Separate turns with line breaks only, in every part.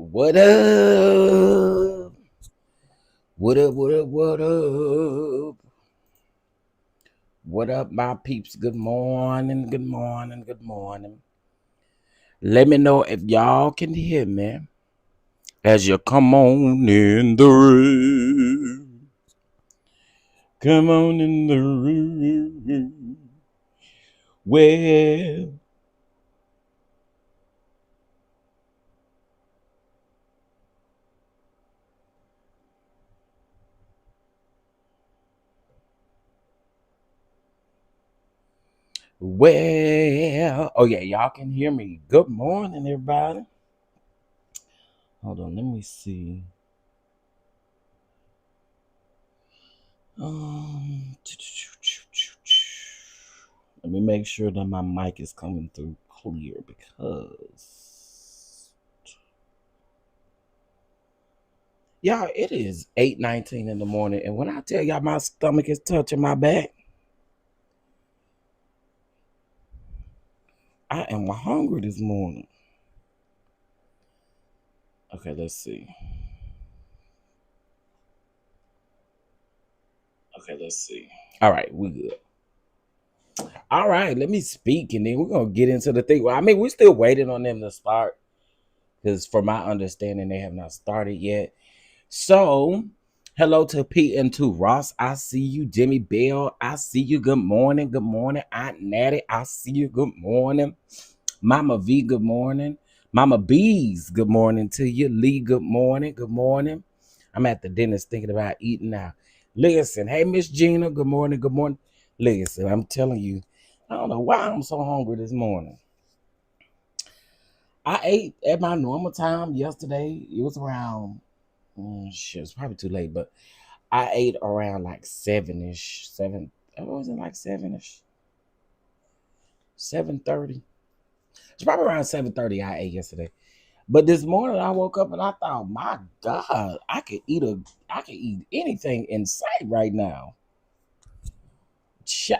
What up? What up? What up? What up? What up, my peeps? Good morning. Good morning. Good morning. Let me know if y'all can hear me as you come on in the room. Come on in the room. Well, oh yeah, y'all can hear me. Good morning, everybody. Hold on, let me see. Let me make sure that my mic is coming through clear because y'all, it is 8:19 in the morning, and when I tell y'all my stomach is touching my back, I am hungry this morning. Okay, let's see. All right, we good. All right, let me speak, and then we're gonna get into the thing. Well, I mean, we're still waiting on them to start because, from my understanding, they have not started yet. So, hello to Pete and to Ross. I see you, Jimmy Bell. I see you. Good morning. Good morning, Aunt Natty. I see you. Good morning, Mama V. Good morning, Mama Bees. Good morning to you, Lee. Good morning. Good morning. I'm at the dentist thinking about eating now. Listen, hey Miss Gina. Good morning. Good morning. Listen, I'm telling you, I don't know why I'm so hungry this morning. I ate at my normal time yesterday. It was around shit, it's probably too late, but I ate around like 7-ish. It wasn't like 7-ish. 7:30. It's probably around 7:30 I ate yesterday. But this morning I woke up and I thought, my God, I could eat anything in sight right now. Cha.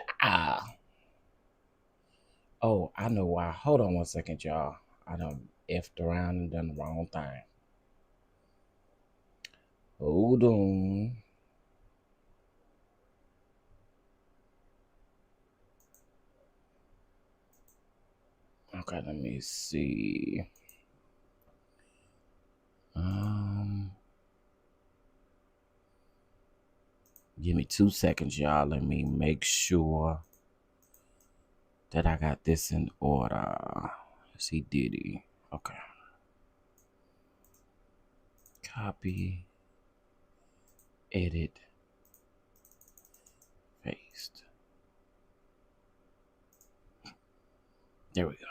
Oh, I know why. Hold on one second, y'all. I done effed around and done the wrong thing. Hold on. Okay, let me see. Um, Give me 2 seconds, y'all. Let me make sure that I got this in order. See Diddy. Okay. Copy, edit, paste. There we go.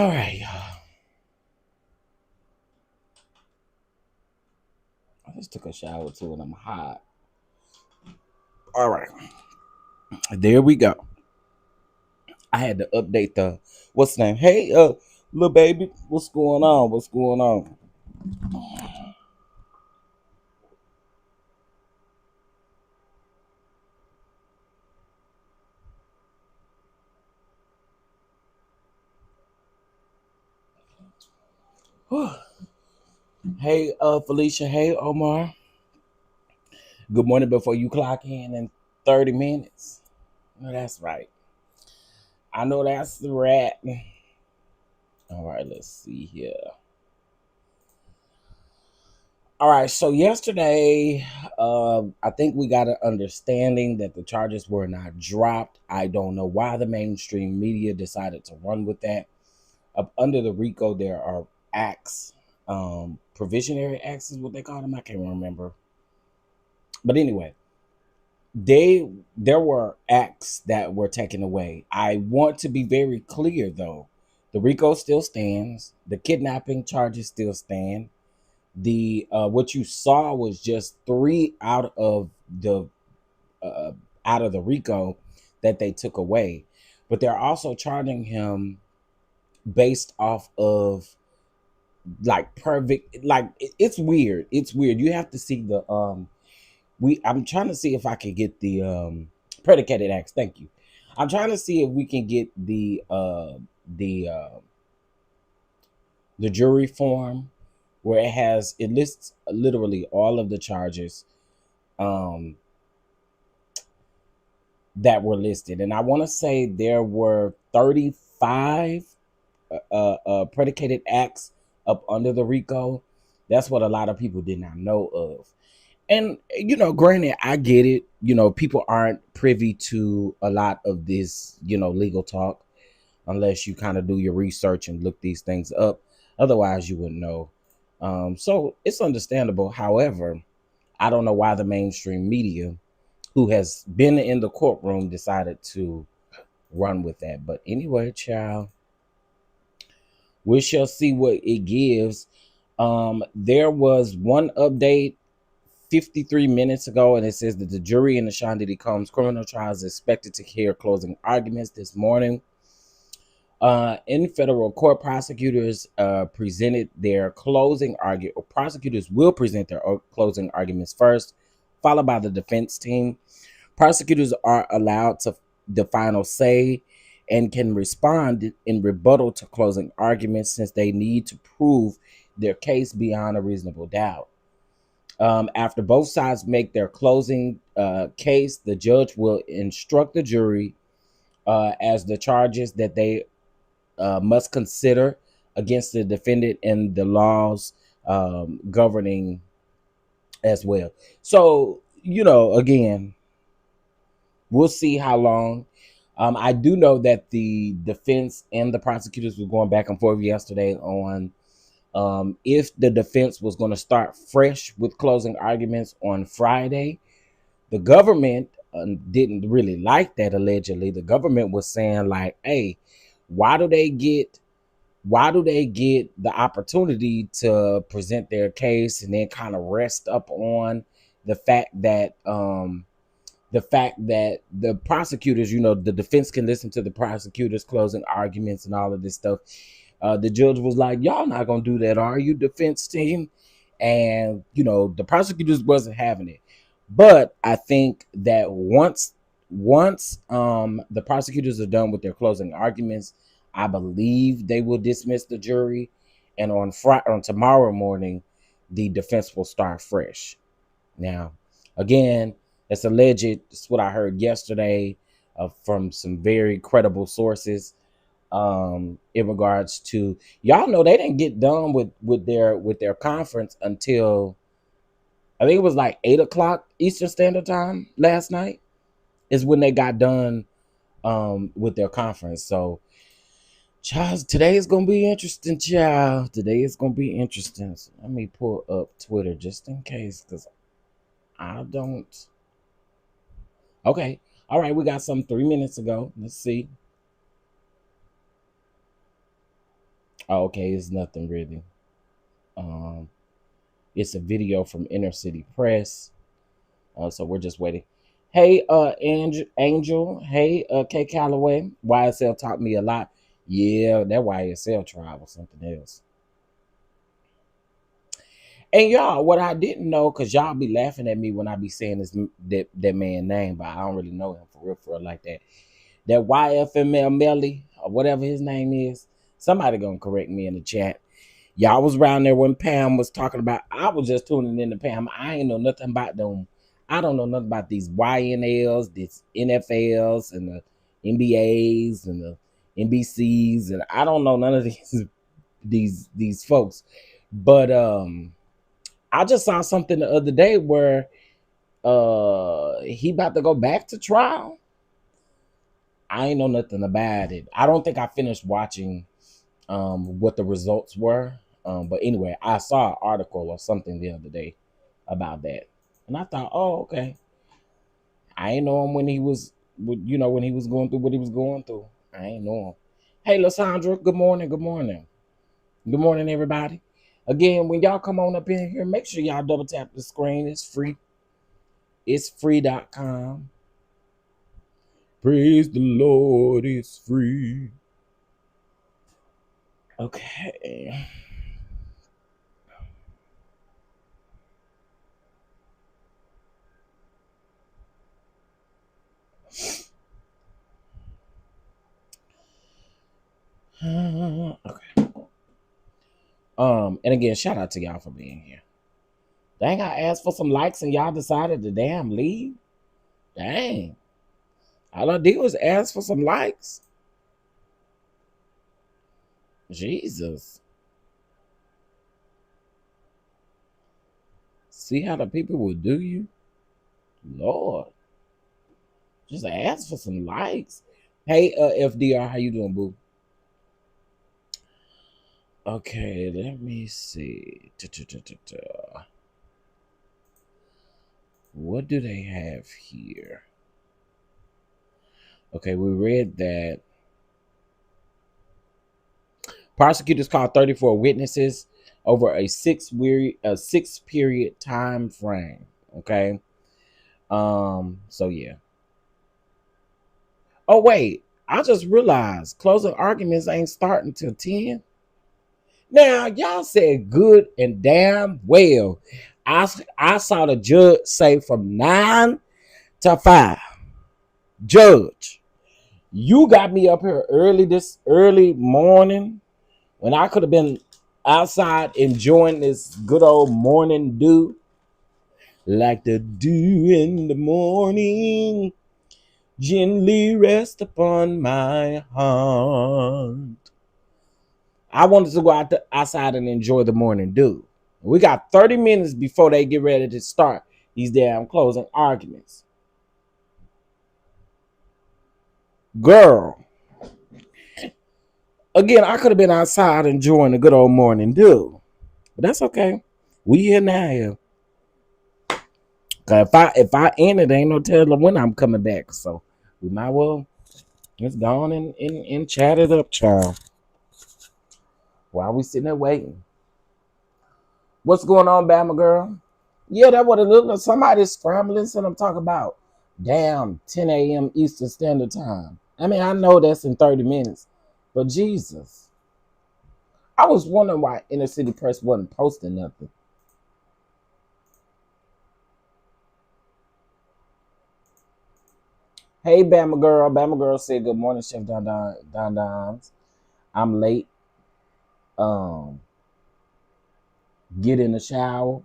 All right, y'all. I just took a shower too and I'm hot. All right. There we go. I had to update the what's the name? Hey, little baby, what's going on? What's going on? Hey, Felicia. Hey, Omar. Good morning before you clock in 30 minutes. No, that's right. I know that's the rat. All right, let's see here. All right, so yesterday, I think we got an understanding that the charges were not dropped. I don't know why the mainstream media decided to run with that. Up under the RICO, there are acts, provisionary acts is what they call them. I can't remember. But anyway, there were acts that were taken away. I want to be very clear though. The RICO still stands. The kidnapping charges still stand. The what you saw was just three uh, out of the RICO that they took away, but they're also charging him based off of like perfect. Like it's weird. It's weird. You have to see the I'm trying to see if I can get the predicated acts. Thank you. I'm trying to see if we can get the the jury form where it lists literally all of the charges um, that were listed, and I want to say there were 35 predicated acts up under the RICO. That's what a lot of people did not know of. And granted, I get it. People aren't privy to a lot of this, legal talk, unless you kind of do your research and look these things up. Otherwise, you wouldn't know. So it's understandable. However, I don't know why the mainstream media, who has been in the courtroom, decided to run with that. But anyway, child, we shall see what it gives. There was one update 53 minutes ago, and it says that the jury in the Sean Diddy Combs criminal trial is expected to hear closing arguments this morning. In federal court, prosecutors presented their closing argument. Prosecutors will present their closing arguments first, followed by the defense team. Prosecutors are allowed to the final say and can respond in rebuttal to closing arguments since they need to prove their case beyond a reasonable doubt. After both sides make their closing case, the judge will instruct the jury as the charges that they must consider against the defendant and the laws governing as well. So, again, we'll see how long. I do know that the defense and the prosecutors were going back and forth yesterday on if the defense was going to start fresh with closing arguments on Friday. The government didn't really like that. Allegedly, the government was saying like, "Hey, why do they get the opportunity to present their case and then kind of rest up on the fact that the prosecutors, the defense can listen to the prosecutors closing arguments and all of this stuff." The judge was like, "Y'all not gonna do that, are you, defense team?" And the prosecutors wasn't having it. But I think that once the prosecutors are done with their closing arguments, I believe they will dismiss the jury, and on tomorrow morning, the defense will start fresh. Now, again, it's alleged. It's what I heard yesterday from some very credible sources. In regards to, y'all know, they didn't get done with their conference until I think it was like 8 o'clock Eastern Standard Time last night is when they got done with their conference. So, child, today is gonna be interesting, child. Today is gonna be interesting. So let me pull up Twitter just in case, because I don't. Okay, all right, we got some 3 minutes ago. Let's see. Oh, okay, it's nothing really. It's a video from Inner City Press. So we're just waiting. Hey, Angel. Hey, K Calloway. YSL taught me a lot. Yeah, that YSL trial was something else. And y'all, what I didn't know, because y'all be laughing at me when I be saying that man's name, but I don't really know him for real like that. That YFML Melly, or whatever his name is. Somebody gonna correct me in the chat. Y'all was around there when Pam was talking about. I was just tuning in to Pam. I ain't know nothing about them. I don't know nothing about these YNLs, these NFLs, and the NBAs and the NBCs, and I don't know none of these folks. But I just saw something the other day where he about to go back to trial. I ain't know nothing about it. I don't think I finished watching what the results were. But anyway, I saw an article or something the other day about that, and I thought, oh, okay. I ain't know him when he was, when he was going through what he was going through. I ain't know him. Hey, Lysandra, good morning, good morning, good morning, everybody. Again, when y'all come on up in here, make sure y'all double tap the screen. It's free. It's free.com. Praise the Lord, it's free. Okay. Okay. And again, shout out to y'all for being here. Dang, I asked for some likes and y'all decided to damn leave. Dang. All I did was ask for some likes. Jesus. See how the people will do you? Lord. Just ask for some likes. Hey, FDR, how you doing, boo? Okay, let me see. What do they have here? Okay, we read that prosecutors called 34 witnesses over a six period time frame. Okay. So yeah. Oh wait, I just realized closing arguments ain't starting till 10. Now y'all said good and damn well. I saw the judge say from 9 to 5. Judge, you got me up here this early morning when I could have been outside enjoying this good old morning dew, like the dew in the morning gently rest upon my heart. I wanted to go outside and enjoy the morning dew. We got 30 minutes before they get ready to start these damn closing arguments. Girl. Again, I could have been outside enjoying the good old morning dew. But that's okay. We here now. If I end it, ain't no telling when I'm coming back. So we might well just go on and chat it up, child. While we sitting there waiting. What's going on, Bama girl? Yeah, that what it looked like. Somebody's scrambling, so I'm talking about damn 10 a.m. Eastern Standard Time. I mean, I know that's in 30 minutes, but Jesus. I was wondering why Inner City Press wasn't posting nothing. Hey, Bama girl. Bama girl said, good morning, Chef DonDons. I'm late. Get in the shower.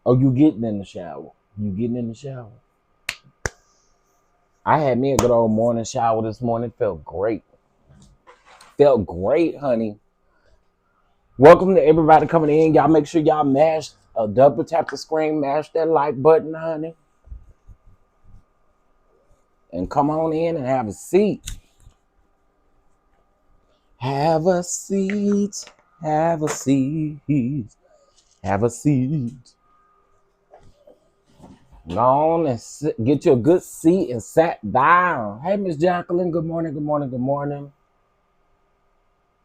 Oh, you getting in the shower. You getting in the shower. I had me a good old morning shower this morning. Felt great. Felt great, honey. Welcome to everybody coming in. Y'all make sure y'all double tap the screen, mash that like button, honey. And come on in and have a seat. Have a seat. Have a seat. Have a seat. Go on and get you a good seat and sat down. Hey, Miss Jacqueline. Good morning. Good morning. Good morning.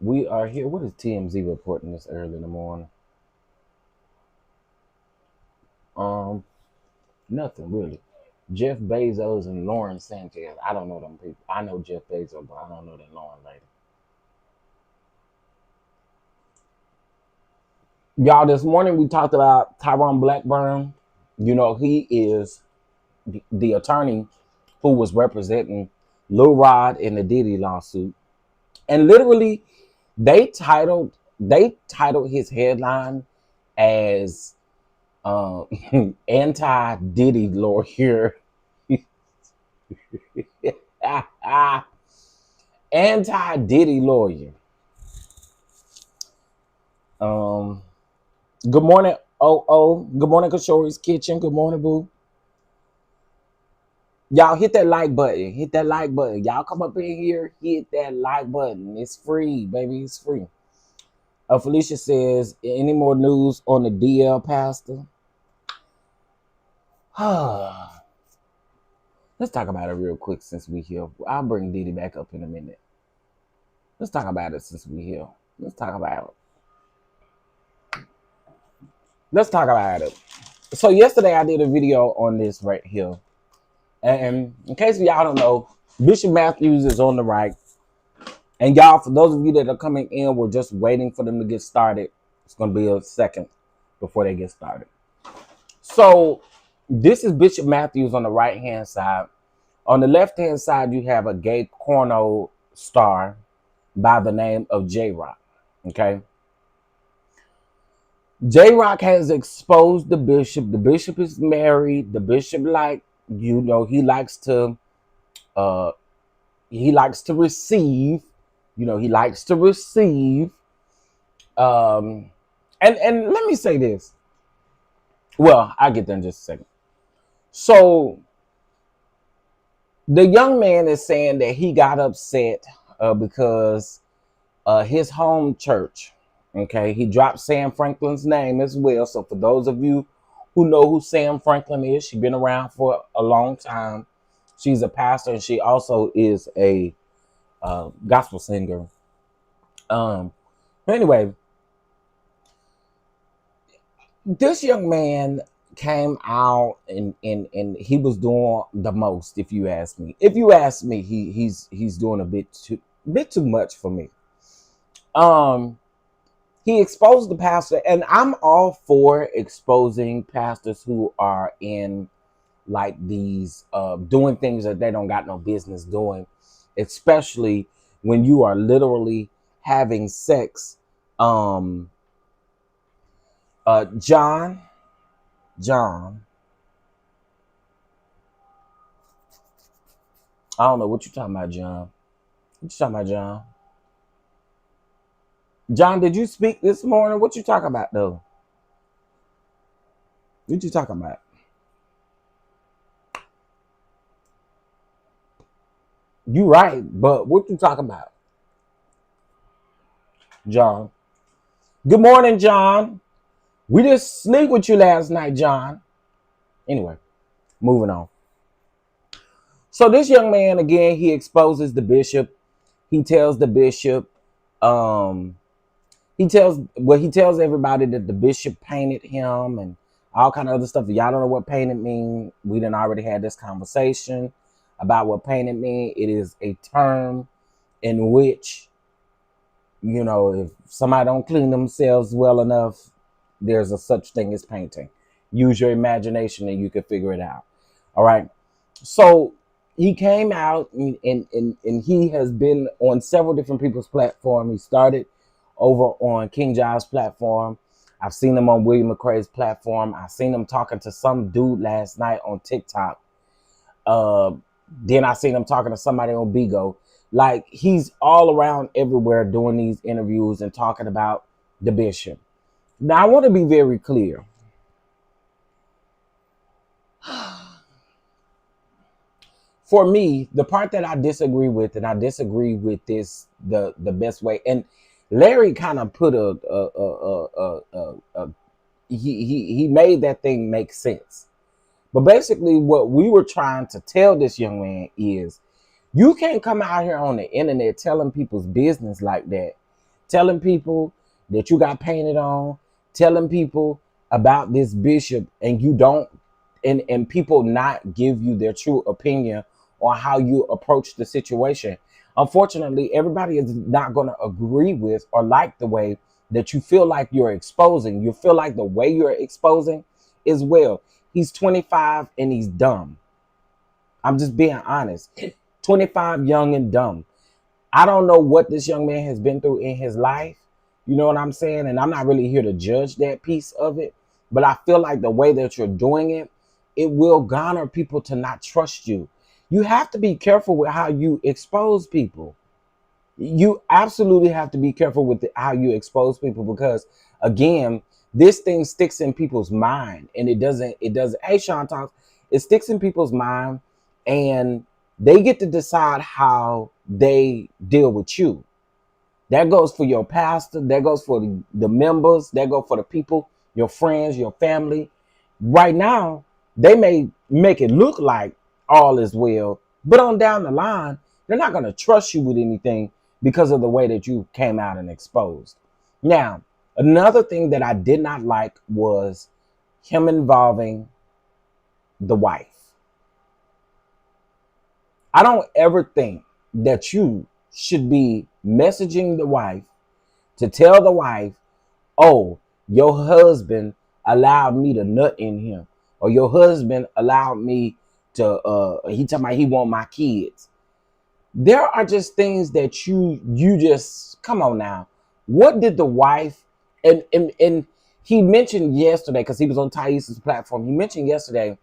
We are here. What is TMZ reporting this early in the morning? Nothing really. Jeff Bezos and Lauren Sanchez. I don't know them people. I know Jeff Bezos, but I don't know that Lauren lady. Y'all, this morning we talked about Tyrone Blackburn. You know, he is the attorney who was representing Lil Rod in the Diddy lawsuit. And literally, they titled his headline as anti-Diddy lawyer. Anti-Diddy lawyer. Good morning, good morning, Kashori's Kitchen. Good morning, boo. Y'all hit that like button. Hit that like button. Y'all come up in here, hit that like button. It's free, baby. It's free. Felicia says, any more news on the DL pastor? Let's talk about it real quick since we here. I'll bring Diddy back up in a minute. Let's talk about it since we here. Let's talk about it. Let's talk about it. So yesterday I did a video on this right here. And in case y'all don't know, Bishop Matthews is on the right. And y'all, for those of you that are coming in, we're just waiting for them to get started. It's going to be a second before they get started. So this is Bishop Matthews on the right-hand side. On the left-hand side, you have a gay porno star by the name of J-Rock. Okay? J-Rock has exposed the bishop. The bishop is married. The bishop, uh he likes to receive. He likes to receive. Um and let me say this. Well, I'll get there in just a second. So the young man is saying that he got upset because his home church, okay, he dropped Sam Franklin's name as well. So for those of you who know who Sam Franklin is, she's been around for a long time. She's a pastor and she also is a gospel singer. But anyway, this young man came out and he was doing the most. If you ask me, he's doing a bit too much for me. He exposed the pastor, and I'm all for exposing pastors who are in like these doing things that they don't got no business doing, especially when you are literally having sex. John, I don't know what you talking about, John. What you talking about, John? John, did you speak this morning? What you talking about, though? What you talking about? You right, but what you talking about, John? Good morning, John. We just sleep with you last night, John. Anyway, moving on. So this young man, again, he exposes the bishop. He tells the bishop, he tells everybody that the bishop painted him and all kind of other stuff. Y'all don't know what painted mean. We done already had this conversation about what painted mean. It is a term in which, if somebody don't clean themselves well enough, there's a such thing as painting. Use your imagination and you can figure it out. All right. So he came out and he has been on several different people's platform. He started over on King Giles' platform. I've seen him on William McCrae's platform. I've seen him talking to some dude last night on TikTok. Then I seen him talking to somebody on Bigo. Like, he's all around everywhere doing these interviews and talking about the bishop. Now, I want to be very clear. For me, the part that I disagree with, and I disagree with this the best way, and Larry kind of put he made that thing make sense. But basically what we were trying to tell this young man is, you can't come out here on the internet telling people's business like that, telling people that you got painted on, telling people about this bishop, and you don't, and people not give you their true opinion on how you approach the situation. Unfortunately, everybody is not going to agree with or like the way that you feel like you're exposing. You feel like the way you're exposing is, well, he's 25 and he's dumb. I'm just being honest. 25, young and dumb. I don't know what this young man has been through in his life. You know what I'm saying? And I'm not really here to judge that piece of it. But I feel like the way that you're doing it, it will garner people to not trust you. You have to be careful with how you expose people. You absolutely have to be careful with how you expose people, because again, this thing sticks in people's mind, and it doesn't, hey, Sean talks, it sticks in people's mind, and they get to decide how they deal with you. That goes for your pastor, that goes for the members, that goes for the people, your friends, your family. Right now, they may make it look like all is well, but on down the line, they're not going to trust you with anything because of the way that you came out and exposed. Now, another thing that I did not like was him involving the wife. I don't ever think that you should be messaging the wife to tell the wife, oh, your husband allowed me to nut in him, or your husband allowed me to he talking about he want my kids. There are just things that you just, come on now. What did the wife, and he mentioned yesterday, because he was on Thais's platform, he mentioned yesterday,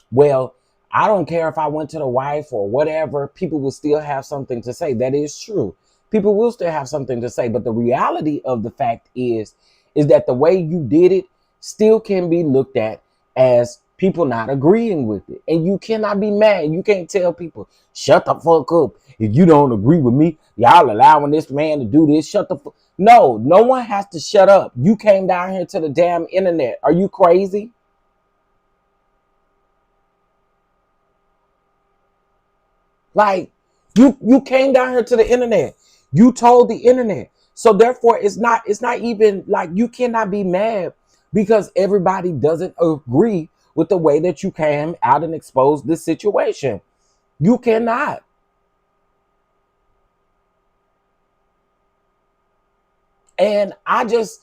well, I don't care if I went to the wife or whatever, people will still have something to say. That is true. People will still have something to say. But the reality of the fact is that the way you did it still can be looked at as people not agreeing with it. And you cannot be mad. You can't tell people, shut the fuck up. If you don't agree with me, y'all allowing this man to do this, shut the fuck. No one has to shut up. You came down here to the damn internet. Are you crazy? Like, you came down here to the internet. You told the internet. So therefore, it's not even like, you cannot be mad because everybody doesn't agree with the way that you came out and exposed this situation. You cannot. And I just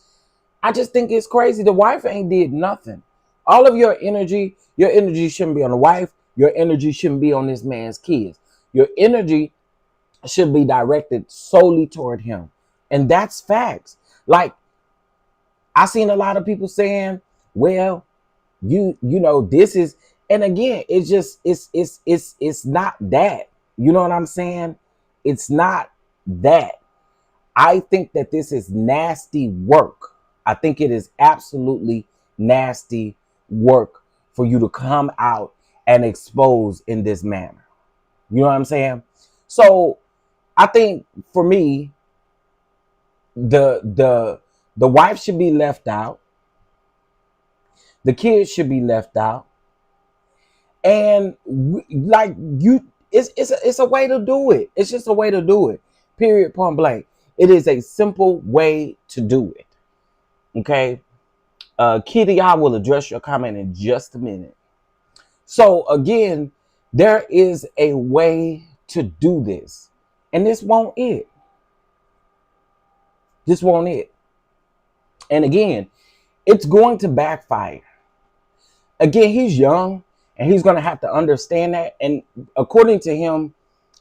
think it's crazy. The wife ain't did nothing. All of your energy shouldn't be on the wife. Your energy shouldn't be on this man's kids. Your energy should be directed solely toward him. And that's facts. Like, I seen a lot of people saying, well, you know, this is, and again, it's just, it's not that. You know what I'm saying? It's not that. I think that this is nasty work. I think it is absolutely nasty work for you to come out and expose in this manner. You know what I'm saying? So I think for me, the wife should be left out. The kids should be left out. And it's a way to do it. It's just a way to do it. Period, point blank. It is a simple way to do it. Okay. Kitty, I will address your comment in just a minute. So again, there is a way to do this. And this won't it. This won't it. And again, it's going to backfire. Again, he's young and he's going to have to understand that. And according to him,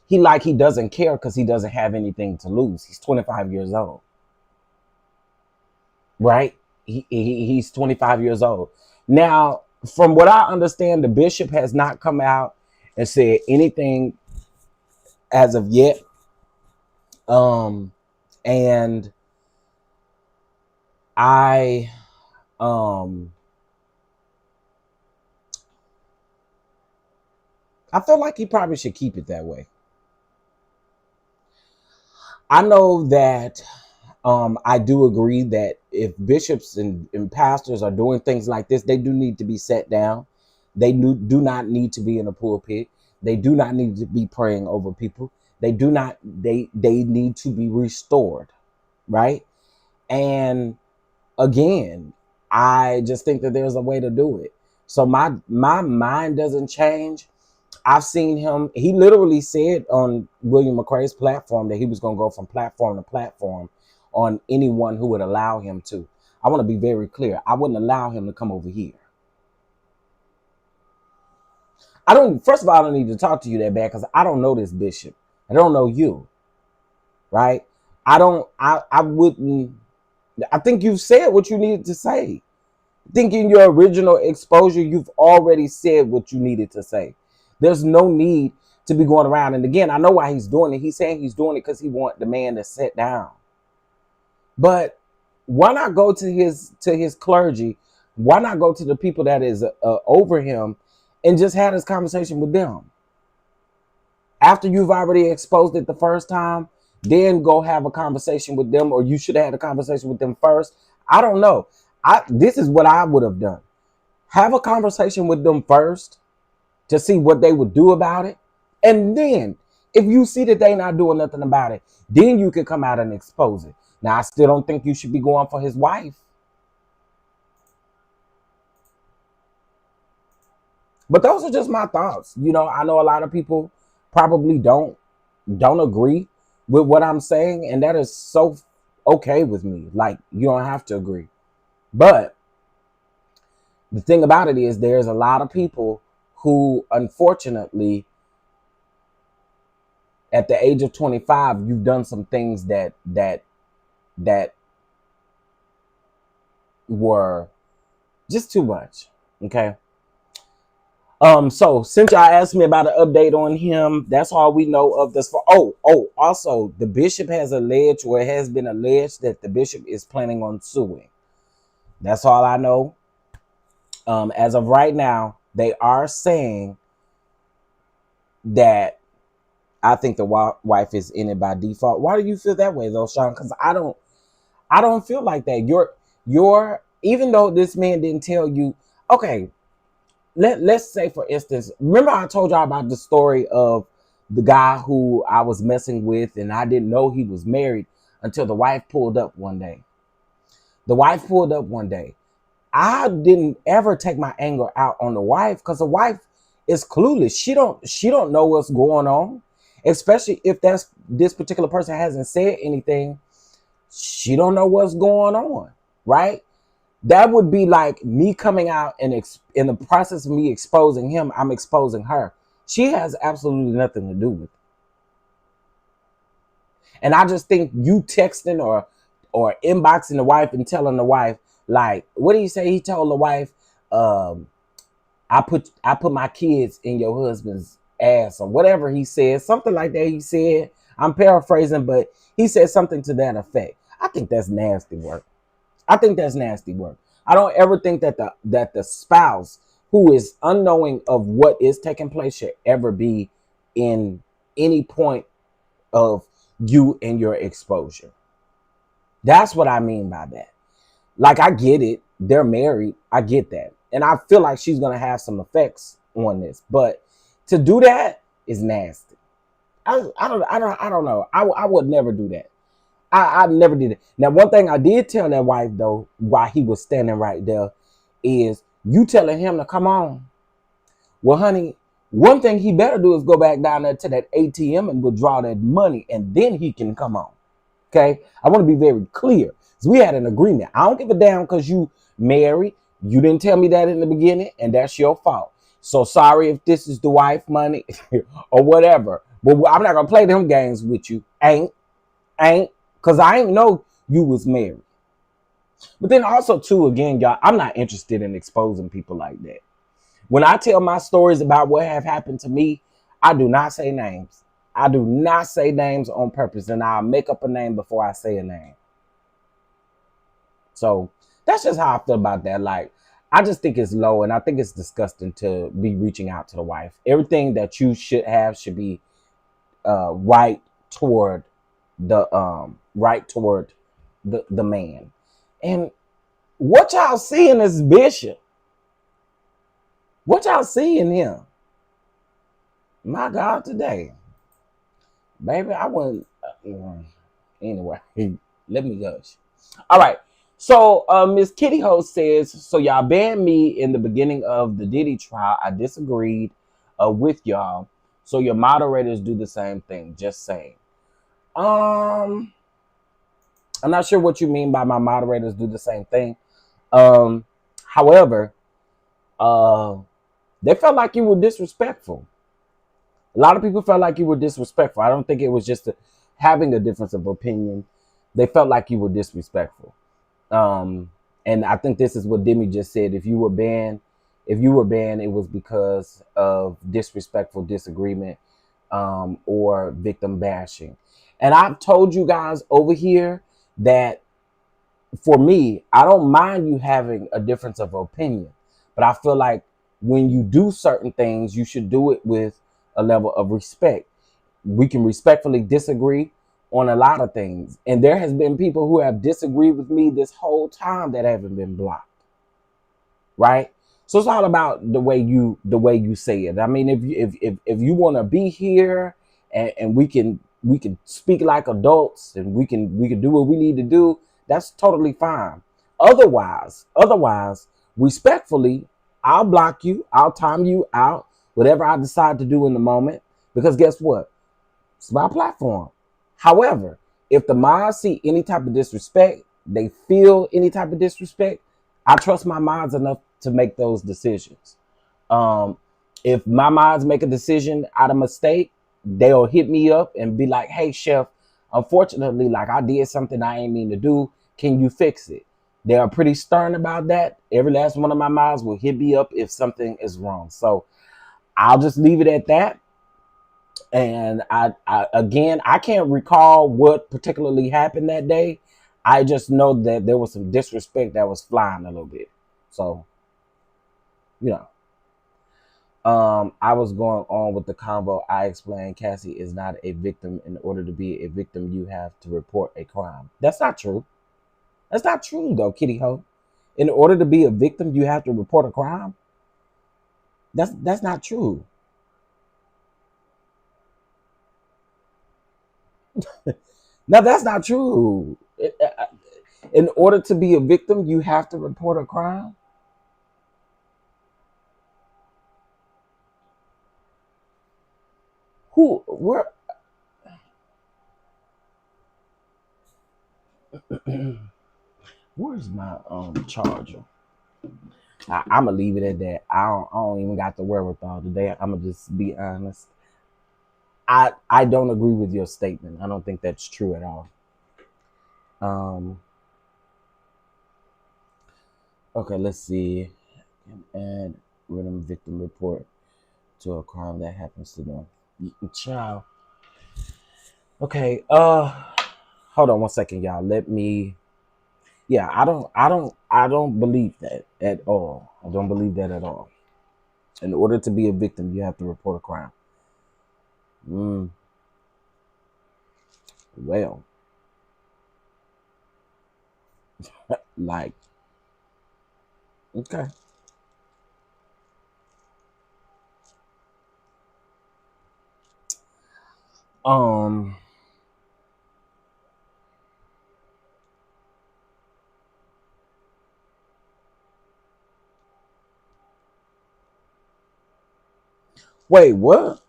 he doesn't care because he doesn't have anything to lose. He's 25 years old. Right? He's 25 years old. Now, from what I understand, the bishop has not come out and said anything as of yet. And I feel like he probably should keep it that way. I know that I do agree that if bishops and pastors are doing things like this, they do need to be set down. They do not need to be in a pulpit. They do not need to be praying over people. They need to be restored, right? And again, I just think that there's a way to do it. So my mind doesn't change. I've seen him. He literally said on William McRae's platform that he was going to go from platform to platform on anyone who would allow him to. I want to be very clear. I wouldn't allow him to come over here. First of all, I don't need to talk to you that bad because I don't know this bishop. I don't know you. Right? I think you've said what you needed to say. I think in your original exposure, you've already said what you needed to say. There's no need to be going around. And again, I know why he's doing it. He's saying he's doing it because he wants the man to sit down. But why not go to his clergy? Why not go to the people that is over him and just have this conversation with them? After you've already exposed it the first time, then go have a conversation with them, or you should have had a conversation with them first. I don't know. This is what I would have done. Have a conversation with them first to see what they would do about it. And then if you see that they're not doing nothing about it, then you can come out and expose it. Now, I still don't think you should be going for his wife. But those are just my thoughts. You know, I know a lot of people probably don't agree with what I'm saying, and that is so okay with me. Like, you don't have to agree. But the thing about it is there's a lot of people who, unfortunately, at the age of 25, you've done some things that were Just too much. Okay. So since y'all asked me about an update on him, that's all we know of this. Also, the bishop has alleged, or it has been alleged, that the bishop is planning on suing. That's all I know. As of right now, they are saying that I think the wife is in it by default. Why do you feel that way though, Sean? Because I don't feel like that. You're even though this man didn't tell you, okay. Let's say, for instance, remember I told y'all about the story of the guy who I was messing with, and I didn't know he was married until the wife pulled up one day. The wife pulled up one day. I didn't ever take my anger out on the wife because the wife is clueless. She don't know what's going on, especially if this particular person hasn't said anything. She don't know what's going on, right? That would be like me coming out and in the process of me exposing him, I'm exposing her. She has absolutely nothing to do with it. And I just think you texting or inboxing the wife and telling the wife, like, what did he say? He told the wife, I put my kids in your husband's ass, or whatever he said, something like that. He said, I'm paraphrasing, but he said something to that effect. I think that's nasty work. I think that's nasty work. I don't ever think that the spouse who is unknowing of what is taking place should ever be in any point of you and your exposure. That's what I mean by that. Like, I get it. They're married. I get that. And I feel like she's going to have some effects on this. But to do that is nasty. I don't know. I would never do that. I never did it. Now, one thing I did tell that wife, though, while he was standing right there, is you telling him to come on. Well, honey, one thing he better do is go back down there to that ATM and withdraw that money, and then he can come on. Okay? I want to be very clear. So we had an agreement. I don't give a damn because you married. You didn't tell me that in the beginning, and that's your fault. So sorry if this is the wife money or whatever. But I'm not going to play them games with you. Ain't. Because I ain't know you was married. But then also, too, again, y'all, I'm not interested in exposing people like that. When I tell my stories about what have happened to me, I do not say names. I do not say names on purpose, and I'll make up a name before I say a name. So that's just how I feel about that. Like, I just think it's low, and I think it's disgusting to be reaching out to the wife. Everything that you should have should be right toward the man. And what y'all see in this bishop? What y'all see in him? My God, today, baby, I wouldn't. Anyway, let me gush. All right. So Miss Kitty Ho says, so y'all banned me in the beginning of the Diddy trial. I disagreed with y'all. So your moderators do the same thing. Just saying. I'm not sure what you mean by my moderators do the same thing. However, they felt like you were disrespectful. A lot of people felt like you were disrespectful. I don't think it was just having a difference of opinion. They felt like you were disrespectful. And I think this is what Demi just said. If you were banned, it was because of disrespectful disagreement or victim bashing. And I've told you guys over here that for me, I don't mind you having a difference of opinion, but I feel like when you do certain things, you should do it with a level of respect. We can respectfully disagree on a lot of things. And there has been people who have disagreed with me this whole time that haven't been blocked. Right? So it's all about the way you say it. I mean, if you want to be here and we can speak like adults and we can do what we need to do, that's totally fine. Otherwise, respectfully, I'll block you, I'll time you out, whatever I decide to do in the moment, because guess what? It's my platform. However, if the mods see any type of disrespect, they feel any type of disrespect, I trust my mods enough to make those decisions. If my mods make a decision out of mistake, they'll hit me up and be like, hey, chef, unfortunately, like I did something I ain't mean to do. Can you fix it? They are pretty stern about that. Every last one of my mouths will hit me up if something is wrong. So I'll just leave it at that. And I can't recall what particularly happened that day. I just know that there was some disrespect that was flying a little bit. So, you know. I was going on with the convo. I explained Cassie is not a victim. In order to be a victim, you have to report a crime. That's not true. That's not true, though, Kitty Ho. In order to be a victim, you have to report a crime. That's not true. No, that's not true. In order to be a victim, you have to report a crime. Who? Where? Where's my charger? I'm gonna leave it at that. I don't even got the wherewithal today. I'm gonna just be honest. I don't agree with your statement. I don't think that's true at all. Okay, let's see. Add random victim report to a crime that happens to them. Child. Okay. Hold on one second, y'all. Let me. Yeah, I don't believe that at all. I don't believe that at all. In order to be a victim, you have to report a crime. Well, like, okay. Wait, what?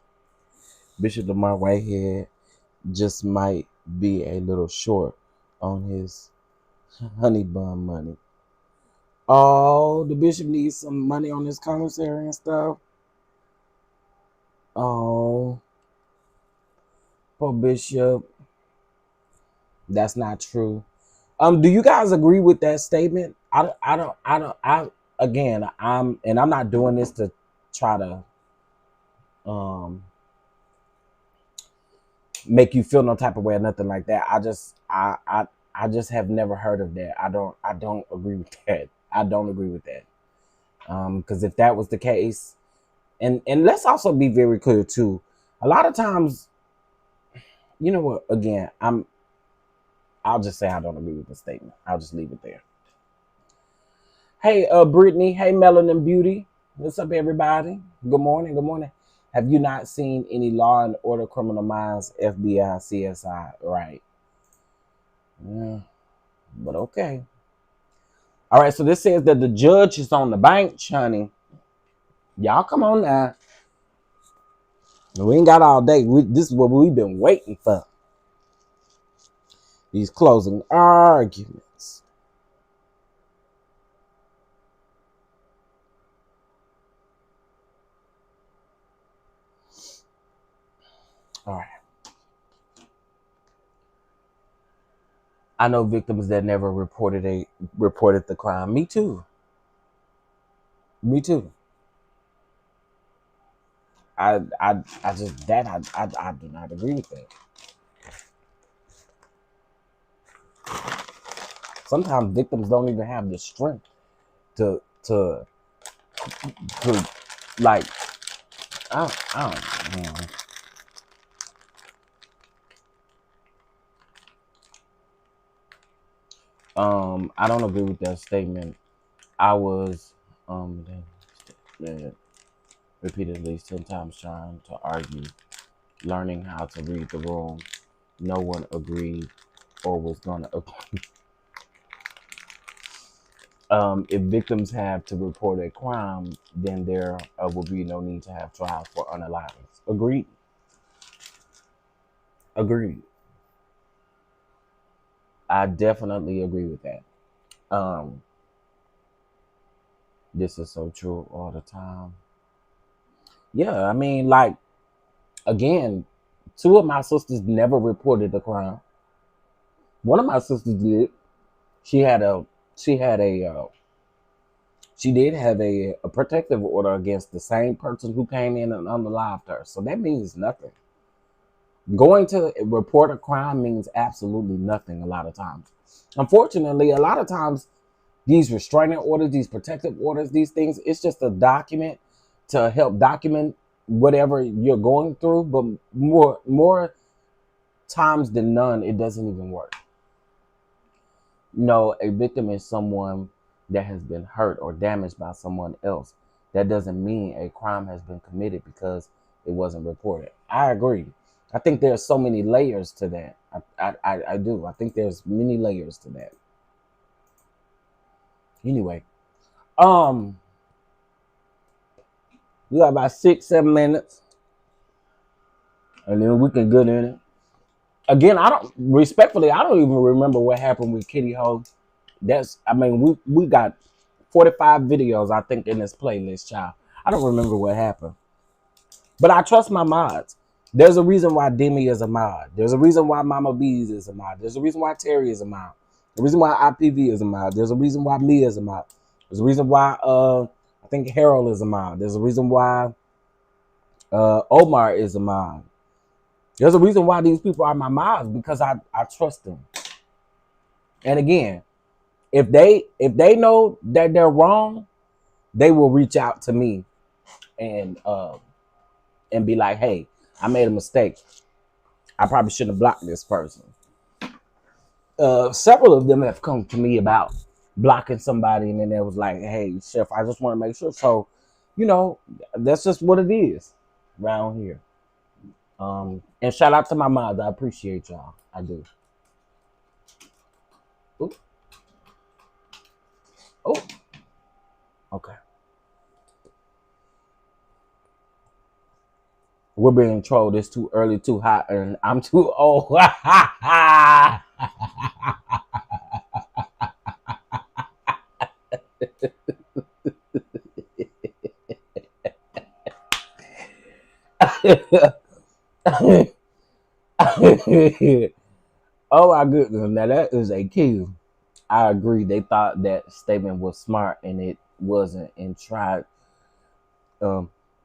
Bishop Lamar Whitehead just might be a little short on his honey bun money. Oh, the bishop needs some money on his commissary and stuff. Oh, poor bishop. That's not true. Do you guys agree with that statement? Again, I'm not doing this to try to make you feel no type of way or nothing like that. I just have never heard of that. I don't agree with that. I don't agree with that. Because if that was the case, and let's also be very clear too. A lot of times, you know what? Again, I'll just say I don't agree with the statement. I'll just leave it there. Hey, Brittany. Hey, Melanin Beauty. What's up, everybody? Good morning. Good morning. Have you not seen any Law and Order Criminal Minds, FBI, CSI? Right. Yeah. But okay. All right. So this says that the judge is on the bench, honey. Y'all come on now. We ain't got all day. This is what we've been waiting for. These closing arguments. All right. I know victims that never reported the crime. Me too. Me too. I just that I do not agree with that. Sometimes victims don't even have the strength to like I don't know. I don't agree with that statement. I was repeated at least 10 times trying to argue, learning how to read the room. No one agreed or was gonna agree. If victims have to report a crime, then there will be no need to have trials for unallowance. Agreed. Agreed. I definitely agree with that. This is so true all the time. Yeah, I mean, like, again, two of my sisters never reported the crime. One of my sisters did. She had a she had she did have a protective order against the same person who came in and unalived her. So that means nothing. Going to report a crime means absolutely nothing a lot of times. Unfortunately, a lot of times these restraining orders, these protective orders, these things, it's just a document to help document whatever you're going through. But more times than none, it doesn't even work. A victim is someone that has been hurt or damaged by someone else. That doesn't mean a crime has been committed because it wasn't reported. I agree. I think there's so many layers to that. I do. I think there's many layers to that. Anyway, we got about 6-7 minutes, and then we can get in it. Again, I don't even remember what happened with Kitty Ho. We got 45 videos, I think, in this playlist, child. I don't remember what happened. But I trust my mods. There's a reason why Demi is a mod. There's a reason why Mama Bees is a mod. There's a reason why Terry is a mod. There's a reason why IPV is a mod. There's a reason why Mia is a mod. There's a reason why I think Harold is a mod. There's a reason why Omar is a mod. There's a reason why these people are my mods, because I trust them. And again, if they know that they're wrong, they will reach out to me and be like, hey, I made a mistake. I probably shouldn't have blocked this person. Several of them have come to me about blocking somebody, and then they was like, hey, Chef, I just want to make sure. So, that's just what it is around here. And shout out to my moms. I appreciate y'all. I do. Ooh. Oh. Okay. We're being trolled. It's too early, too hot, and I'm too old. Oh my goodness. Now that is a key. I agree. They thought that statement was smart and it wasn't, and tried.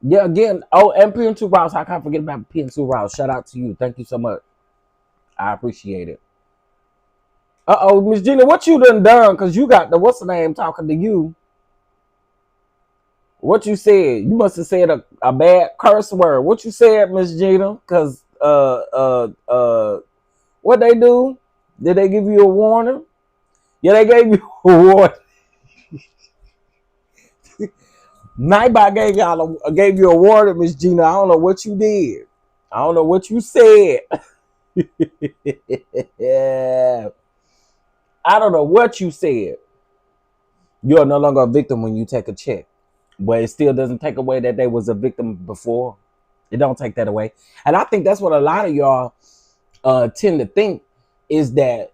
Yeah, again. Oh, and PN2 Rouse. I can't forget about PN2 Rouse. Shout out to you. Thank you so much. I appreciate it. Miss Gina, what you done? Because you got the what's the name talking to you. What you said? You must have said a bad curse word. What you said, Miss Gina? Because what they do? Did they give you a warning? Yeah, they gave you a warning. Nightbot gave you a warning, Miss Gina. I don't know what you did. I don't know what you said. Yeah. I don't know what you said. You are no longer a victim when you take a check. But it still doesn't take away that they was a victim before. It don't take that away. And I think that's what a lot of y'all tend to think, is that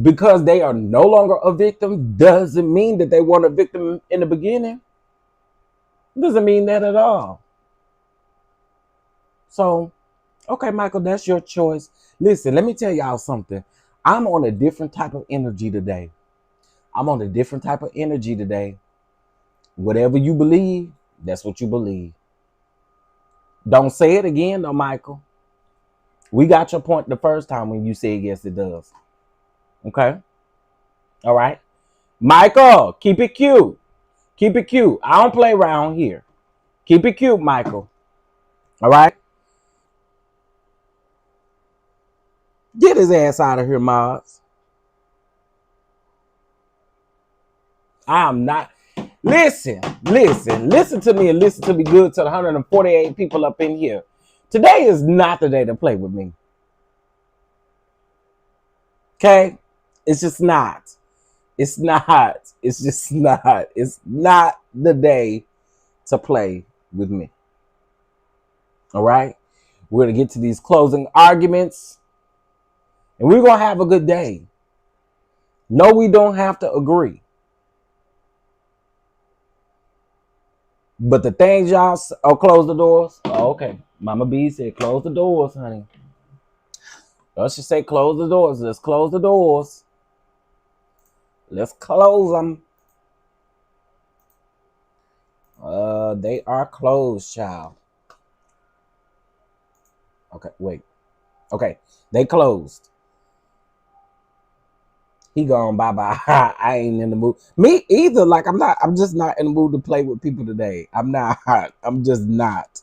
because they are no longer a victim doesn't mean that they weren't a victim in the beginning. It doesn't mean that at all. So, okay, Michael, that's your choice. Listen, let me tell y'all something. I'm on a different type of energy today. Whatever you believe, that's what you believe. Don't say it again, though, Michael. We got your point the first time when you said yes, it does. Okay? All right? Michael, keep it cute. Keep it cute. I don't play around here. Keep it cute, Michael. All right? Get his ass out of here, Mods. I am not. Listen to me, and listen to me good, to the 148 people up in here. Today is not the day to play with me. Okay? It's just not. It's not. It's just not. It's not the day to play with me. All right? We're going to get to these closing arguments, and we're going to have a good day. No, we don't have to agree. But the things y'all... Oh, close the doors? Oh, okay. Mama B said close the doors, honey. Let's just say close the doors. Let's close the doors. Let's close them. They are closed, child. Okay, wait. Okay, they closed. He gone, bye-bye. I ain't in the mood. Me either. Like, I'm just not in the mood to play with people today. I'm not. I'm just not.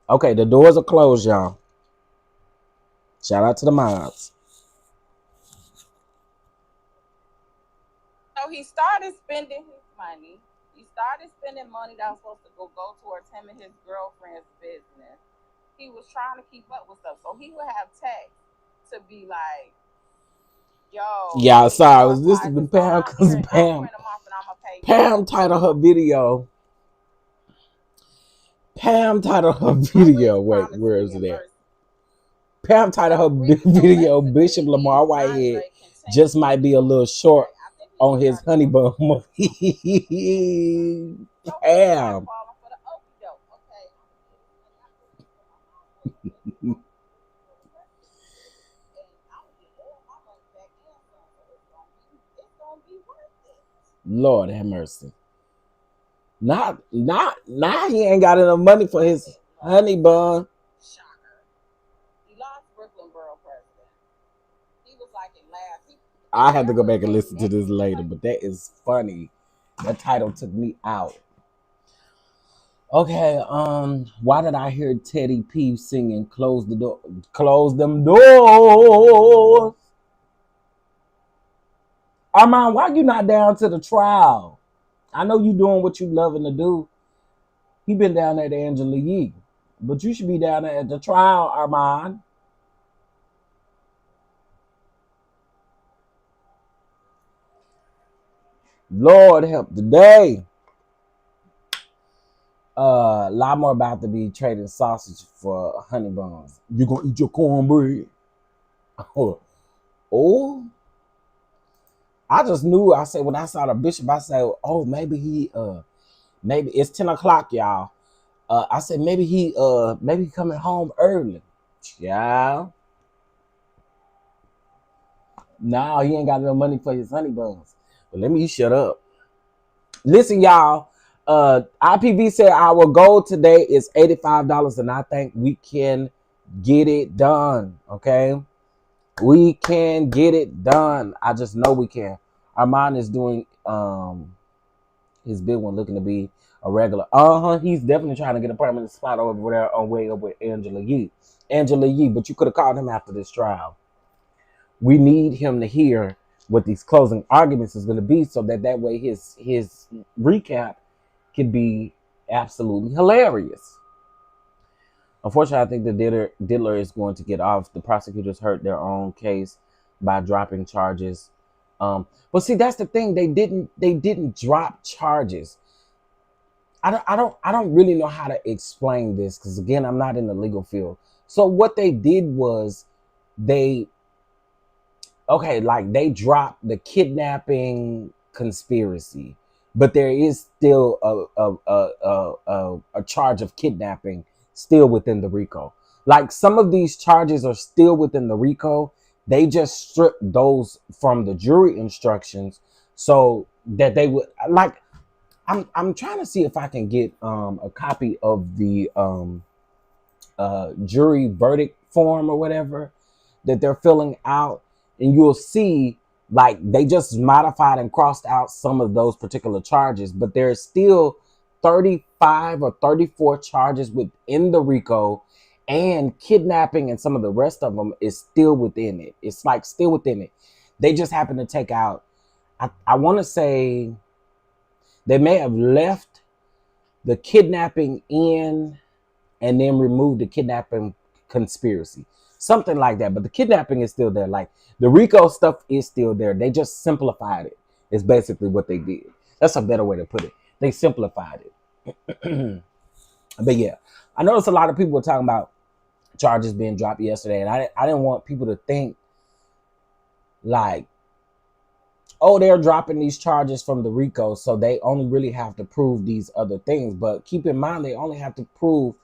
Okay, the doors are closed, y'all. Shout out to the mods.
So he started spending his money. He started spending money that was supposed to go towards him and his girlfriend's business. He was trying to keep up with stuff. So he would have text to be like, yo,
Yeah, sorry. This has been Pam because Pam titled her video. Pam titled her video. Wait, where is it at? Pam titled her video, Bishop Lamar Whitehead just might be a little short on his honey bun money. Pam. Lord have mercy. Not he ain't got enough money for his honey bun.
He lost Brooklyn Borough president. He was like in last.
I have to go back and listen to this later, but that is funny. That title took me out. Okay, why did I hear Teddy P singing "Close the Door"? Close them doors. Armand, why you not down to the trial? I know you doing what you loving to do. He been down there at Angela Yee, but you should be down there at the trial, Armand. Lord help today. A lot more about to be trading sausage for honey buns. You gonna eat your cornbread? Oh, I just knew. I said when I saw the bishop, I said, "Oh, maybe it's 10 o'clock, y'all." I said maybe he coming home early. Yeah. No, he ain't got no money for his honey buns. But let me shut up. Listen, y'all. IPV said our goal today is $85, and I think we can get it done. Okay, we can get it done. I just know we can. Armand is doing his big one, looking to be a regular. He's definitely trying to get a permanent spot over there on way up with Angela Yee. But you could have called him after this trial. We need him to hear what these closing arguments is going to be, so that way his recap could be absolutely hilarious. Unfortunately, I think the diddler is going to get off. The prosecutors hurt their own case by dropping charges. But see, that's the thing. They didn't drop charges. I don't really know how to explain this because again, I'm not in the legal field. So what they did was they dropped the kidnapping conspiracy, but there is still a charge of kidnapping still within the RICO. Like some of these charges are still within the RICO. They just stripped those from the jury instructions so that they would like. I'm trying to see if I can get a copy of the jury verdict form or whatever that they're filling out, and you'll see like they just modified and crossed out some of those particular charges, but there's still 35 or 34 charges within the RICO, and kidnapping and some of the rest of them is still within it. It's like still within it. They just happen to take out, I want to say they may have left the kidnapping in and then removed the kidnapping conspiracy. Something like that. But the kidnapping is still there. Like the RICO stuff is still there. They just simplified it. It's basically what they did. That's a better way to put it. They simplified it. But yeah, I noticed a lot of people were talking about charges being dropped yesterday. And I didn't want people to think like, oh, they're dropping these charges from the RICO, so they only really have to prove these other things. But keep in mind, they only have to prove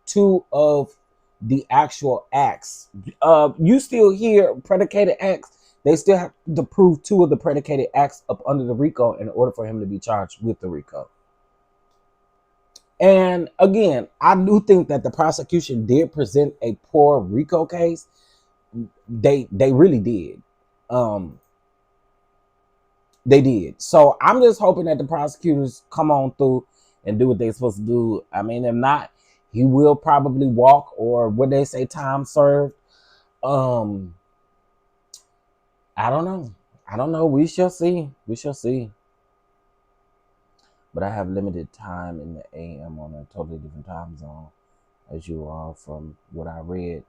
2 of the actual acts. You still hear predicated acts. They still have to prove 2 of the predicated acts up under the RICO in order for him to be charged with the RICO. And again, I do think that the prosecution did present a poor RICO case. They really did. They did. So I'm just hoping that the prosecutors come on through and do what they're supposed to do. I mean, if not, he will probably walk, or what they say, time served. I don't know. I don't know. We shall see. We shall see. But I have limited time in the AM on a totally different time zone, as you all, from what I read.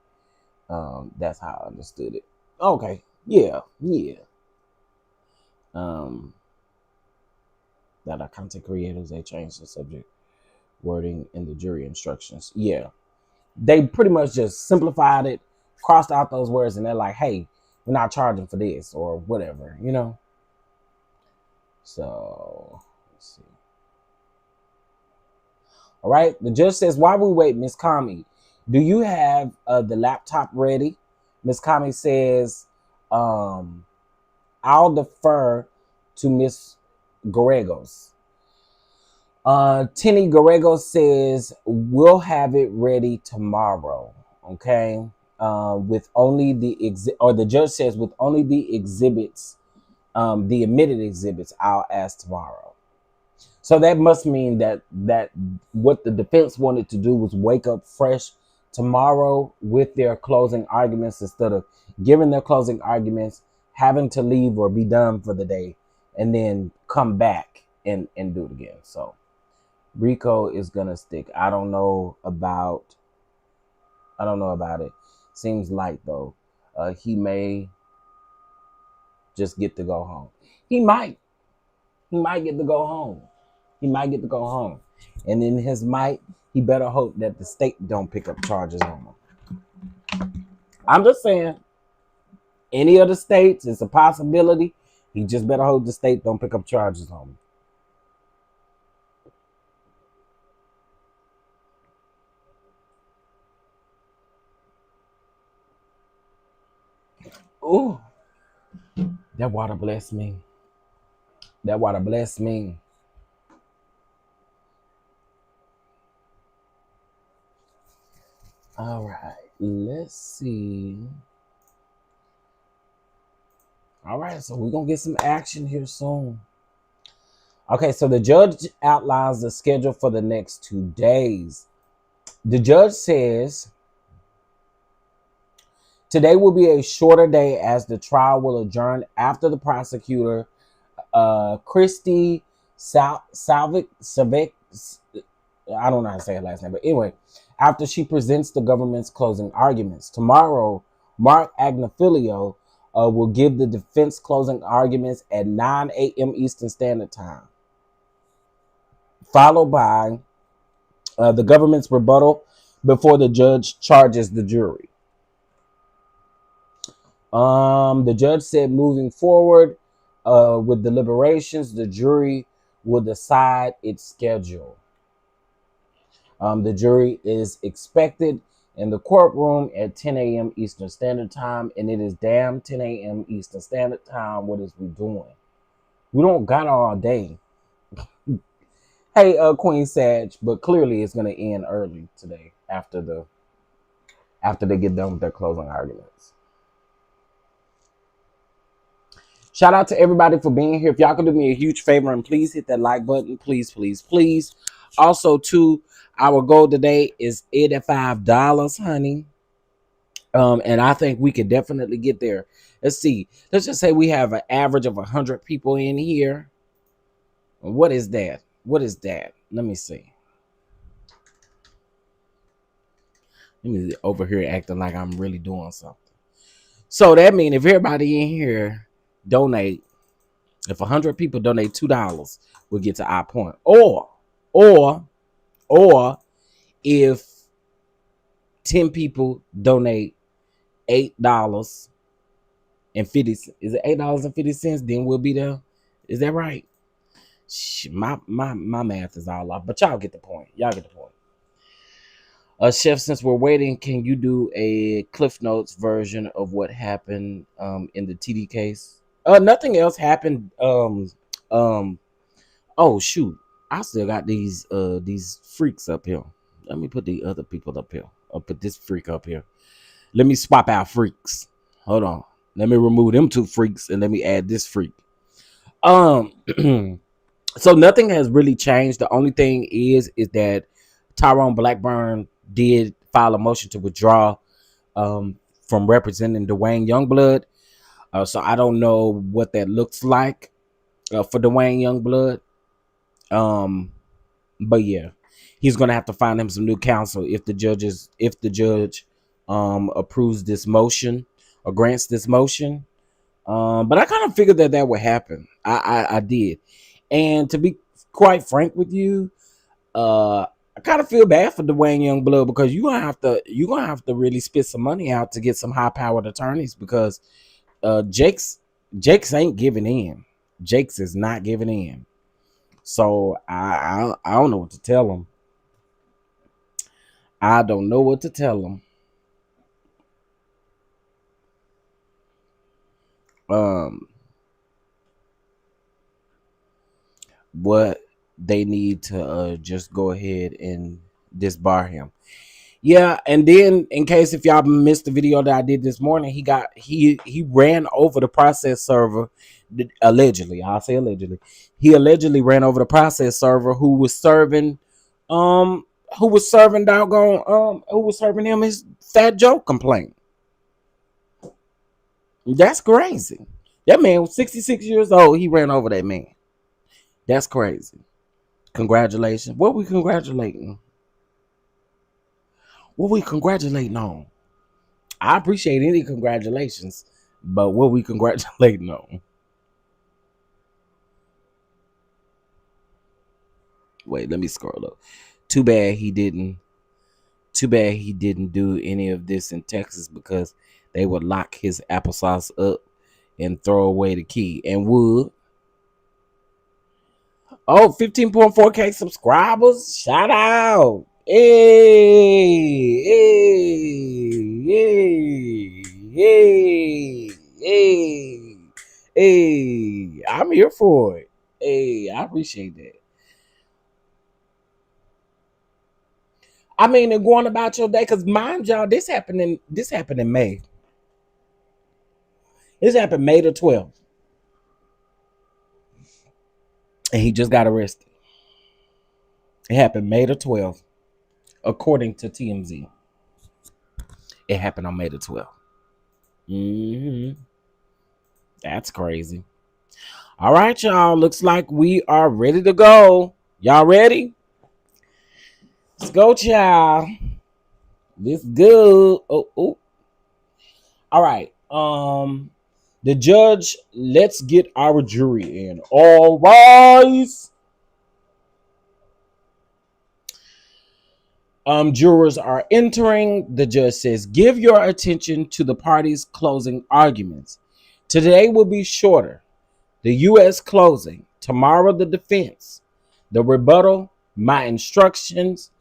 That's how I understood it. Okay. Yeah. That our content creators, they changed the subject wording in the jury instructions. Yeah. They pretty much just simplified it, crossed out those words, and they're like, hey, we're not charging for this or whatever, you know? So, let's see. All right. The judge says, while we wait, Miss Kami, do you have the laptop ready? Miss Kami says, I'll defer to Miss Garregos. Tenny Garregos says, we'll have it ready tomorrow. Okay. With only the the judge says, with only the exhibits, the admitted exhibits, I'll ask tomorrow. So that must mean that what the defense wanted to do was wake up fresh tomorrow with their closing arguments, instead of giving their closing arguments, having to leave or be done for the day, and then come back and do it again. So RICO is gonna stick. I don't know about it. Seems like, though, he may just get to go home. He might get to go home. And in his might, he better hope that the state don't pick up charges on him. I'm just saying, any other states, it's a possibility. He just better hope the state don't pick up charges on him. Ooh, that water blessed me. All right, let's see. All right, so we're going to get some action here soon. Okay, so the judge outlines the schedule for the next 2 days. The judge says, today will be a shorter day as the trial will adjourn after the prosecutor, Christy Salvik, I don't know how to say her last name, but anyway, after she presents the government's closing arguments. Tomorrow, Mark Agnafilio will give the defense closing arguments at 9 a.m. Eastern Standard Time, followed by the government's rebuttal before the judge charges the jury. The judge said, moving forward with deliberations, the jury will decide its schedule. The jury is expected in the courtroom at 10 a.m. Eastern Standard Time, and it is damn 10 a.m. Eastern Standard Time. What is we doing? We don't got all day. Hey, Queen Sag, but clearly it's gonna end early today after they get done with their closing arguments. Shout out to everybody for being here. If y'all could do me a huge favor and please hit that like button, please. Also, too, our goal today is $85, honey. And I think we could definitely get there. Let's see. Let's just say we have an average of 100 people in here. What is that? Let me see. Let me over here acting like I'm really doing something. So that means if everybody in here donate, if 100 people donate $2, we'll get to our point. Or if 10 people donate $8.50, is it $8.50? Then we'll be there. Is that right? My math is all off, but y'all get the point. Chef, since we're waiting, can you do a Cliff Notes version of what happened in the TD case? Nothing else happened. Um. Oh shoot, I still got these freaks up here. Let me put the other people up here. I'll put this freak up here. Let me swap out freaks. Hold on. Let me remove them two freaks and let me add this freak. Um. So nothing has really changed. The only thing is that Tyrone Blackburn did file a motion to withdraw from representing Dwayne Youngblood. So I don't know what that looks like for Dwayne Youngblood. But yeah, he's gonna have to find him some new counsel if the judge approves this motion or grants this motion. But I kind of figured that would happen. I did, and to be quite frank with you, I kind of feel bad for Dwayne Youngblood because you're gonna have to really spit some money out to get some high powered attorneys because Jake's ain't giving in. Jake's is not giving in. So I don't know what to tell him. I don't know what to tell him. What they need to just go ahead and disbar him. Yeah, and then in case if y'all missed the video that I did this morning, he ran over the process server. Allegedly, I'll say allegedly. He allegedly ran over the process server who was serving him his fat joke complaint. That's crazy. That man was 66 years old. He ran over that man. That's crazy. Congratulations. What we congratulating? What we congratulating on? I appreciate any congratulations, but what we congratulating on? Wait, let me scroll up. Too bad he didn't do any of this in Texas because they would lock his applesauce up and throw away the key and would. Oh, 15.4K subscribers. Shout out. Hey, hey, hey, hey, hey. I'm here for it. Hey, I appreciate that. I mean, and going about your day, because mind y'all, this happened in May. This happened May the 12th. And he just got arrested. It happened May the 12th, according to TMZ. It happened on May the 12th. That's crazy. All right, y'all. Looks like we are ready to go. Y'all ready? Let's go, child. This good. Oh. All right. The judge, let's get our jury in. All rise. Jurors are entering. The judge says, give your attention to the parties' closing arguments. Today will be shorter. The U.S. closing. Tomorrow, the defense. The rebuttal, my instructions,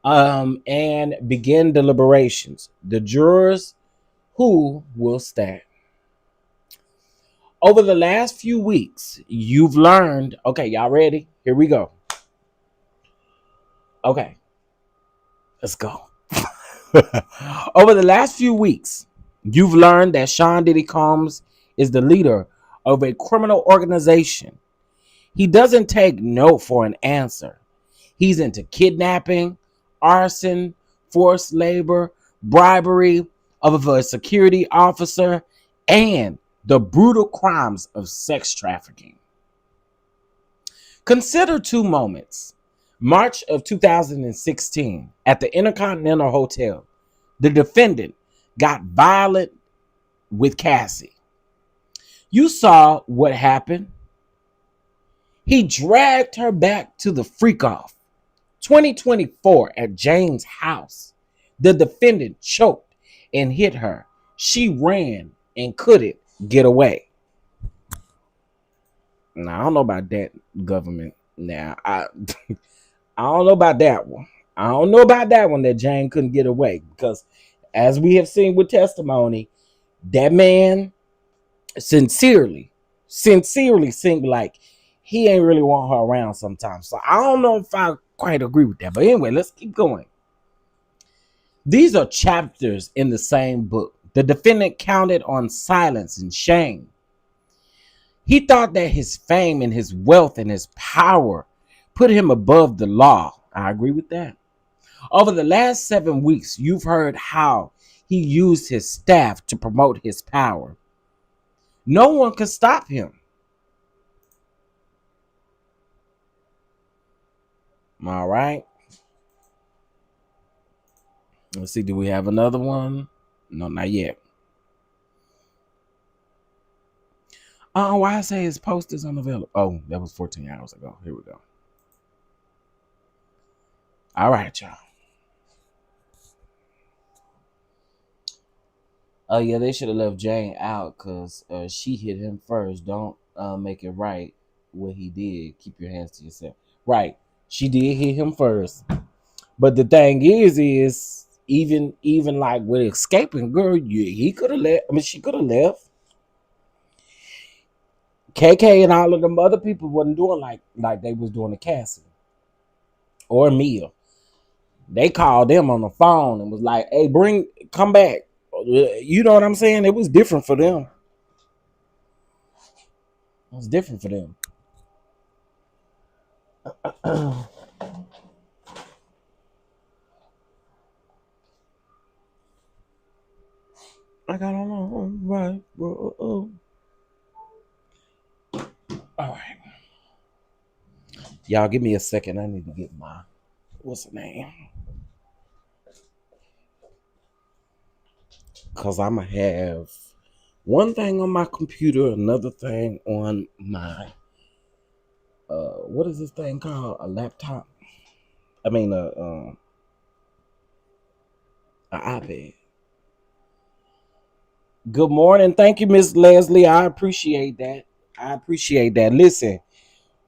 and begin deliberations. The jurors who will stand. Over the last few weeks, you've learned. Okay, y'all ready? Here we go. Okay. Let's go. Over the last few weeks, you've learned that Sean Diddy Combs is the leader of a criminal organization. He doesn't take no for an answer. He's into kidnapping, arson, forced labor, bribery of a security officer, and the brutal crimes of sex trafficking. Consider two moments. March of 2016, at the Intercontinental Hotel, the defendant got violent with Cassie. You saw what happened. He dragged her back to the freak-off. 2024 at Jane's house. The defendant choked and hit her. She ran and couldn't get away. Now, I don't know about that, government. Now, I don't know about that one. I don't know about that one that Jane couldn't get away because, as we have seen with testimony, that man sincerely seemed like he ain't really want her around sometimes. So I don't know if I quite agree with that. But anyway, let's keep going. These are chapters in the same book. The defendant counted on silence and shame. He thought that his fame and his wealth and his power put him above the law. I agree with that. Over the last 7 weeks, you've heard how he used his staff to promote his power. No one could stop him. All right. Let's see. Do we have another one? No, not yet. Why I say his post is unavailable? Oh, that was 14 hours ago. Here we go. All right, y'all. Oh, yeah, they should have left Jane out because she hit him first. Don't make it right what he did. Keep your hands to yourself. Right. She did hit him first. But the thing is even like with escaping, girl, he could have left. I mean, she could have left. KK and all of them other people wasn't doing like they was doing to Cassie or Mia. They called them on the phone and was like, "Hey, come back." You know what I'm saying? It was different for them. It was different for them. I got on right, bro. All right. Y'all give me a second. I need to get my, what's the name? Because I'm going to have one thing on my computer, another thing on my, what is this thing called? A laptop? I mean, an iPad. Good morning. Thank you, Miss Leslie. I appreciate that. Listen,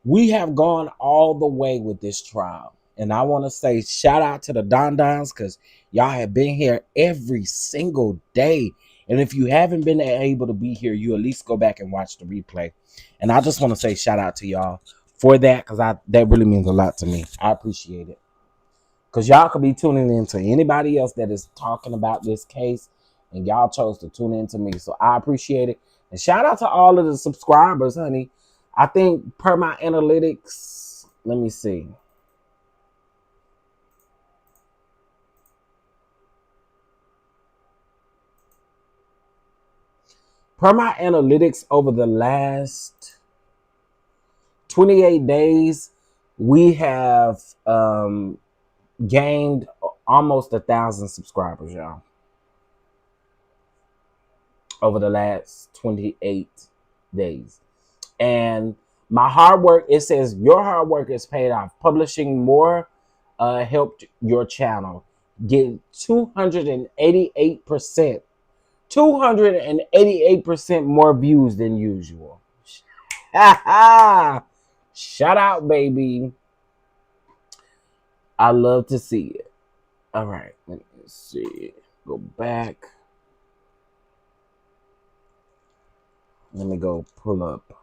we have gone all the way with this trial. And I want to say shout out to the DonDons because y'all have been here every single day. And if you haven't been able to be here, you at least go back and watch the replay. And I just want to say shout out to y'all for that because that really means a lot to me. I appreciate it. Because y'all could be tuning in to anybody else that is talking about this case. And y'all chose to tune in to me. So I appreciate it. And shout out to all of the subscribers, honey. I think per my analytics, let me see. Per my analytics over the last 28 days, we have gained almost 1,000 subscribers, y'all. Over the last 28 days. And my hard work, it says your hard work is paid off. Publishing more helped your channel get 288%. 288% more views than usual. Shout out, baby. I love to see it. All right, let me see. Go back. Let me go pull up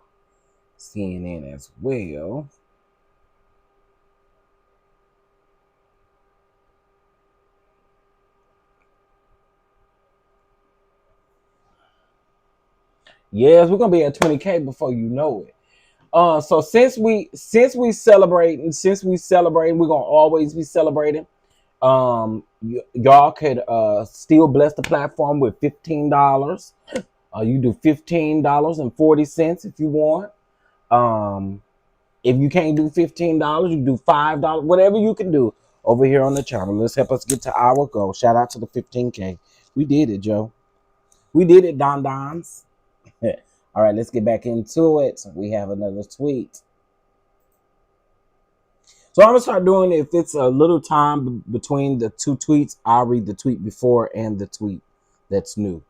CNN as well. Yes, we're gonna be at 20K before you know it. So since we celebrating, we're gonna always be celebrating. Y'all could still bless the platform with $15. You do $15.40 if you want. If you can't do $15, you do $5, whatever you can do over here on the channel. Let's help us get to our goal. Shout out to the 15K. We did it, Joe. We did it, DonDons. All right, let's get back into it. We have another tweet. So I'm going to start doing it. If it's a little time between the two tweets, I'll read the tweet before and the tweet that's new,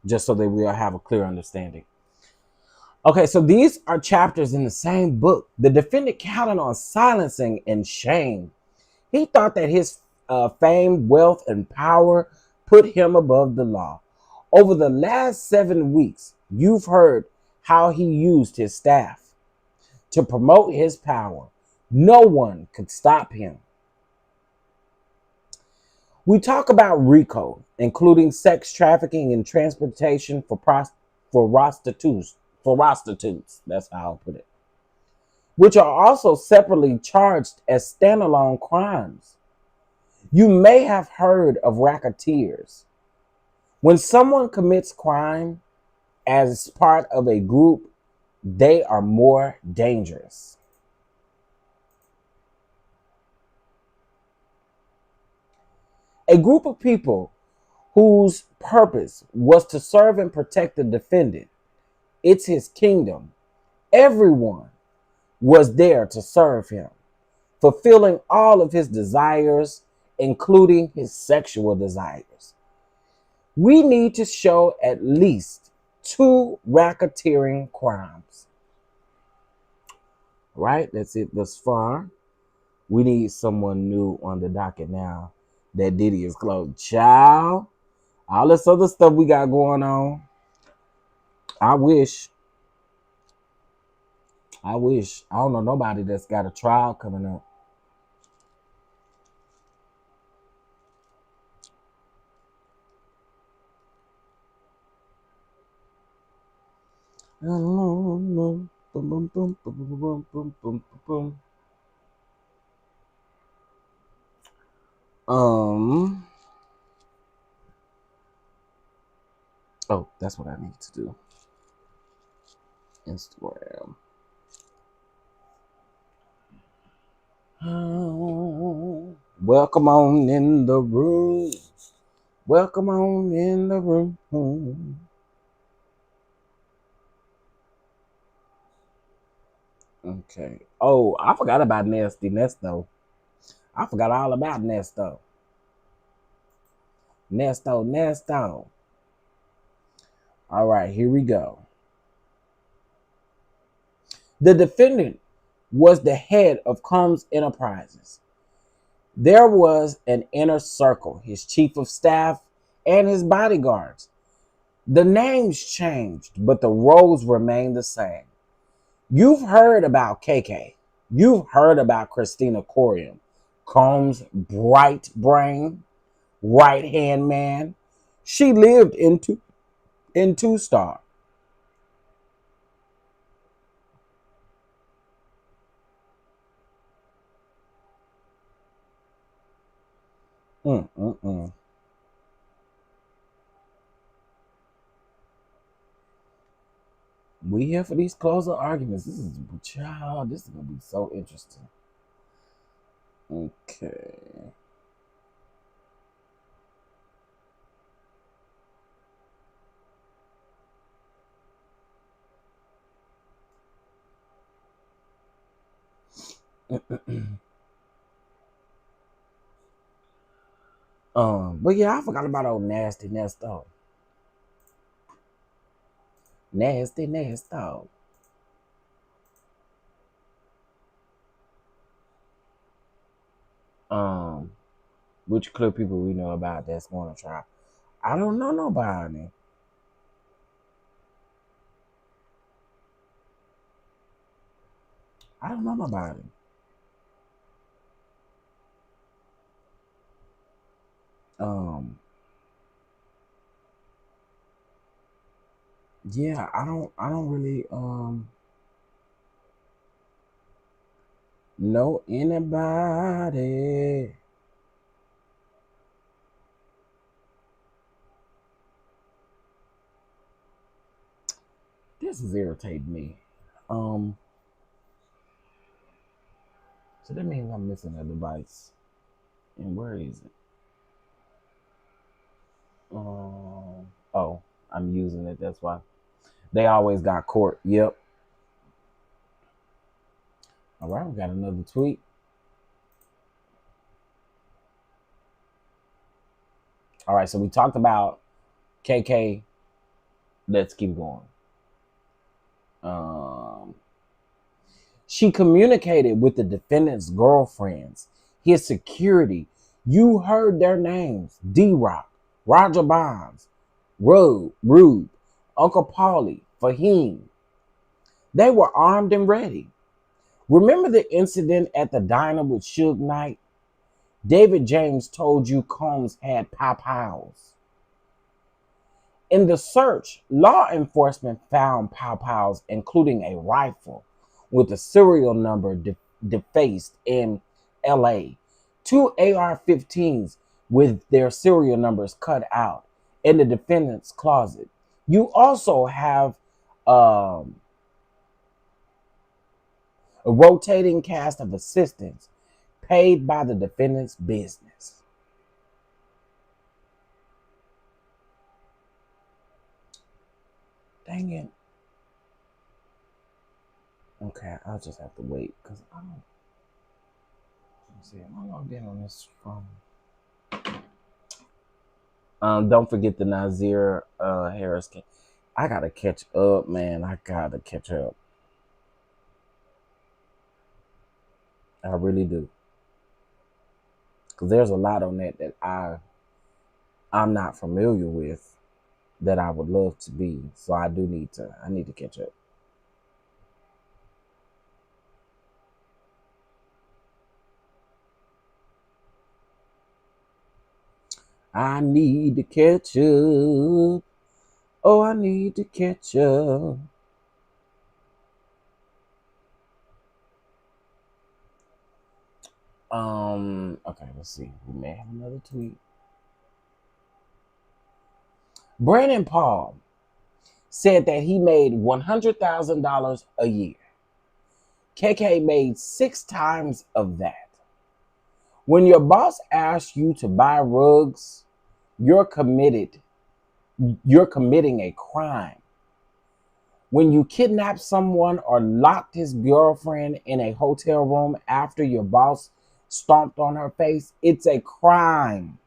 just so that we'll have a clear understanding. Okay, so these are chapters in the same book. The defendant counted on silencing and shame. He thought that his fame, wealth, and power put him above the law. Over the last 7 weeks, you've heard how he used his staff to promote his power. No one could stop him. We talk about RICO, including sex trafficking and transportation for prostitutes. For prostitutes, that's how I'll put it, which are also separately charged as standalone crimes. You may have heard of racketeers. When someone commits crime as part of a group, they are more dangerous. A group of people whose purpose was to serve and protect the defendant. It's his kingdom. Everyone was there to serve him, fulfilling all of his desires, including his sexual desires. We need to show at least 2 racketeering crimes. Right? That's it thus far. We need someone new on the docket now. That Diddy is closed. Child. All this other stuff we got going on. I wish. I don't know nobody that's got a trial coming up. Oh, that's what I need to do. Instagram. Welcome on in the room. Welcome on in the room. Okay. Oh, I forgot about Nasty Nesto. I forgot all about Nesto. Nesto. All right, here we go. The defendant was the head of Combs Enterprises. There was an inner circle, his chief of staff and his bodyguards. The names changed, but the roles remained the same. You've heard about KK. You've heard about Christina Corium, Combs' bright brain, right-hand man. She lived in Two-Star. We here for these closer arguments. This is gonna be so interesting. Okay. But yeah, I forgot about old Nasty Nesto. Nasty Nesto. Which clear people we know about that's going to try? I don't know nobody. I don't know nobody. Yeah, I don't really know anybody. This is irritating me. So that means I'm missing a device. And where is it? Oh, I'm using it. That's why. They always got court. Yep. All right, we got another tweet. All right, so we talked about KK. Let's keep going. She communicated with the defendant's girlfriends. his security. You heard their names: D-Rock, Roger Bonds, Rube, Uncle Paulie, Fahim. They were armed and ready. Remember the incident at the diner with Suge Knight? David James told you Combs had pow-pows. In the search, law enforcement found pow-pows, including a rifle with a serial number defaced in LA, 2 AR-15s with their serial numbers cut out in the defendant's closet. You also have a rotating cast of assistants paid by the defendant's business. Dang it. Okay, I'll just have to wait because I don't. Let's see, am I logged in on this phone? Don't forget the Nazir Harris. I gotta catch up, man. I gotta catch up. I really do. Because there's a lot on that I'm not familiar with that I would love to be. So I need to catch up. I need to catch up. Oh, I need to catch up. Okay, let's see. We may have another tweet. Brandon Paul said that he made $100,000 a year. KK made 6 times of that. When your boss asks you to buy rugs, you're committing a crime. When you kidnap someone or locked his girlfriend in a hotel room after your boss stomped on her face, it's a crime.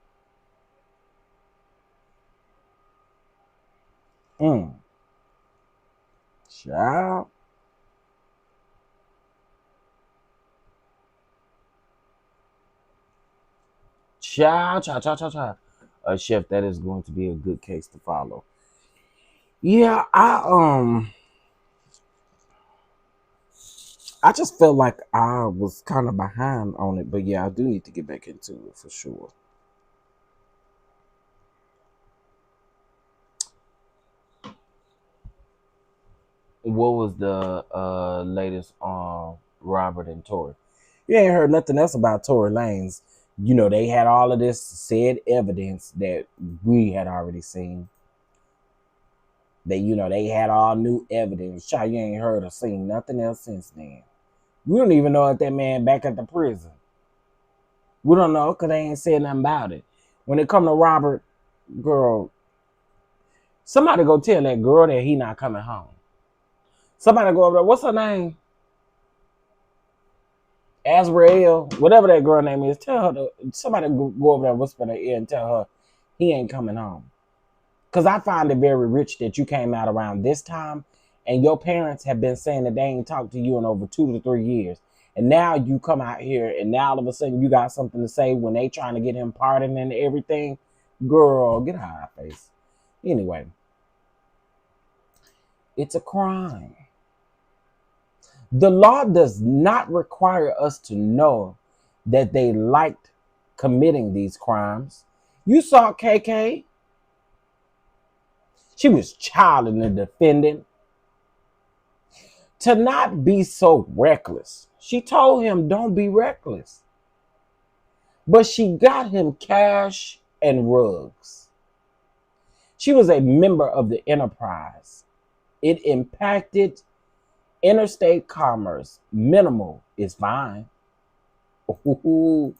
Child. Child. Chef, that is going to be a good case to follow. Yeah, I just felt like I was kind of behind on it, but yeah, I do need to get back into it for sure. What was the latest on Robert and Tory? You ain't heard nothing else about Tory Lanez. You know, they had all of this said evidence that we had already seen. That, you know, they had all new evidence. Child, you ain't heard or seen nothing else since then. We don't even know if that man back at the prison. We don't know because they ain't said nothing about it. When it come to Robert, girl, somebody go tell that girl that he not coming home. Somebody go over there. What's her name? Azrael, whatever that girl name is. Tell her somebody go over there, whisper in her ear and tell her he ain't coming home. Because I find it very rich that you came out around this time and your parents have been saying that they ain't talked to you in over 2 to 3 years. And now you come out here and now all of a sudden you got something to say when they trying to get him pardoned and everything. Girl, get her face. Anyway, it's a crime. The law does not require us to know that they liked committing these crimes. You saw KK. She was chiding the defendant to not be so reckless. She told him, don't be reckless. But she got him cash and rugs. She was a member of the enterprise. It impacted interstate commerce. Minimal is fine. Ooh.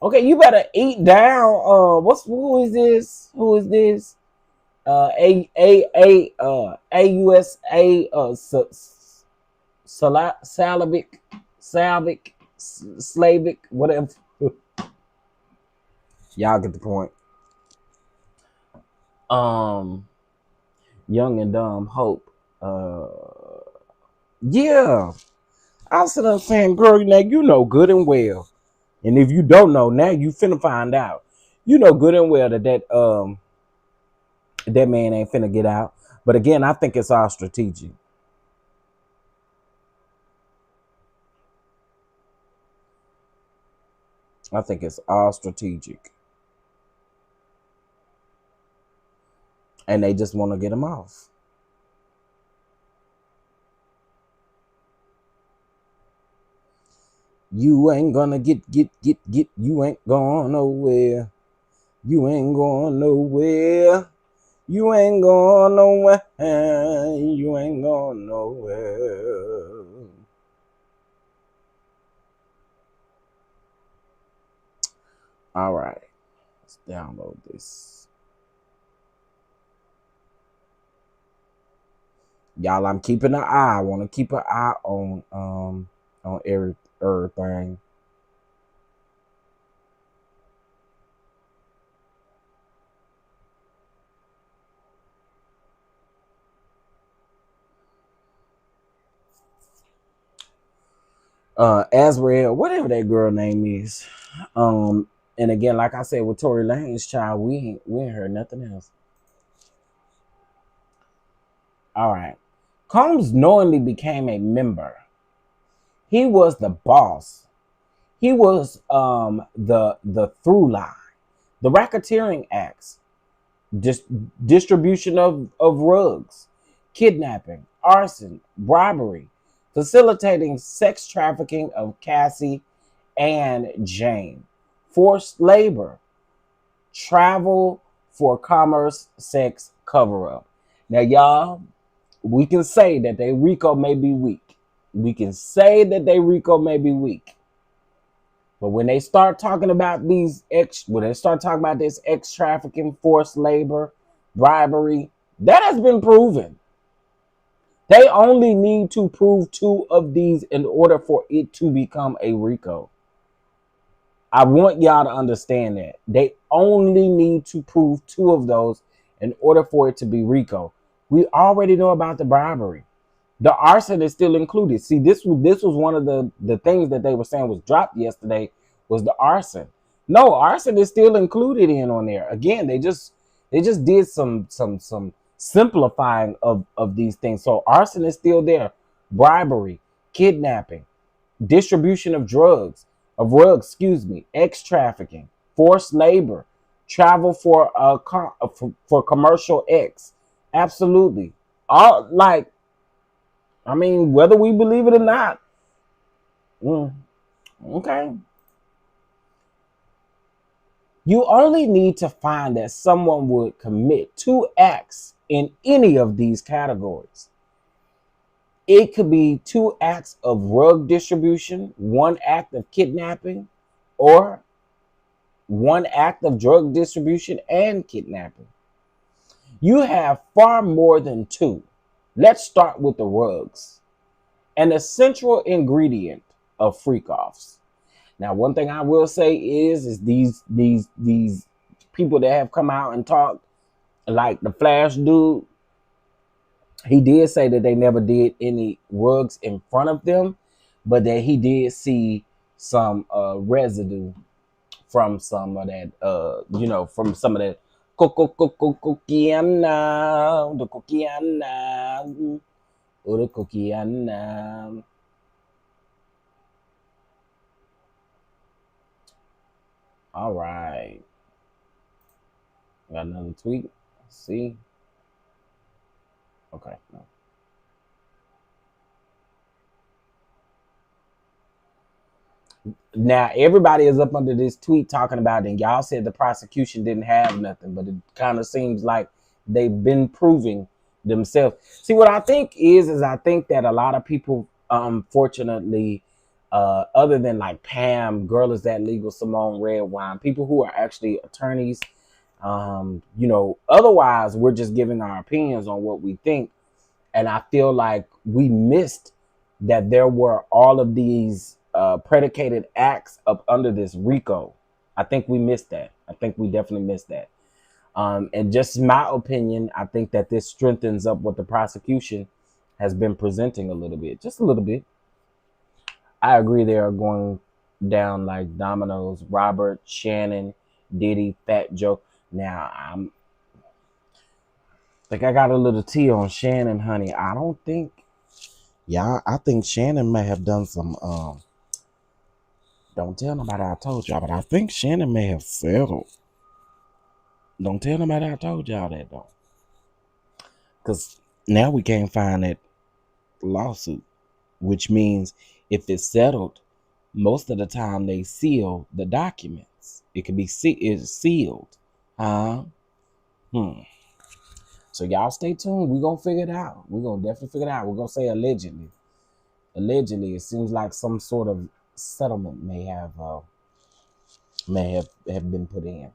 Okay, you better eat down. Who is this? Slavic, whatever. Y'all get the point. Young and Dumb Hope. Yeah. I was sitting up saying, girl, now you know good and well And if you don't know, now you finna find out. You know good and well that that man ain't finna get out. But again, I think it's all strategic. I think it's all strategic. And they just want to get him off. You ain't gonna get. You ain't going nowhere. You ain't going nowhere. You ain't going nowhere. You ain't going nowhere. All right. Let's download this. Y'all, I'm keeping an eye. I want to keep an eye on everything. Azrael, whatever that girl name is. And again, like I said with Tory Lanez child, we ain't heard nothing else. All right. Combs knowingly became a member. He was the boss. He was the through line. The racketeering acts, distribution of rugs, kidnapping, arson, bribery, facilitating sex trafficking of Cassie and Jane, forced labor, travel for commerce, sex cover-up. Now, y'all, we can say that they RICO may be weak. We can say that they RICO may be weak. But when they start talking about when they start talking about this X trafficking, forced labor, bribery, that has been proven. They only need to prove 2 of these in order for it to become a RICO. I want y'all to understand that. They only need to prove 2 of those in order for it to be RICO. We already know about the bribery. The arson is still included. See, this was one of the things that they were saying was dropped yesterday was the arson. No, arson is still included in on there. Again, they just did some simplifying of these things. So arson is still there. Bribery, kidnapping, distribution of drugs, X trafficking, forced labor, travel for commercial X. Absolutely. All like, I mean, whether we believe it or not. Okay. You only need to find that someone would commit 2 acts in any of these categories. It could be 2 acts of rug distribution, 1 act of kidnapping, or 1 act of drug distribution and kidnapping. You have far more than 2. Let's start with the rugs. An essential ingredient of freak-offs. Now, one thing I will say is these people that have come out and talked, like the Flash dude, he did say that they never did any rugs in front of them, but that he did see some residue from some of that, from some of that coquiana, the coquiana, or the coquiana. All right. Got another tweet. Let's see. Okay. No. Now everybody is up under this tweet talking about it, and y'all said the prosecution didn't have nothing, but it kind of seems like they've been proving themselves. See, what I think is I think that a lot of people, fortunately, other than like Pam, Girl Is That Legal, Simone Redwine, people who are actually attorneys, otherwise we're just giving our opinions on what we think. And I feel like we missed that there were all of these predicated acts up under this RICO. I think we missed that. I think we definitely missed that. And just my opinion, I think that this strengthens up what the prosecution has been presenting a little bit, just a little bit. I agree they are going down like dominoes. Robert, Shannon, Diddy, Fat Joe. Now I'm like I got a little tea on Shannon, honey. I don't think I think Shannon may have done some don't tell nobody I told y'all, but I think Shannon may have settled. Don't tell nobody I told y'all that though. Cause now we can't find that lawsuit. Which means if it's settled, most of the time they seal the documents. It could be it's sealed. Huh? So y'all stay tuned. We're gonna figure it out. We're gonna definitely figure it out. We're gonna say allegedly. Allegedly, it seems like some sort of settlement may have been put in.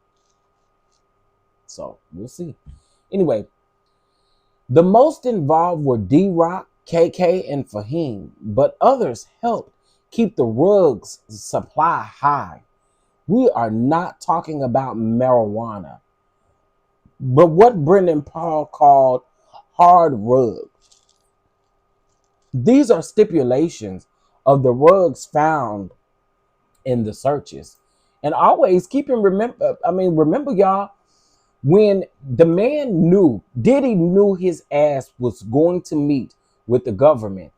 So we'll see. Anyway, the most involved were D-Rock, KK, and Fahim, but others helped keep the rugs supply high. We are not talking about marijuana, but what Brendan Paul called hard rugs. These are stipulations of the rugs found in the searches. And always remember y'all, when the man Diddy knew his ass was going to meet with the government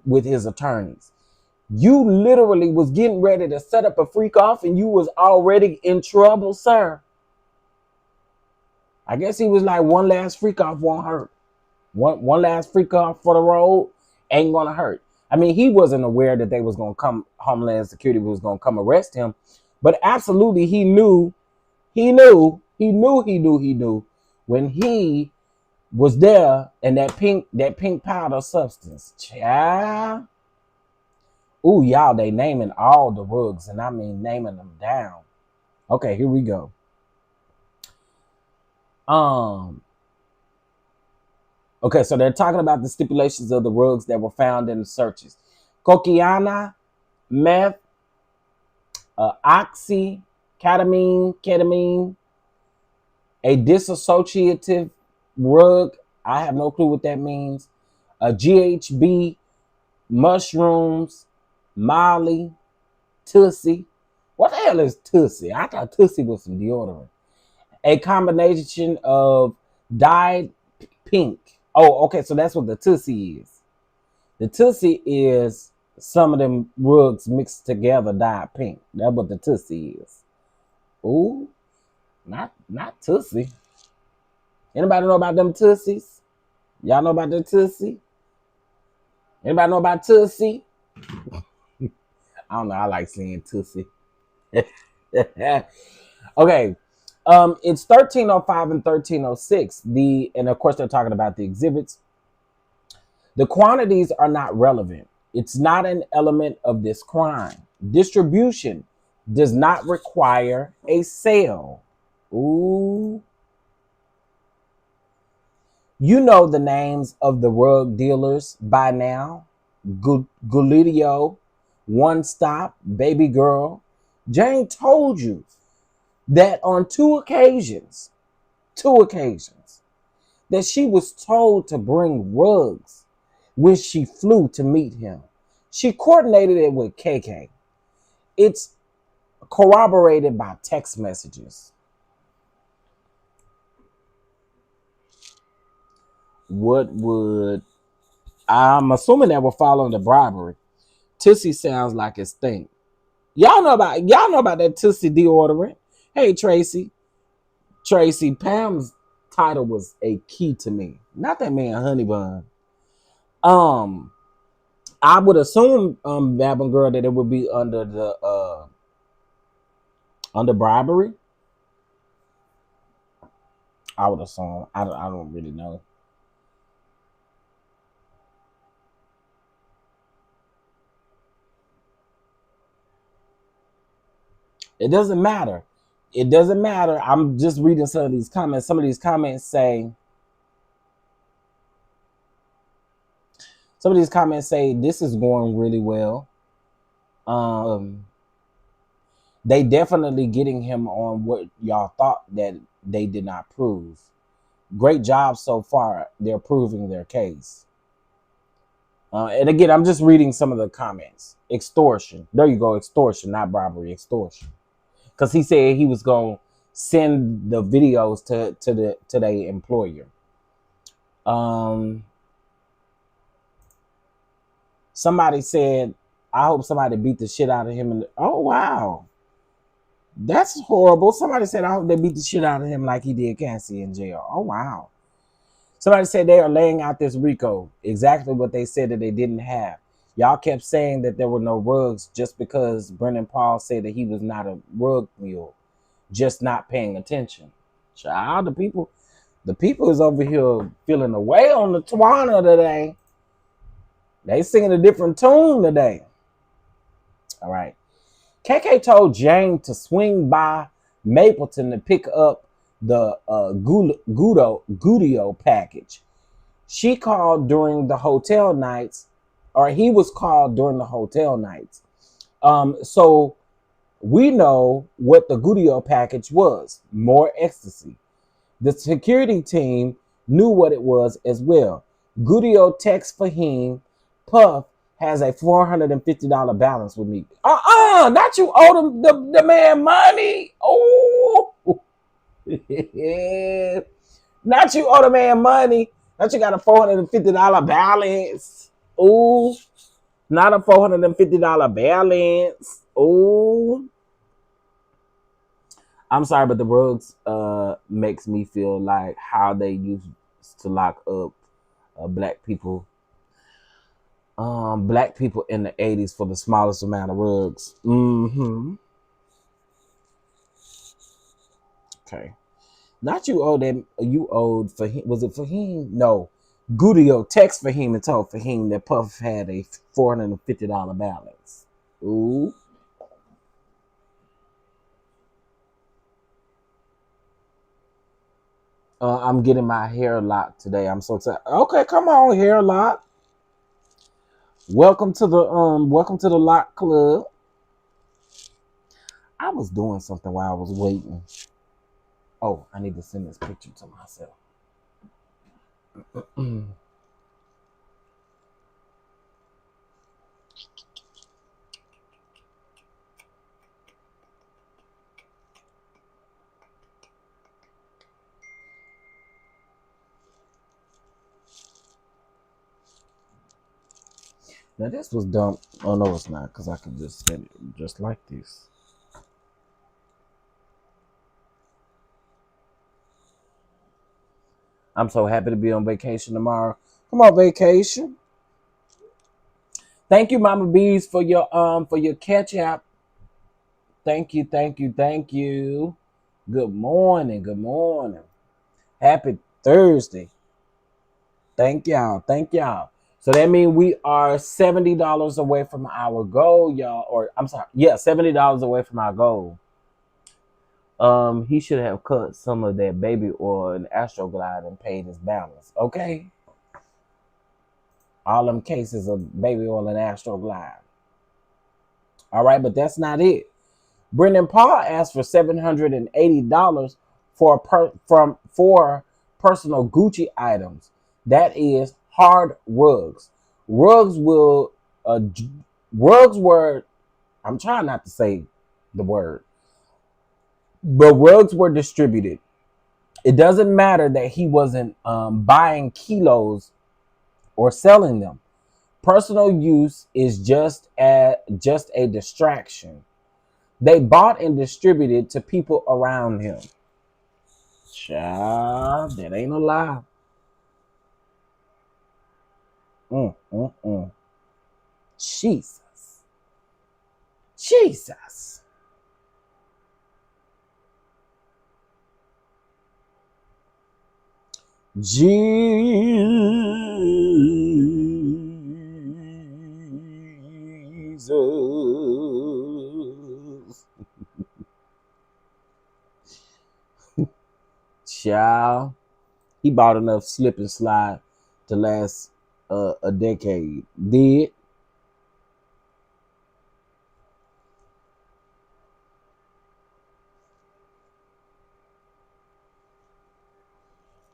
with his attorneys. You literally was getting ready to set up a freak off and you was already in trouble, sir. I guess he was like, one last freak off won't hurt. One last freak off for the road ain't gonna hurt. I mean, he wasn't aware that they was gonna come, Homeland Security was gonna come arrest him, but absolutely he knew when he was there and that pink powder substance. Child. Ooh, y'all, they naming all the rugs, and I mean naming them down. Okay, here we go. Okay, so they're talking about the stipulations of the rugs that were found in the searches. Cocaine, meth, oxy, ketamine, a dissociative rug. I have no clue what that means. A GHB, mushrooms, Molly, Tussie. What the hell is Tussie? I thought Tussie was some deodorant. A combination of dyed pink. Oh, okay, so that's what the Tussie is. The Tussie is some of them rugs mixed together, dyed pink. That's what the Tussie is. Ooh, not Tussie. Anybody know about them Tussies? Y'all know about the Tussie? Anybody know about Tussie? I don't know. I like seeing Tussie. Okay. It's 1305 and 1306. And of course, they're talking about the exhibits. The quantities are not relevant. It's not an element of this crime. Distribution does not require a sale. Ooh. You know the names of the rug dealers by now. Gulidio, One Stop, Baby Girl. Jane told you that on two occasions, that she was told to bring rugs when she flew to meet him. She coordinated it with KK. It's corroborated by text messages. I'm assuming that we're following the bribery. Tussie sounds like it's thing. Y'all know about that Tussie deodorant. Hey, Tracy, Pam's title was a key to me. Not that man Honey Bun. I would assume, Babin Girl, that it would be under the under bribery. I would assume. I don't really know. It doesn't matter. I'm just reading some of these comments. Some of these comments say this is going really well. They definitely getting him on what y'all thought that they did not prove. Great job so far. They're proving their case. And again, I'm just reading some of the comments. Extortion. There you go. Extortion, not bribery. Extortion. Because he said he was going to send the videos to the employer. Somebody said, I hope somebody beat the shit out of him. Oh, wow. That's horrible. Somebody said, I hope they beat the shit out of him like he did Cassie in jail. Oh, wow. Somebody said they are laying out this RICO. Exactly what they said that they didn't have. Y'all kept saying that there were no rugs just because Brennan Paul said that he was not a rug mule, just not paying attention. Child, the people is over here feeling away on the Tawana today. They singing a different tune today. All right. KK told Jane to swing by Mapleton to pick up the Gudio package. She called during the hotel nights, or he was called during the hotel nights. So we know what the Gudio package was, more ecstasy. The security team knew what it was as well. Gudio texts Fahim, Puff has a $450 balance with me. Not you owe the man money. Oh, not you owe the man money. Not you got a $450 balance. Ooh, not a $450 balance. Ooh. I'm sorry, but the rugs makes me feel like how they used to lock up black people in the 80s for the smallest amount of rugs. Okay. Not you owe them. You owed for him. Was it for him? No. Gudio text for him and told for him that Puff had a $450 balance. Ooh. I'm getting my hair locked today. I'm so excited. Okay, come on, hair lock. Welcome to the lock club. I was doing something while I was waiting. Oh, I need to send this picture to myself. Now this was dumb. Oh no, it's not, because I can just send it just like this. I'm so happy to be on vacation tomorrow. Come on, vacation. Thank you, Mama Bees, for your catch up. Thank you, thank you, thank you. Good morning, good morning. Happy Thursday. Thank y'all, thank y'all. So that means we are $70 away from our goal, y'all. Or I'm sorry, yeah, $70 away from our goal. He should have cut some of that baby oil and Astroglide and paid his balance. Okay. All them cases of baby oil and Astroglide. All right, but that's not it. Brendan Paul asked for $780 for personal Gucci items. That is hard rugs. Rugs will rugs were, I'm trying not to say the word, but rugs were distributed. It doesn't matter that he wasn't buying kilos or selling them. Personal use is just a distraction. They bought and distributed to people around him. Child, that ain't a lie. Jesus. Jesus. Jesus. Child, he bought enough slip and slide to last a decade. Did.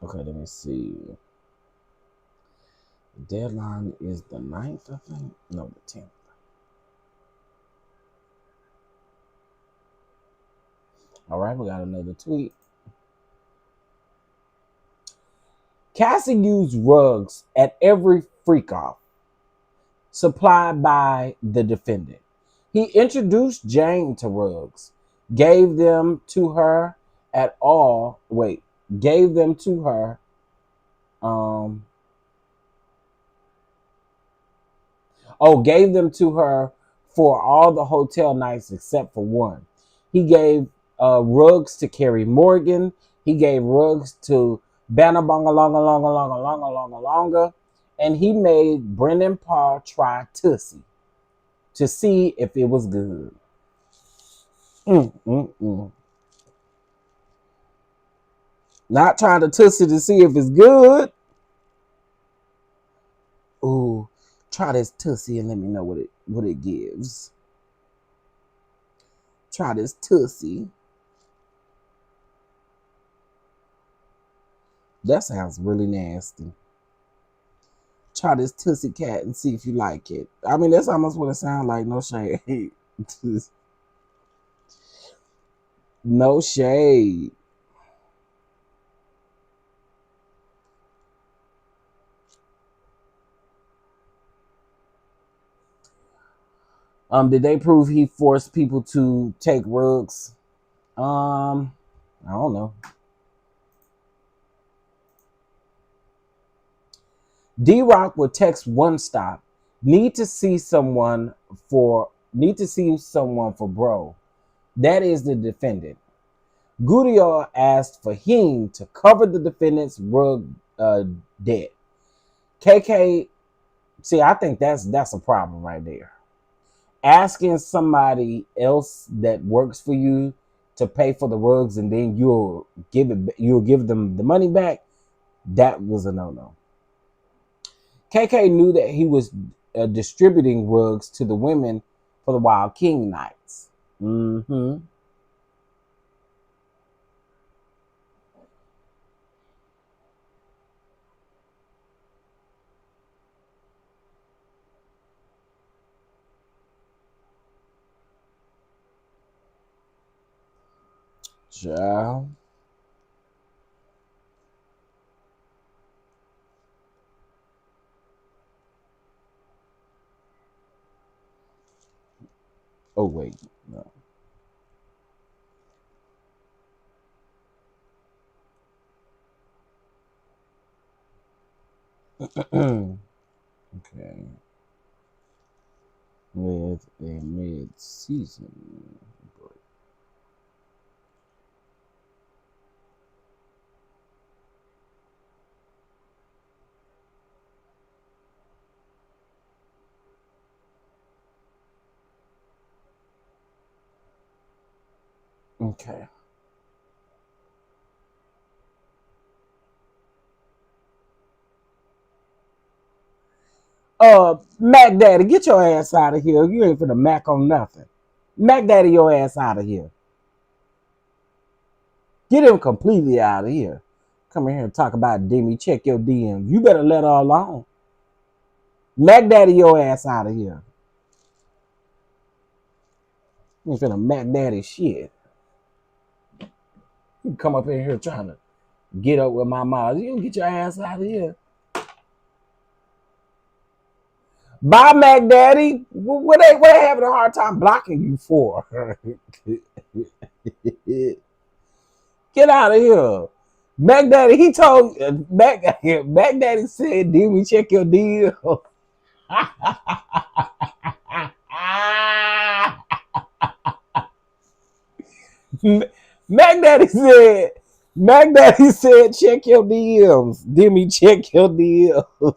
Okay, let me see. The deadline is the 9th, I think. No, the 10th. All right, we got another tweet. Cassie used rugs at every freak-off supplied by the defendant. He introduced Jane to rugs, gave them to her at all. Wait, gave them to her. Gave them to her for all the hotel nights except for one. He gave rugs to Carrie Morgan. He gave rugs to Banabonga Longa Longa Longa Longa Longa Longa. And he made Brendan Paul try Tussie to see if it was good. Not trying to Tussie to see if it's good. Ooh, try this Tussie and let me know what it gives. Try this Tussie. That sounds really nasty. Try this Tussie Cat and see if you like it. I mean, that's almost what it sounds like. No shade. No shade. Did they prove he forced people to take rugs? I don't know. D-Rock would text One Stop. Need to see someone for bro. That is the defendant. Gutierrez asked Fahim to cover the defendant's rug debt. KK, see, I think that's a problem right there. Asking somebody else that works for you to pay for the rugs and then you'll give them the money back. That was a no-no. KK knew that he was distributing rugs to the women for the Wild King nights. Ciao. Oh, wait. No. Okay. With a mid-season break. Okay. Mac Daddy, get your ass out of here. You ain't finna Mac on nothing. Mac Daddy, your ass out of here. Get him completely out of here. Come in here and talk about Demi. Check your DM. You better let her alone. Mac Daddy, your ass out of here. You ain't finna Mac Daddy shit. You come up in here trying to get up with my mom. You can get your ass out of here. Bye, Mac Daddy. What they having a hard time blocking you for? Get out of here. Mac Daddy, he told Mac Daddy said, "Did we check your deal?" Mac Daddy said, check your DMs. Did me check your deals?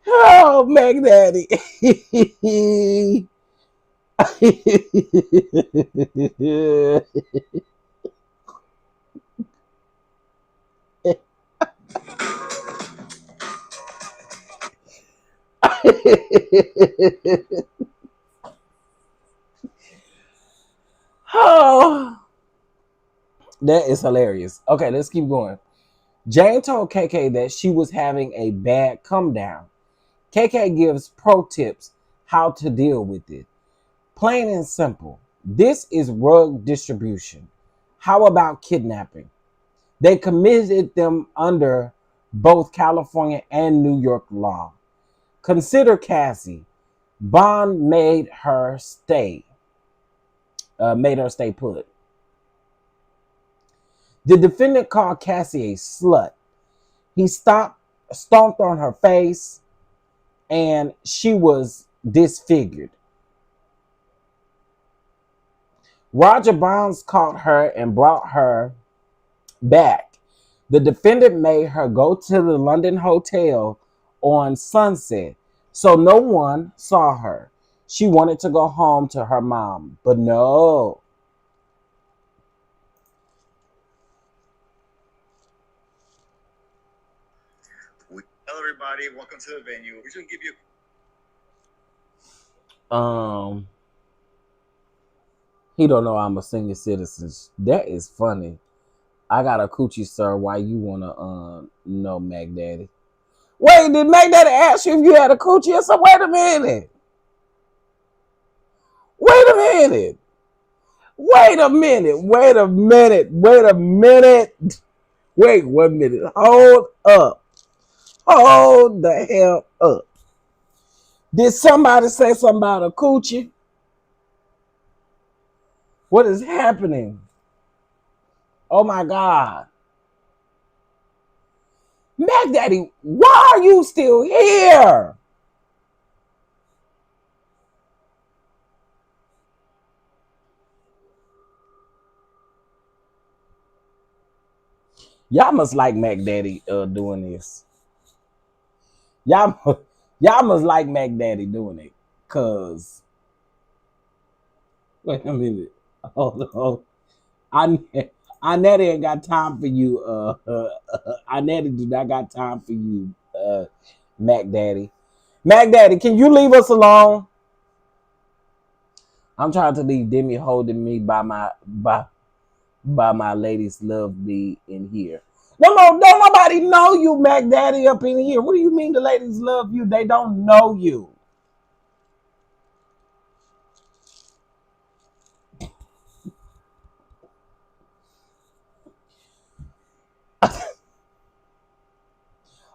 Oh, Mac Daddy. Oh, that is hilarious. Okay, let's keep going. Jane told KK that she was having a bad come down. KK gives pro tips how to deal with it. Plain and simple. This is rug distribution. How about kidnapping? They committed them under both California and New York law. Consider Cassie. Bond made her stay put. The defendant called Cassie a slut. He stomped on her face, and she was disfigured. Roger Bonds caught her and brought her back. The defendant made her go to the London hotel on Sunset, so no one saw her. She wanted to go home to her mom, but no.
Hello, everybody. Welcome to the venue. We're just gonna give you.
He don't know I'm a senior citizen. That is funny. I got a coochie, sir. Why you wanna know Mac Daddy? Wait, did Mac Daddy ask you if you had a coochie? I said, wait a minute. Wait a minute. Wait a minute. Wait a minute. Wait a minute. Wait 1 minute. Hold up. Hold the hell up. Did somebody say something about a coochie? What is happening? Oh my God. Mac Daddy, why are you still here? Y'all must like Mac Daddy doing this. Y'all must like Mac Daddy doing it. Cause wait a minute. Hold on. I Nettie ain't got time for you. I Nettie do not got time for you, Mac Daddy. Mac Daddy, can you leave us alone? I'm trying to leave Demi holding me by my ladies love me in here. No, don't nobody know you, Mac Daddy, up in here. What do you mean the ladies love you? They don't know you.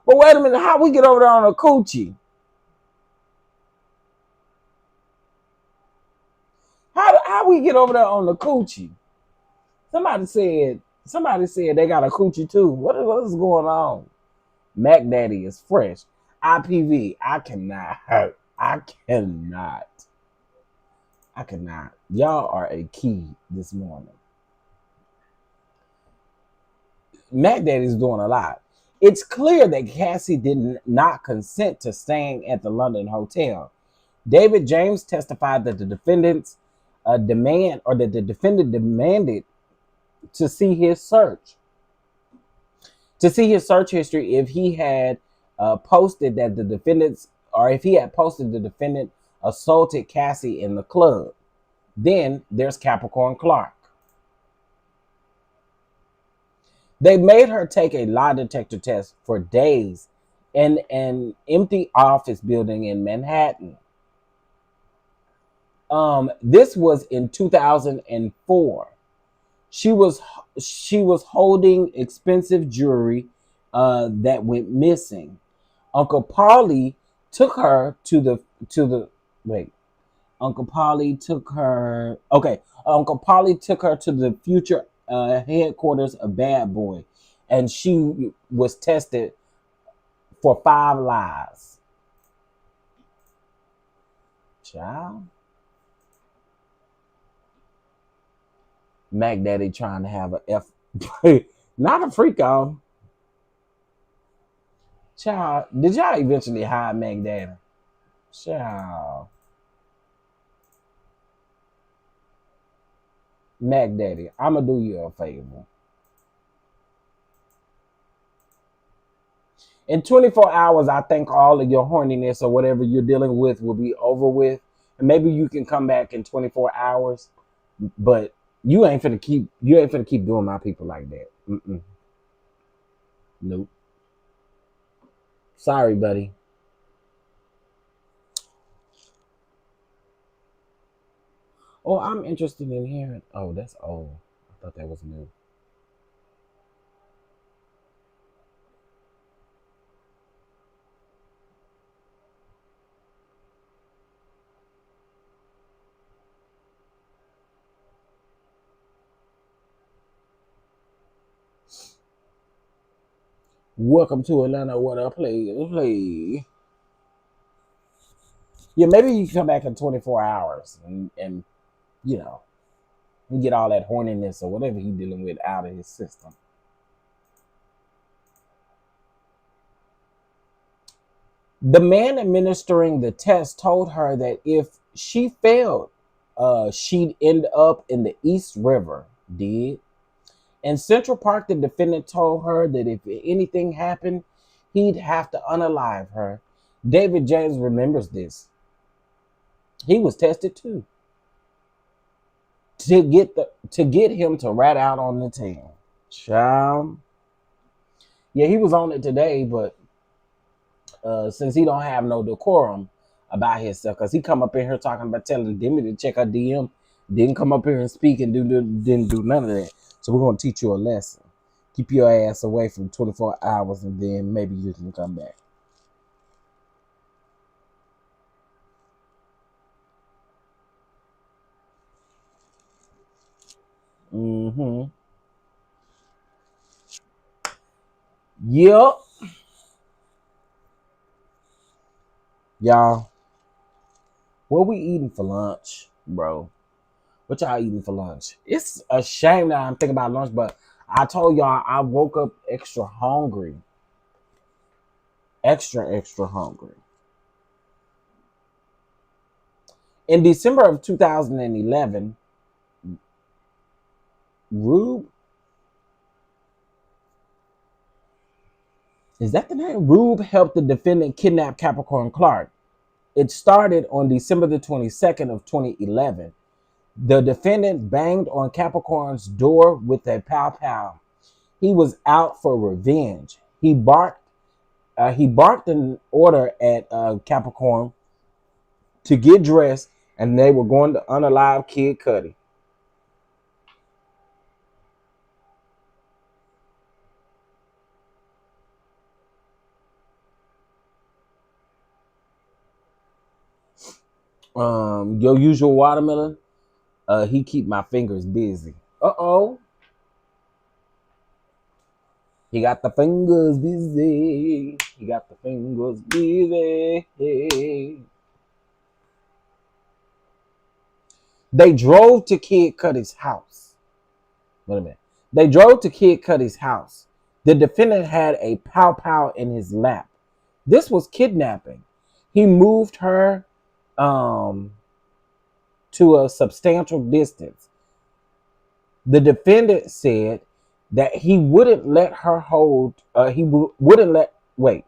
But wait a minute, how we get over there on a coochie? How we get over there on the coochie? Somebody said they got a coochie too. What is going on? Mac Daddy is fresh. IPV. I cannot. Y'all are a key this morning. Mac Daddy's doing a lot. It's clear that Cassie did not consent to staying at the London hotel. David James testified that the defendant demanded to see his search history if he had posted that the defendants, or if he had posted the defendant assaulted Cassie in the club. Then there's Capricorn Clark. They made her take a lie detector test for days in an empty office building in Manhattan. This was in 2004. She was holding expensive jewelry that went missing. Uncle Paulie took her to the wait. Uncle Paulie took her. Okay, Uncle Paulie took her to the future headquarters of Bad Boy, and she was tested for 5 lies. Child. Mac Daddy trying to have a not a freak off. Child, did y'all eventually hire Mac Daddy? Child. Mac Daddy, I'ma do you a favor. In 24 hours, I think all of your horniness or whatever you're dealing with will be over with. And maybe you can come back in 24 hours, but you ain't finna keep doing my people like that. Nope. Sorry, buddy. Oh, I'm interested in hearing. Oh, that's old. I thought that was new. Welcome to Atlanta. What I play. Yeah, maybe you can come back in 24 hours and you know, and get all that horniness or whatever he's dealing with out of his system. The man administering the test told her that if she failed, she'd end up in the East River. Did. In Central Park, the defendant told her that if anything happened, he'd have to unalive her. David James remembers this. He was tested too to get him to rat out on the team. Child. Yeah, he was on it today, but since he don't have no decorum about himself, because he come up in here talking about telling Demi to check her DM, didn't come up here and speak and didn't do none of that. So we're gonna teach you a lesson. Keep your ass away from 24 hours, and then maybe you can come back. Yep. Y'all, what we eating for lunch, bro? What y'all eating for lunch? It's a shame that I'm thinking about lunch, but I told y'all I woke up extra hungry. Extra hungry. In December of 2011, Rube, is that the name? Rube helped the defendant kidnap Capricorn Clark. It started on December the 22nd of 2011. The defendant banged on Capricorn's door with a pow pow. He was out for revenge. He barked an order at Capricorn to get dressed, and they were going to unalive Kid Cudi. Your usual watermelon. He keep my fingers busy. Uh-oh. He got the fingers busy. He got the fingers busy. They drove to Kid Cudi's house. Wait a minute. They drove to Kid Cudi's house. The defendant had a pow pow in his lap. This was kidnapping. He moved her to a substantial distance. The defendant said that he wouldn't let her hold. Wouldn't let. Wait.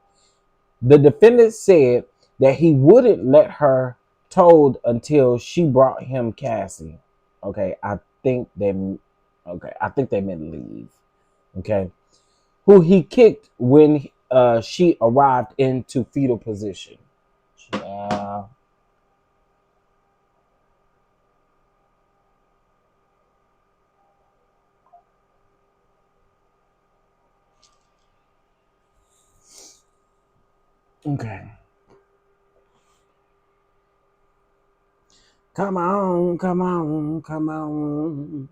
The defendant said that he wouldn't let her told until she brought him Cassie. Okay, I think they meant leave. Okay, who he kicked when she arrived into fetal position. Okay. Come on, come on, come on.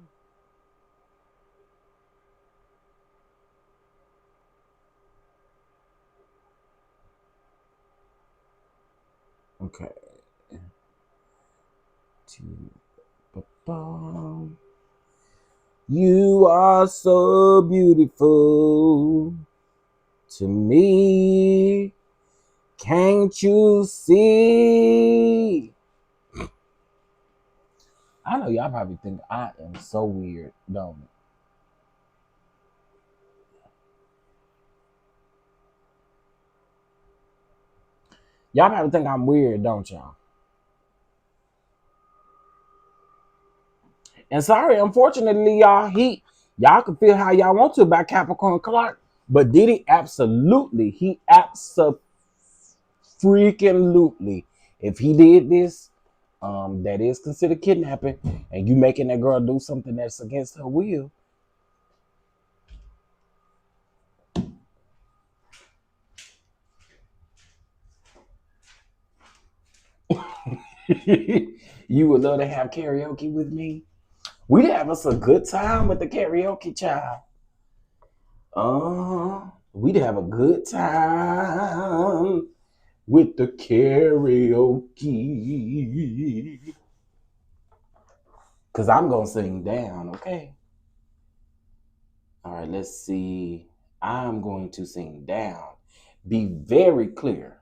Okay. You are so beautiful to me. Can't you see? I know y'all probably think I am so weird, don't it? Y'all probably think I'm weird, don't y'all? And sorry, unfortunately, y'all can feel how y'all want to about Capricorn Clark, but Diddy he absolutely, freaking lutely, if he did this, that is considered kidnapping, and you making that girl do something that's against her will. You would love to have karaoke with me. We'd have us a good time with the karaoke, child. We'd have a good time with the karaoke. Cause I'm gonna sing down, okay? All right, let's see. I'm going to sing down. Be very clear.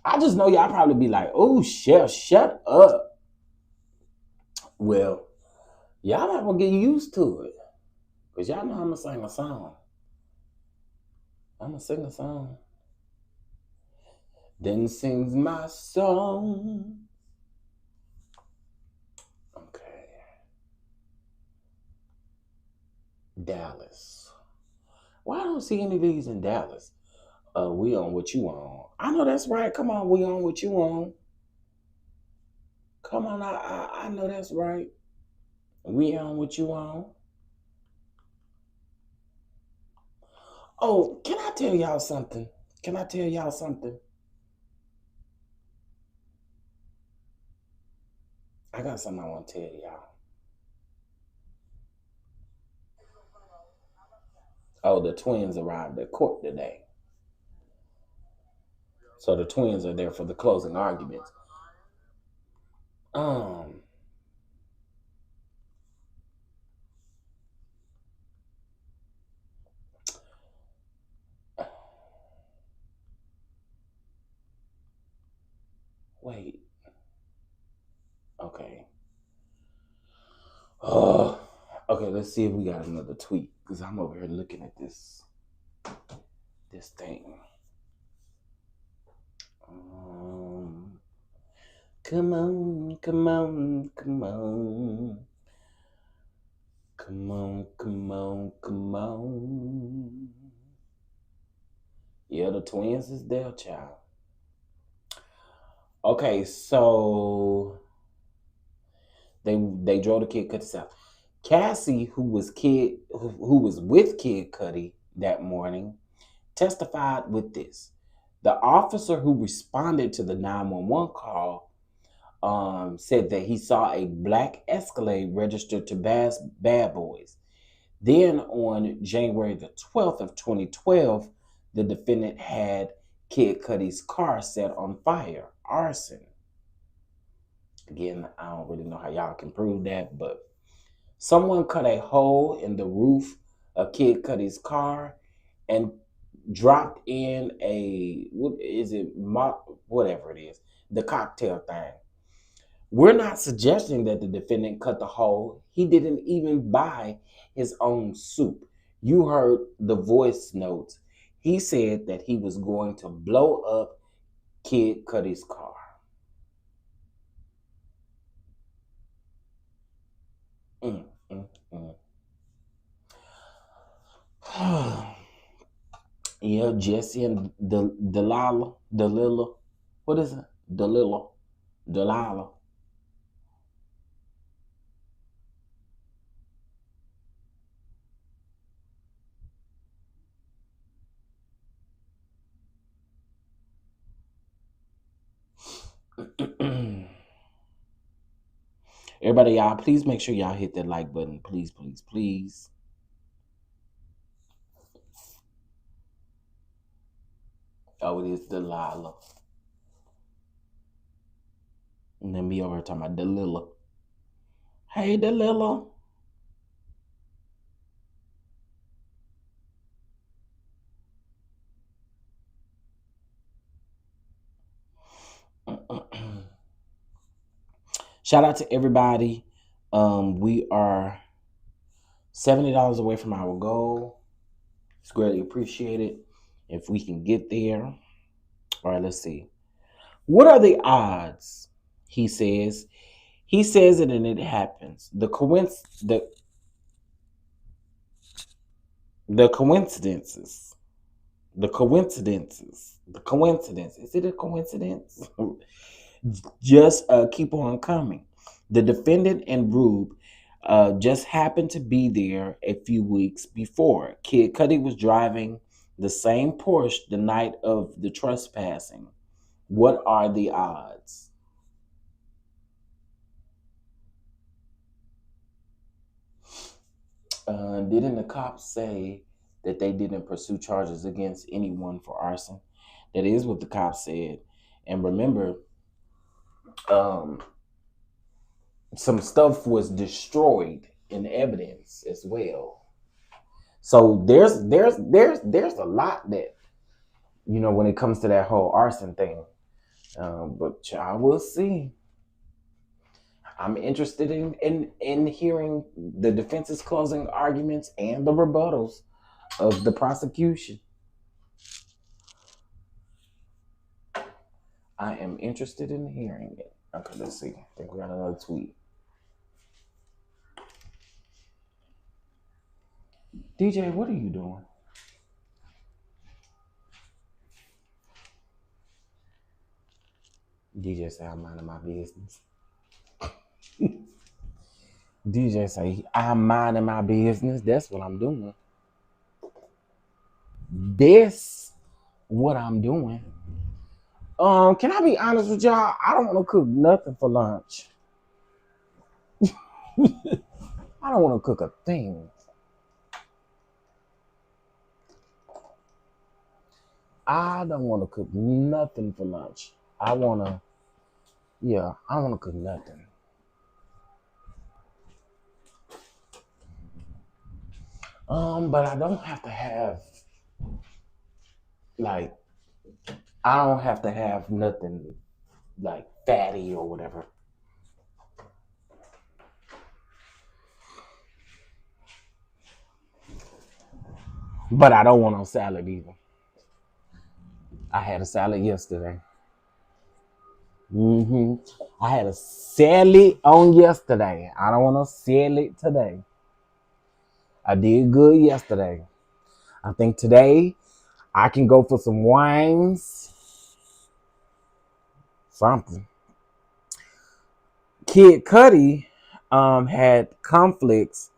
I just know y'all probably be like, oh, chef, shut up. Well, y'all not gonna get used to it. Because y'all know I'm gonna sing a song. I'm gonna sing a song. Then sings my song. Okay. Dallas. Why I don't see any of these in Dallas? We on what you on. I know that's right. Come on, we on what you on. Come on, I know that's right. We on what you on. Oh, can I tell y'all something? Can I tell y'all something? I got something I want to tell y'all. Oh, the twins arrived at court today. So the twins are there for the closing arguments. Wait. Okay. Okay, let's see if we got another tweet. Because I'm over here looking at this thing. Come on, come on, come on. Come on, come on, come on. Yeah, the twins is their child. Okay, so they drove the Kid Cudi south. Cassie, who was with Kid Cudi that morning, testified with this. The officer who responded to the 911 call said that he saw a black Escalade registered to Bad Boys. Then on January the 12th of 2012, the defendant had Kid Cudi's car set on fire, arson. Again, I don't really know how y'all can prove that, but someone cut a hole in the roof of Kid Cudi's car and dropped in whatever it is, the cocktail thing. We're not suggesting that the defendant cut the hole. He didn't even buy his own soup. You heard the voice notes. He said that he was going to blow up Kid Cudi's car. Yeah, Jesse and Delilah. What is it? Delilah. Everybody, y'all, please make sure y'all hit that like button. Please, please, please. Oh, it is Delilah. And then me over here talking about Delilah. Hey, Delilah. Shout out to everybody. We are $70 away from our goal. It's greatly appreciated. If we can get there. All right, let's see. What are the odds? He says. He says it and it happens. The coincidences. The coincidences. The coincidence. Is it a coincidence? Just keep on coming. The defendant and Rube just happened to be there a few weeks before. Kid Cudi was driving the same Porsche the night of the trespassing. What are the odds? Didn't the cops say that they didn't pursue charges against anyone for arson? That is what the cops said. And remember, some stuff was destroyed in evidence as well. So there's a lot that, when it comes to that whole arson thing. But I will see. I'm interested in hearing the defense's closing arguments and the rebuttals of the prosecution. I am interested in hearing it. Okay, let's see. I think we got another tweet. DJ, what are you doing? DJ say I'm minding my business. DJ say I'm minding my business. That's what I'm doing. This what I'm doing. Can I be honest with y'all? I don't want to cook nothing for lunch. I don't want to cook a thing. I don't want to cook nothing for lunch. I don't want to cook nothing. But I don't have to have, I don't have to have nothing, fatty or whatever. But I don't want no salad either. I had a salad yesterday. I had a salad on yesterday. I don't want no salad today. I did good yesterday. I think today I can go for some wines. Something. Kid Cudi had conflicts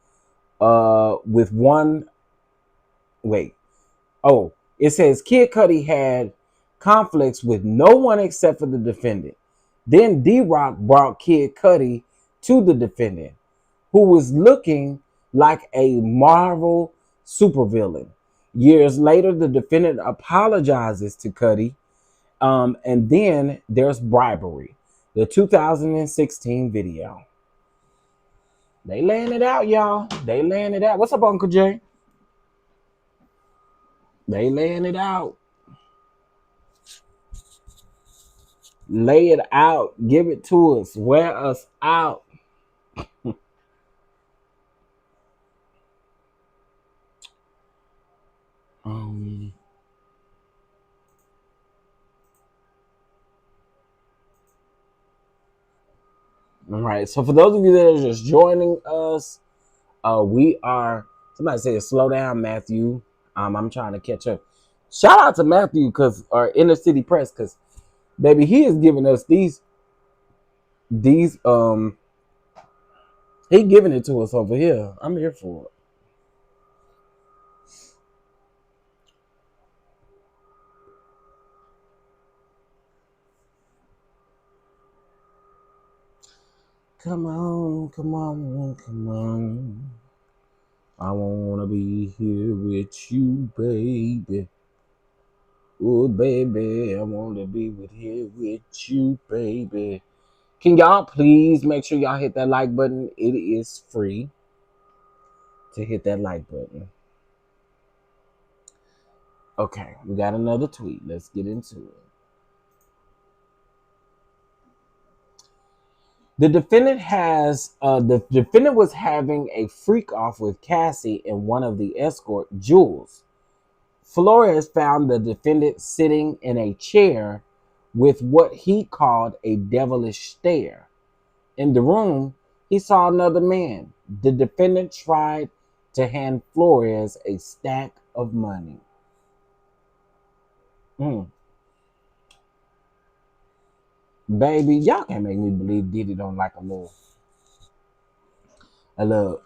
with one. Wait. Oh, it says Kid Cudi had conflicts with no one except for the defendant. Then D-Rock brought Kid Cudi to the defendant, who was looking like a Marvel supervillain. Years later, the defendant apologizes to Cudi. And then there's Bribery, the 2016 video. They laying it out, y'all. They laying it out. What's up, Uncle Jay? They laying it out. Lay it out. Give it to us. Wear us out. All right. So for those of you that are just joining us, we are. Somebody say slow down, Matthew. I'm trying to catch up. Shout out to Matthew or Inner City Press, because baby, he is giving us these he giving it to us over here. I'm here for it. Come on, come on, come on. I wanna be here with you, baby. Oh, baby, I wanna be here with you, baby. Can y'all please make sure y'all hit that like button? It is free to hit that like button. Okay, we got another tweet. Let's get into it. The defendant was having a freak off with Cassie and one of the escort, Jules. Flores found the defendant sitting in a chair with what he called a devilish stare. In the room, he saw another man. The defendant tried to hand Flores a stack of money. Baby, y'all can't make me believe Diddy don't like a little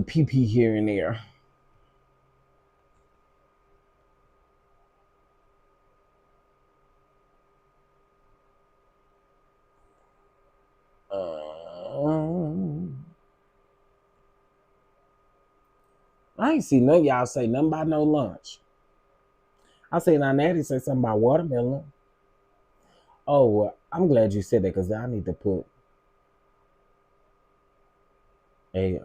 pee pee here and there. I ain't see none of y'all say nothing about no lunch. I seen Natty say something about watermelon. Oh, well, I'm glad you said that because I need to put a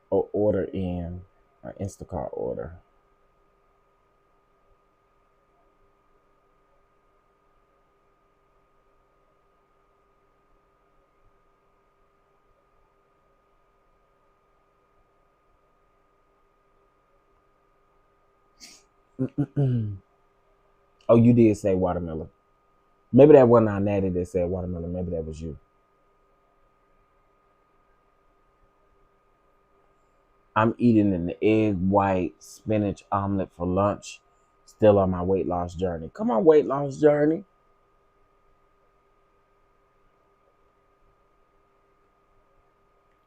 order in, an Instacart order. Oh, you did say watermelon. Maybe that wasn't Natty that said watermelon. Maybe that was you. I'm eating an egg white spinach omelet for lunch. Still on my weight loss journey. Come on, weight loss journey.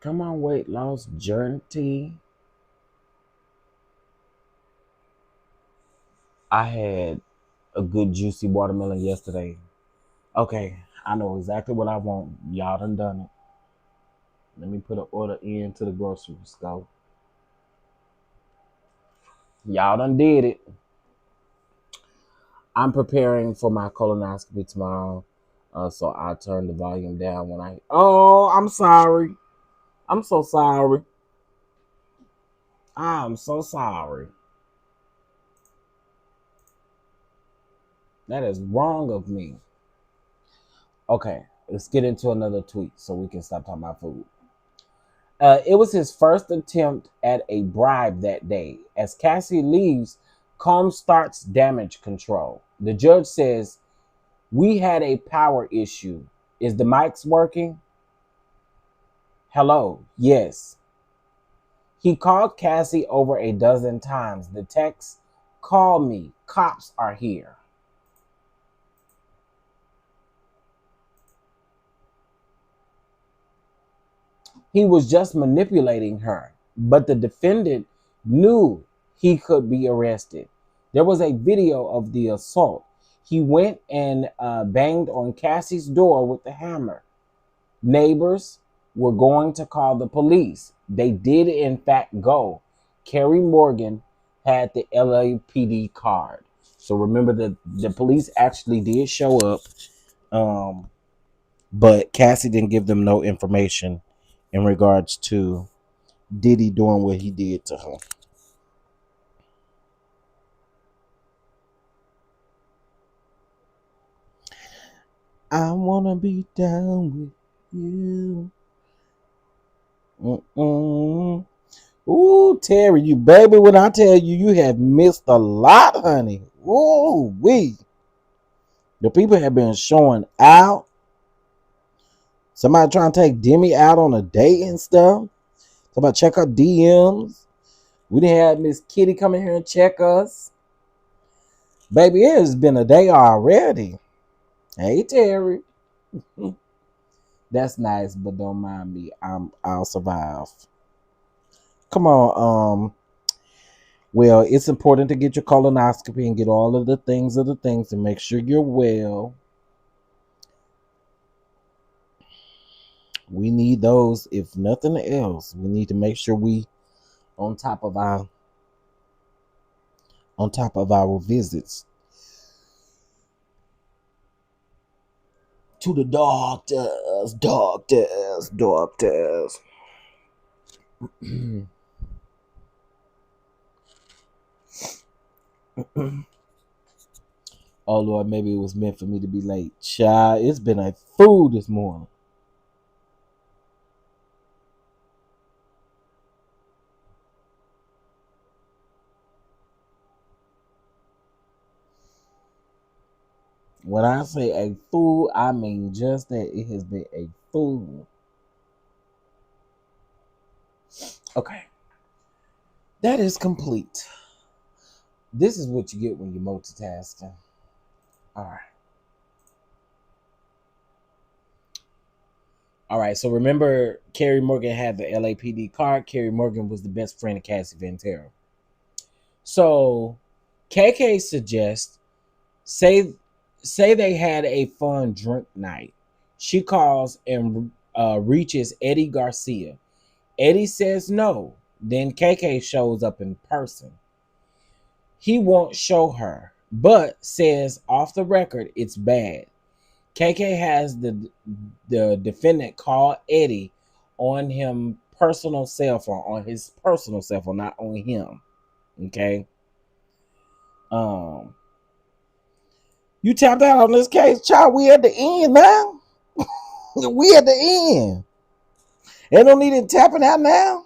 Come on, weight loss journey. I had a good juicy watermelon yesterday. Okay, I know exactly what I want. Y'all done it. Let me put an order in to the grocery store. Y'all done did it. I'm preparing for my colonoscopy tomorrow. So I'll turn the volume down when I... Oh, I'm sorry. I'm so sorry. I'm so sorry. That is wrong of me. Okay, let's get into another tweet so we can stop talking about food. It was his first attempt at a bribe that day. As Cassie leaves, Combs starts damage control. The judge says, "We had a power issue. Is the mics working? Hello, yes." He called Cassie over a dozen times. The text, "Call me, cops are here." He was just manipulating her, but the defendant knew he could be arrested. There was a video of the assault. He went and banged on Cassie's door with the hammer. Neighbors were going to call the police. They did, in fact, go. Kerry Morgan had the LAPD card. So remember that the police actually did show up, but Cassie didn't give them no information in regards to Diddy doing what he did to her. I wanna be down with you. Ooh, Terry, you baby, when I tell you, you have missed a lot, honey. Ooh, wee. The people have been showing out. Somebody trying to take Demi out on a date and stuff. Somebody check her DMs. We didn't have Miss Kitty come in here and check us. Baby, it has been a day already. Hey, Terry. That's nice, but don't mind me. I'll survive. Come on. Well, it's important to get your colonoscopy and get all of the things and make sure you're well. We need those, if nothing else. We need to make sure we on top of our visits to the doctors. Oh Lord, maybe it was meant for me to be late. Child, it's been a fool this morning. When I say a fool, I mean just that it has been a fool. Okay. That is complete. This is what you get when you're multitasking. All right. All right. So remember, Carrie Morgan had the LAPD card. Carrie Morgan was the best friend of Cassie Ventura. So KK suggests, say they had a fun drink night. She calls and reaches Eddie Garcia. Eddie says no. Then KK shows up in person. He won't show her, but says off the record it's bad. KK has the defendant call Eddie on him personal cell phone, on his personal cell phone, not on him. Okay. You tapped out on this case, child. We at the end now. We at the end. Ain't no need in tapping out now.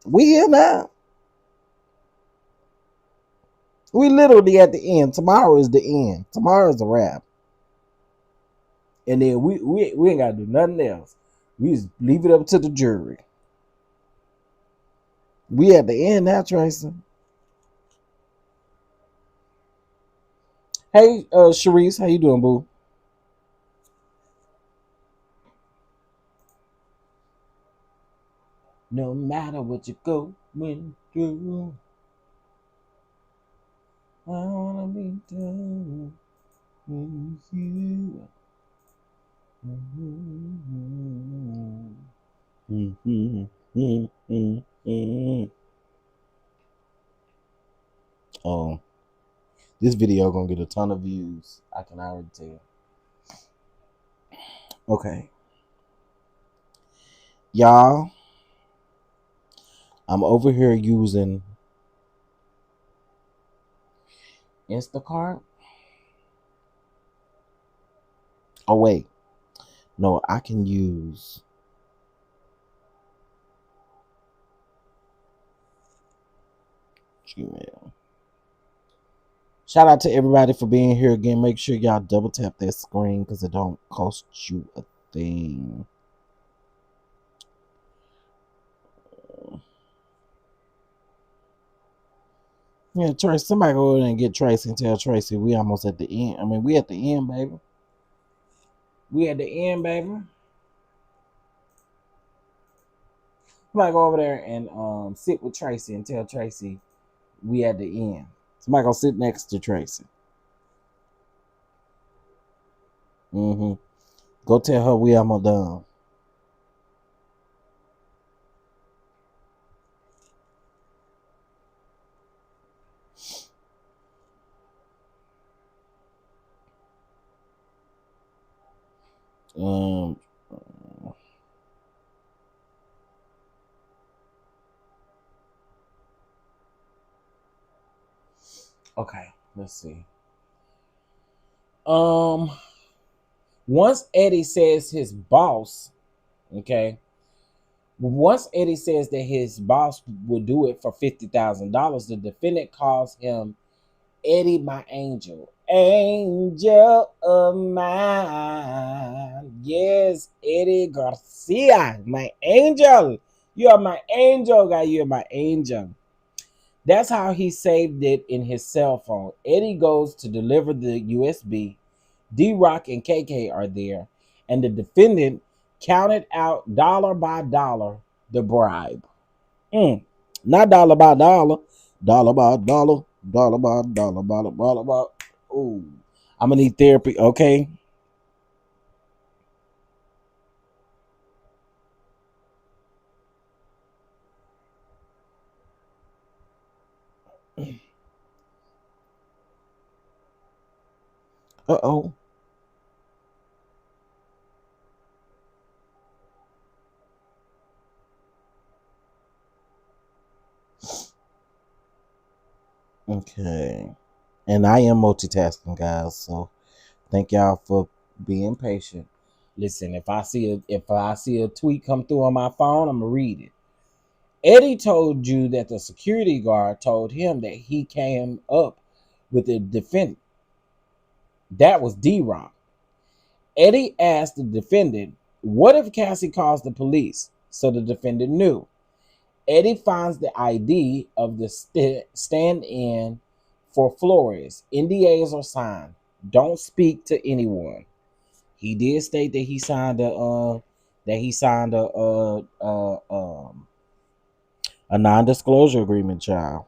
We here now. We literally at the end. Tomorrow is the end. Tomorrow is a wrap. And then we ain't gotta do nothing else. We just leave it up to the jury. We at the end now, Tracy. Hey, Sharice, how you doing, boo? No matter what you go through, I wanna be done with you. Oh, this video gonna get a ton of views. I can already tell. Okay, y'all, I'm over here using Instacart. Oh wait, no, I can use Gmail. Shout out to everybody for being here again. Make sure y'all double tap that screen because it don't cost you a thing. Yeah, Tracy, somebody go over there and get Tracy and tell Tracy we almost at the end. I mean, we at the end, baby. We at the end, baby. Somebody go over there and sit with Tracy and tell Tracy we at the end. Somebody go sit next to Tracy. Go tell her we almost done. Okay, let's see. Once Eddie says his boss, okay. Once Eddie says that his boss will do it for $50,000, the defendant calls him Eddie, my angel. Angel of mine. Yes, Eddie Garcia, my angel. You are my angel, guy. You are my angel. That's how he saved it in his cell phone. Eddie goes to deliver the USB. D-Rock and KK are there. And the defendant counted out dollar by dollar the bribe. Not dollar by dollar. Dollar by dollar. Dollar by dollar by dollar by. Oh, I'm gonna need therapy. Okay. Uh-oh. Okay. And I am multitasking, guys. So thank y'all for being patient. Listen, if I see a tweet come through on my phone, I'm gonna read it. Eddie told you that the security guard told him that he came up with the defendant. That was D-Rock. Eddie asked the defendant, what if Cassie calls the police? So the defendant knew. Eddie finds the ID of the stand-in for Flores. NDAs are signed. Don't speak to anyone. He did state that he signed a non-disclosure agreement, child.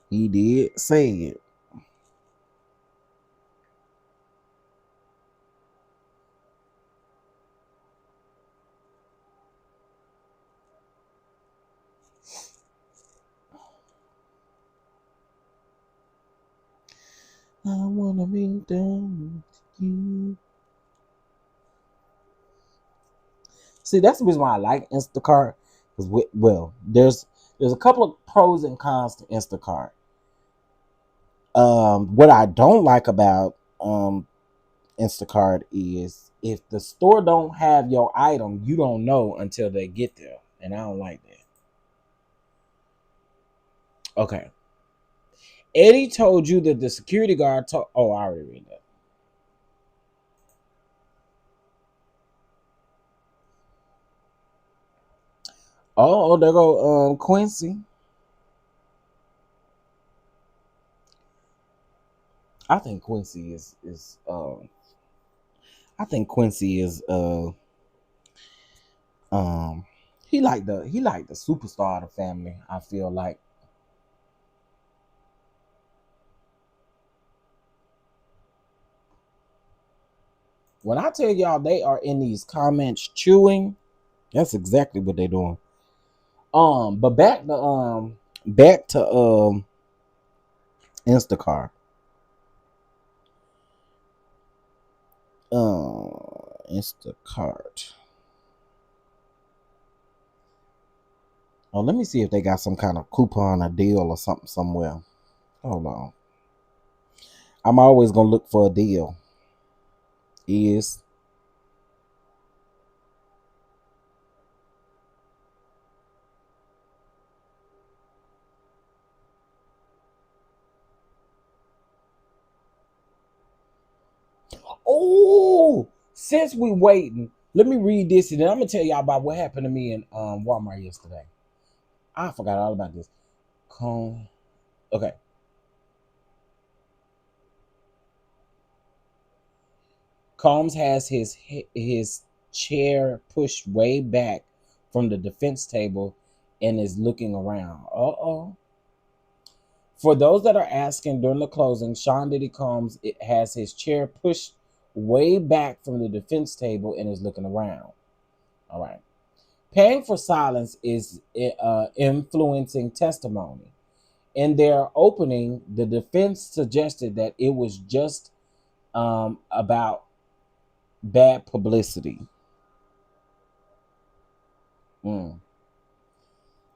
He did say it. I wanna be done with you. See, that's the reason why I like Instacart. Because there's a couple of pros and cons to Instacart. What I don't like about Instacart is if the store don't have your item, you don't know until they get there, and I don't like that. Okay, Eddie told you that the security guard told. Oh, I already read that. Oh, there go Quincy. I think Quincy is I think Quincy is um he like the superstar of the family. I feel like when I tell y'all they are in these comments chewing, that's exactly what they're doing. But back to Instacart. Instacart. Oh, let me see if they got some kind of coupon or deal or something somewhere. Hold on. I'm always gonna look for a deal. Is oh, since we waiting, let me read this and then I'm gonna tell y'all about what happened to me in Walmart yesterday. I forgot all about this. Okay. Combs has his chair pushed way back from the defense table and is looking around. Uh-oh. For those that are asking during the closing, Sean Diddy Combs has his chair pushed way back from the defense table and is looking around. All right. Paying for silence is influencing testimony. In their opening, the defense suggested that it was just about bad publicity.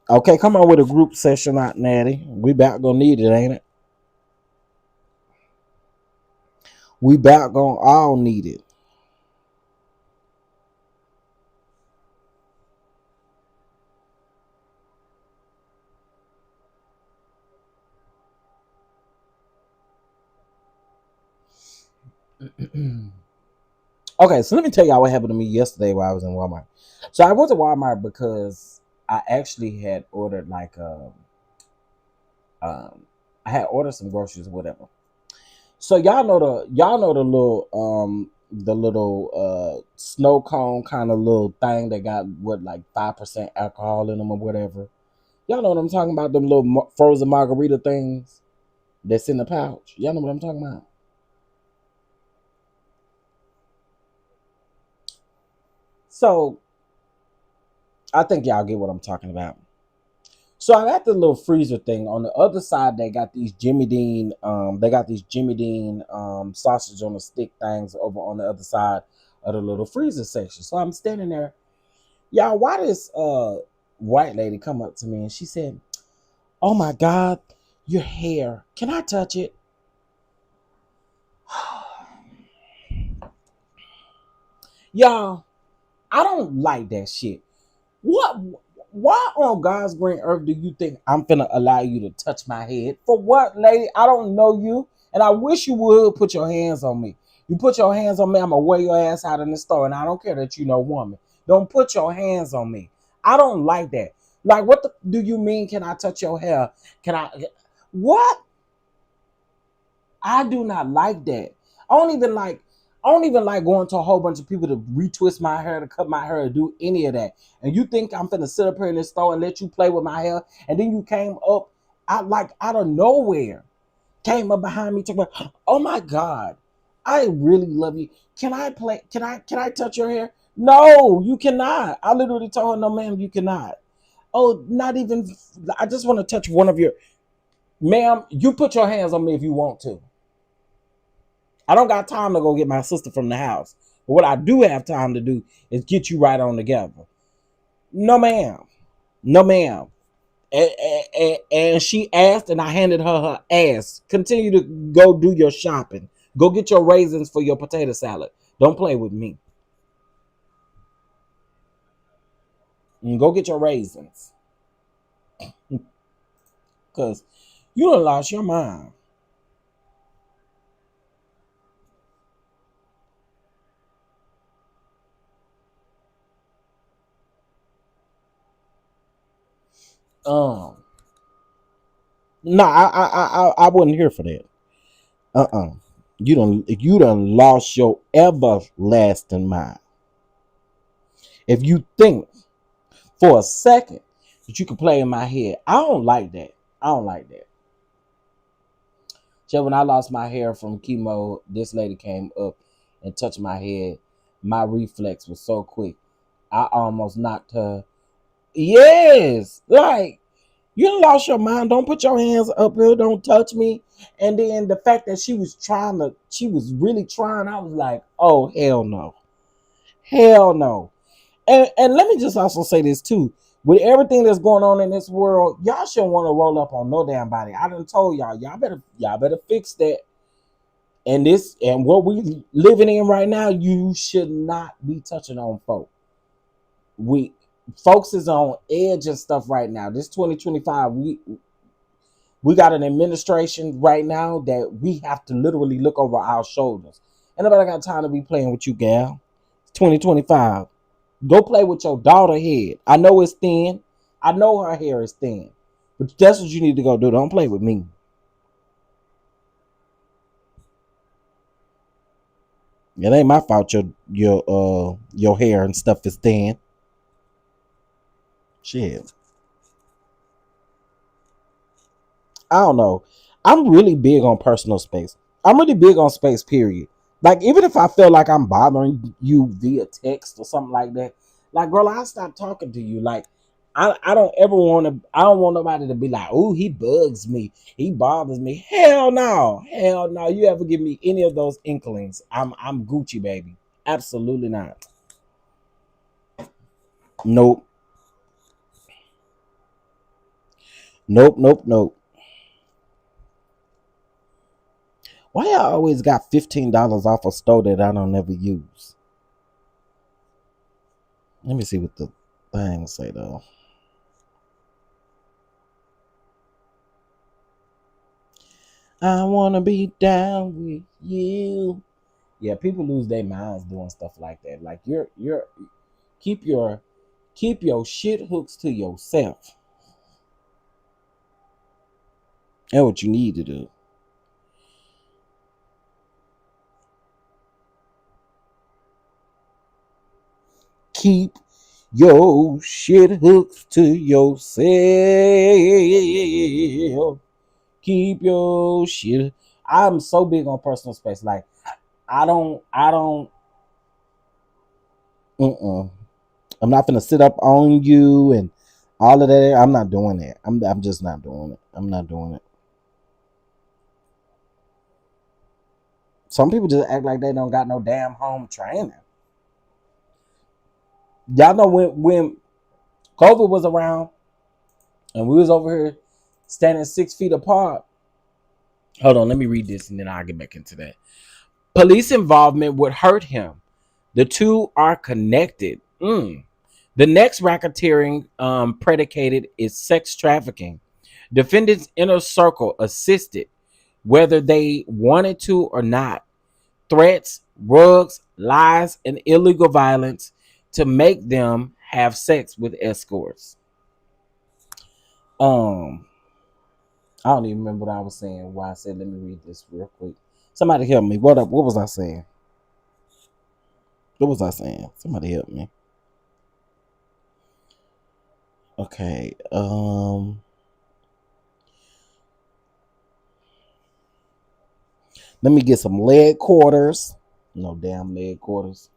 Okay, come on with a group session out, Natty. We about gonna need it, ain't it? We about gonna all need it. Okay, so let me tell y'all what happened to me yesterday while I was in Walmart. So I went to Walmart because I actually had ordered I had ordered some groceries or whatever. So y'all know the little snow cone kind of little thing that got what like 5% alcohol in them or whatever. Y'all know what I'm talking about? Them little frozen margarita things that's in the pouch. Y'all know what I'm talking about? So I think y'all get what I'm talking about. So I got the little freezer thing. On the other side, they got these Jimmy Dean, sausage on a stick things over on the other side of the little freezer section. So I'm standing there. Y'all, why this white lady come up to me and she said, "Oh my God, your hair. Can I touch it?" Y'all, I don't like that shit. What? Why on God's green earth do you think I'm finna allow you to touch my head? For what, lady? I don't know you, and I wish you would put your hands on me. You put your hands on me, I'm gonna wear your ass out in the store, and I don't care that you know woman. Don't put your hands on me. I don't like that. Like, what do you mean? Can I touch your hair? Can I? What? I do not like that. I don't even like. I don't even like going to a whole bunch of people to retwist my hair, to cut my hair, or do any of that. And you think I'm finna sit up here in this store and let you play with my hair? And then you came up, out of nowhere, came up behind me, talking about, oh my God, I really love you. Can I play? Can I touch your hair? No, you cannot. I literally told her, no, ma'am, you cannot. Oh, not even. I just want to touch one of your. Ma'am, you put your hands on me if you want to. I don't got time to go get my sister from the house. But what I do have time to do is get you right on together. No, ma'am. No, ma'am. And she asked, and I handed her ass. Continue to go do your shopping. Go get your raisins for your potato salad. Don't play with me. And go get your raisins. Because you done lost your mind. No, I wasn't here for that. You done lost your everlasting mind. If you think for a second that you can play in my head, I don't like that. I don't like that. So when I lost my hair from chemo, this lady came up and touched my head. My reflex was so quick. I almost knocked her. Yes, like, you lost your mind. Don't put your hands up here. Don't touch me. And then the fact that she was really trying, I was like, oh, hell no. Hell no. And let me just also say this too. With everything that's going on in this world, y'all shouldn't want to roll up on no damn body. I done told y'all better fix that. And what we living in right now, you should not be touching on folk. Folks is on edge and stuff right now. This 2025, we got an administration right now that we have to literally look over our shoulders. And nobody got time to be playing with you, gal. It's 2025. Go play with your daughter head. I know it's thin. I know her hair is thin. But that's what you need to go do. Don't play with me. It ain't my fault your hair and stuff is thin. Shit. I don't know. I'm really big on personal space. I'm really big on space, period. Like, even if I feel like I'm bothering you via text or something like that, like, girl, I'll stop talking to you. Like, I don't ever I don't want nobody to be like, oh, he bugs me. He bothers me. Hell no. Hell no. You ever give me any of those inklings, I'm Gucci, baby. Absolutely not. Nope. Nope. Why y'all always got $15 off a store that I don't ever use? Let me see what the thing say though. I wanna be down with you. Yeah, people lose their minds doing stuff like that. Like, you're keep your shit hooks to yourself. That's what you need to do. Keep your shit hooked to yourself. Keep your shit. I'm so big on personal space. Like, I don't. I'm not gonna sit up on you and all of that. I'm not doing it. I'm just not doing it. I'm not doing it. Some people just act like they don't got no damn home training. Y'all know when COVID was around and we was over here standing 6 feet apart. Hold on, let me read this and then I'll get back into that. Police involvement would hurt him. The two are connected. The next racketeering predicated is sex trafficking. Defendants' inner circle assisted, whether they wanted to or not, threats, rugs, lies, and illegal violence to make them have sex with escorts. Um, I don't even remember what I was saying. Why I said, let me read this real quick. Somebody help me. What up? What was I saying? What was I saying? Somebody help me. Okay. Let me get some leg quarters. No damn leg quarters.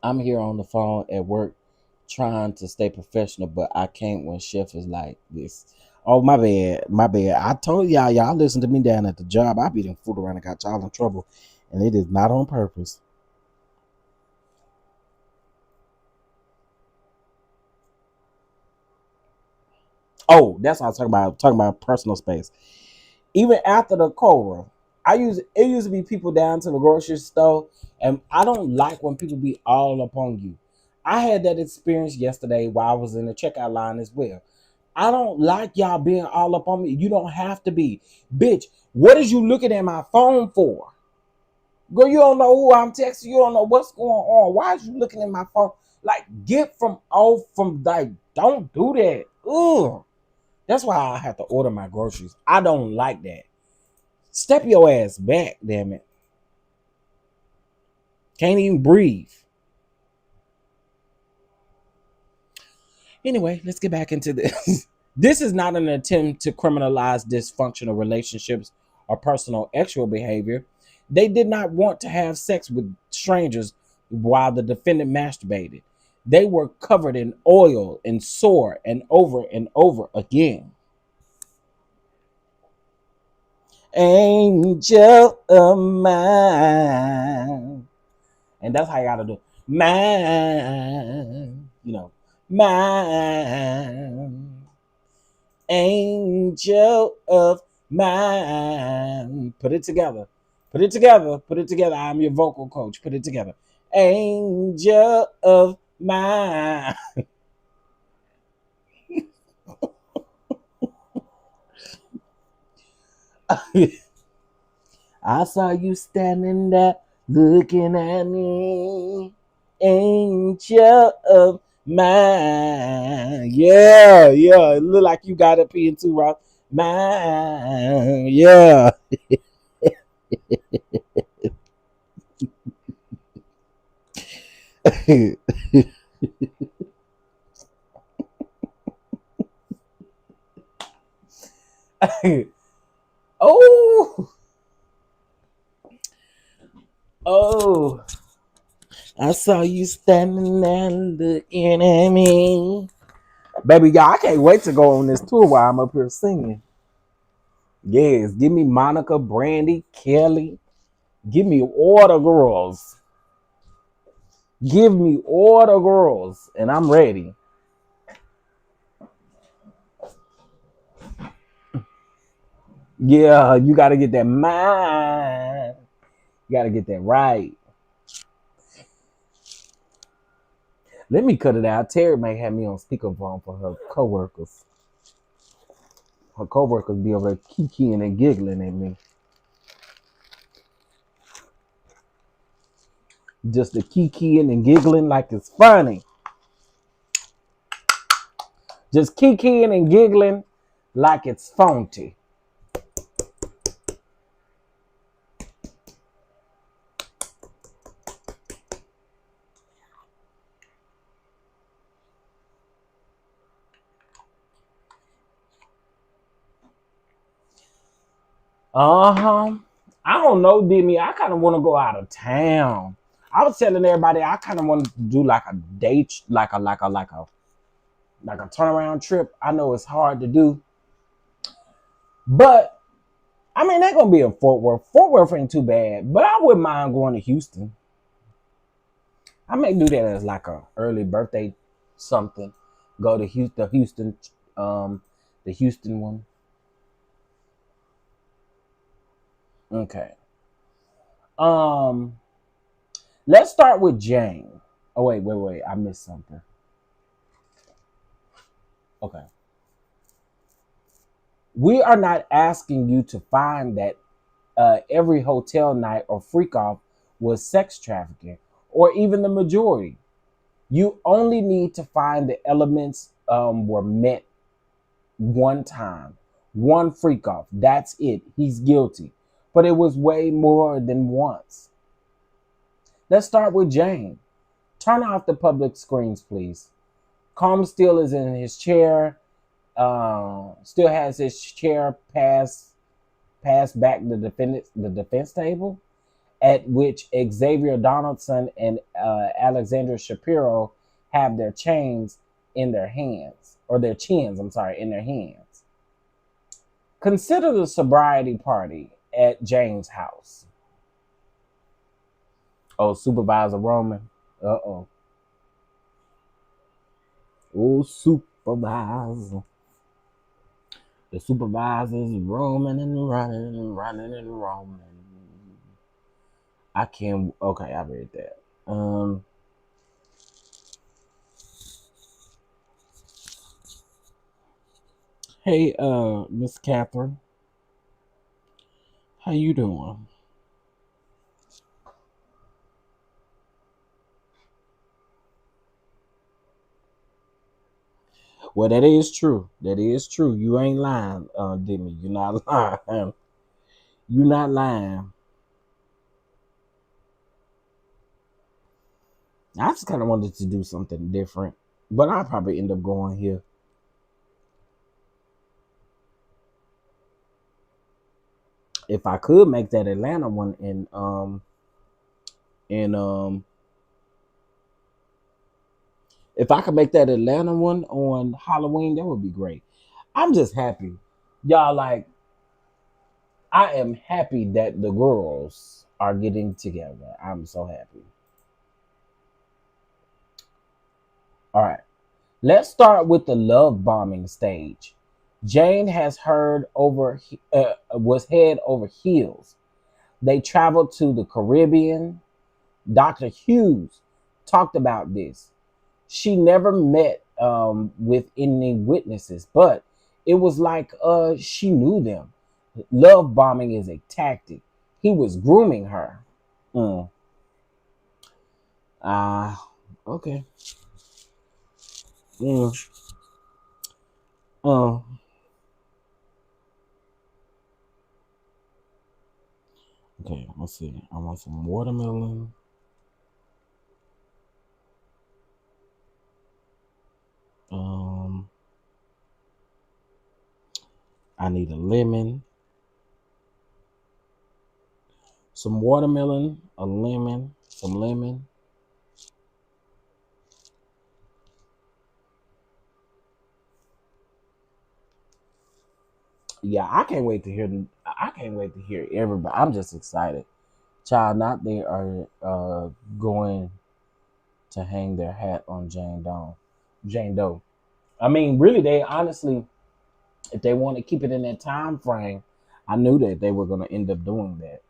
I'm here on the phone at work trying to stay professional, but I can't when chef is like this. Oh, my bad. My bad. I told y'all listen to me down at the job. I be them food around and got y'all in trouble. And it is not on purpose. Oh, that's what I was talking about. Talking about personal space. Even after the courtroom, it used to be people down to the grocery store, and I don't like when people be all up on you. I had that experience yesterday while I was in the checkout line as well. I don't like y'all being all up on me. You don't have to be. Bitch, what is you looking at my phone for? Girl, you don't know who I'm texting. You don't know what's going on. Why is you looking at my phone? Like, get from off from like, don't do that. Ugh. That's why I have to order my groceries. I don't like that. Step your ass back, damn it. Can't even breathe. Anyway, let's get back into this. This is not an attempt to criminalize dysfunctional relationships or personal sexual behavior. They did not want to have sex with strangers while the defendant masturbated. They were covered in oil and sore and over again. Angel of mine. And that's how you gotta do. Mine. You know. Mine. Angel of mine. Put it together. Put it together. Put it together. I'm your vocal coach. Put it together. Angel of mine. I saw you standing there looking at me. Angel of mine. Yeah, yeah. It look like you got a P and two rock. Mine. Yeah. Oh. Oh. I saw you standing there looking at me. Baby, y'all, I can't wait to go on this tour while I'm up here singing. Yes, give me Monica, Brandy, Kelly. Give me all the girls. Give me all the girls, and I'm ready. Yeah, you got to get that mind. You got to get that right. Let me cut it out. Terry may have me on speakerphone for her coworkers. Her coworkers be over there kikiing and giggling at me. Just the kikiing and giggling like it's funny. Just kikiing and giggling like it's funky. I don't know, Demi. I kind of want to go out of town. I was telling everybody I kind of want to do like a date, like a turnaround trip. I know it's hard to do, but I mean they're gonna be in Fort Worth. Fort Worth ain't too bad, but I wouldn't mind going to Houston. I may do that as like a early birthday something. Go to Houston, the Houston one. Okay. Um, let's start with Jane. Oh wait. I missed something. Okay. We are not asking you to find that every hotel night or freak off was sex trafficking, or even the majority. You only need to find the elements were met one time, one freak off. That's it. He's guilty. But it was way more than once. Let's start with Jane. Turn off the public screens, please. Calm still is in his chair. Still has his chair passed back the defense table, at which Xavier Donaldson and Alexandra Shapiro have their chains in their hands, or their chins, I'm sorry, in their hands. Consider the sobriety party at Jane's house. Oh, Supervisor Roman. Uh-oh. Oh, Supervisor. The supervisor's roaming and running and running and roaming. I can't. Okay, I read that. Hey, Miss Catherine, how you doing? Well, that is true. That is true. You ain't lying, Demi. You're not lying. You're not lying. I just kind of wanted to do something different, but I'll probably end up going here. If I could make that Atlanta one and if I could make that Atlanta one on Halloween, that would be great. I'm just happy. Y'all, like, I am happy that the girls are getting together. I'm so happy. All right. Let's start with the love bombing stage. Jane has was head over heels. They traveled to the Caribbean. Dr. Hughes talked about this. She never met with any witnesses, but it was like she knew them. Love bombing is a tactic. He was grooming her. Mm. Okay. Mm. Uh, okay, let's see. I want some watermelon. Um, I need a lemon, some watermelon, a lemon, some lemon. Yeah, I can't wait to hear. I can't wait to hear everybody. I'm just excited. Child, not they are going to hang their hat on Jane Doe. I mean, really, they honestly, if they want to keep it in that time frame, I knew that they were going to end up doing that.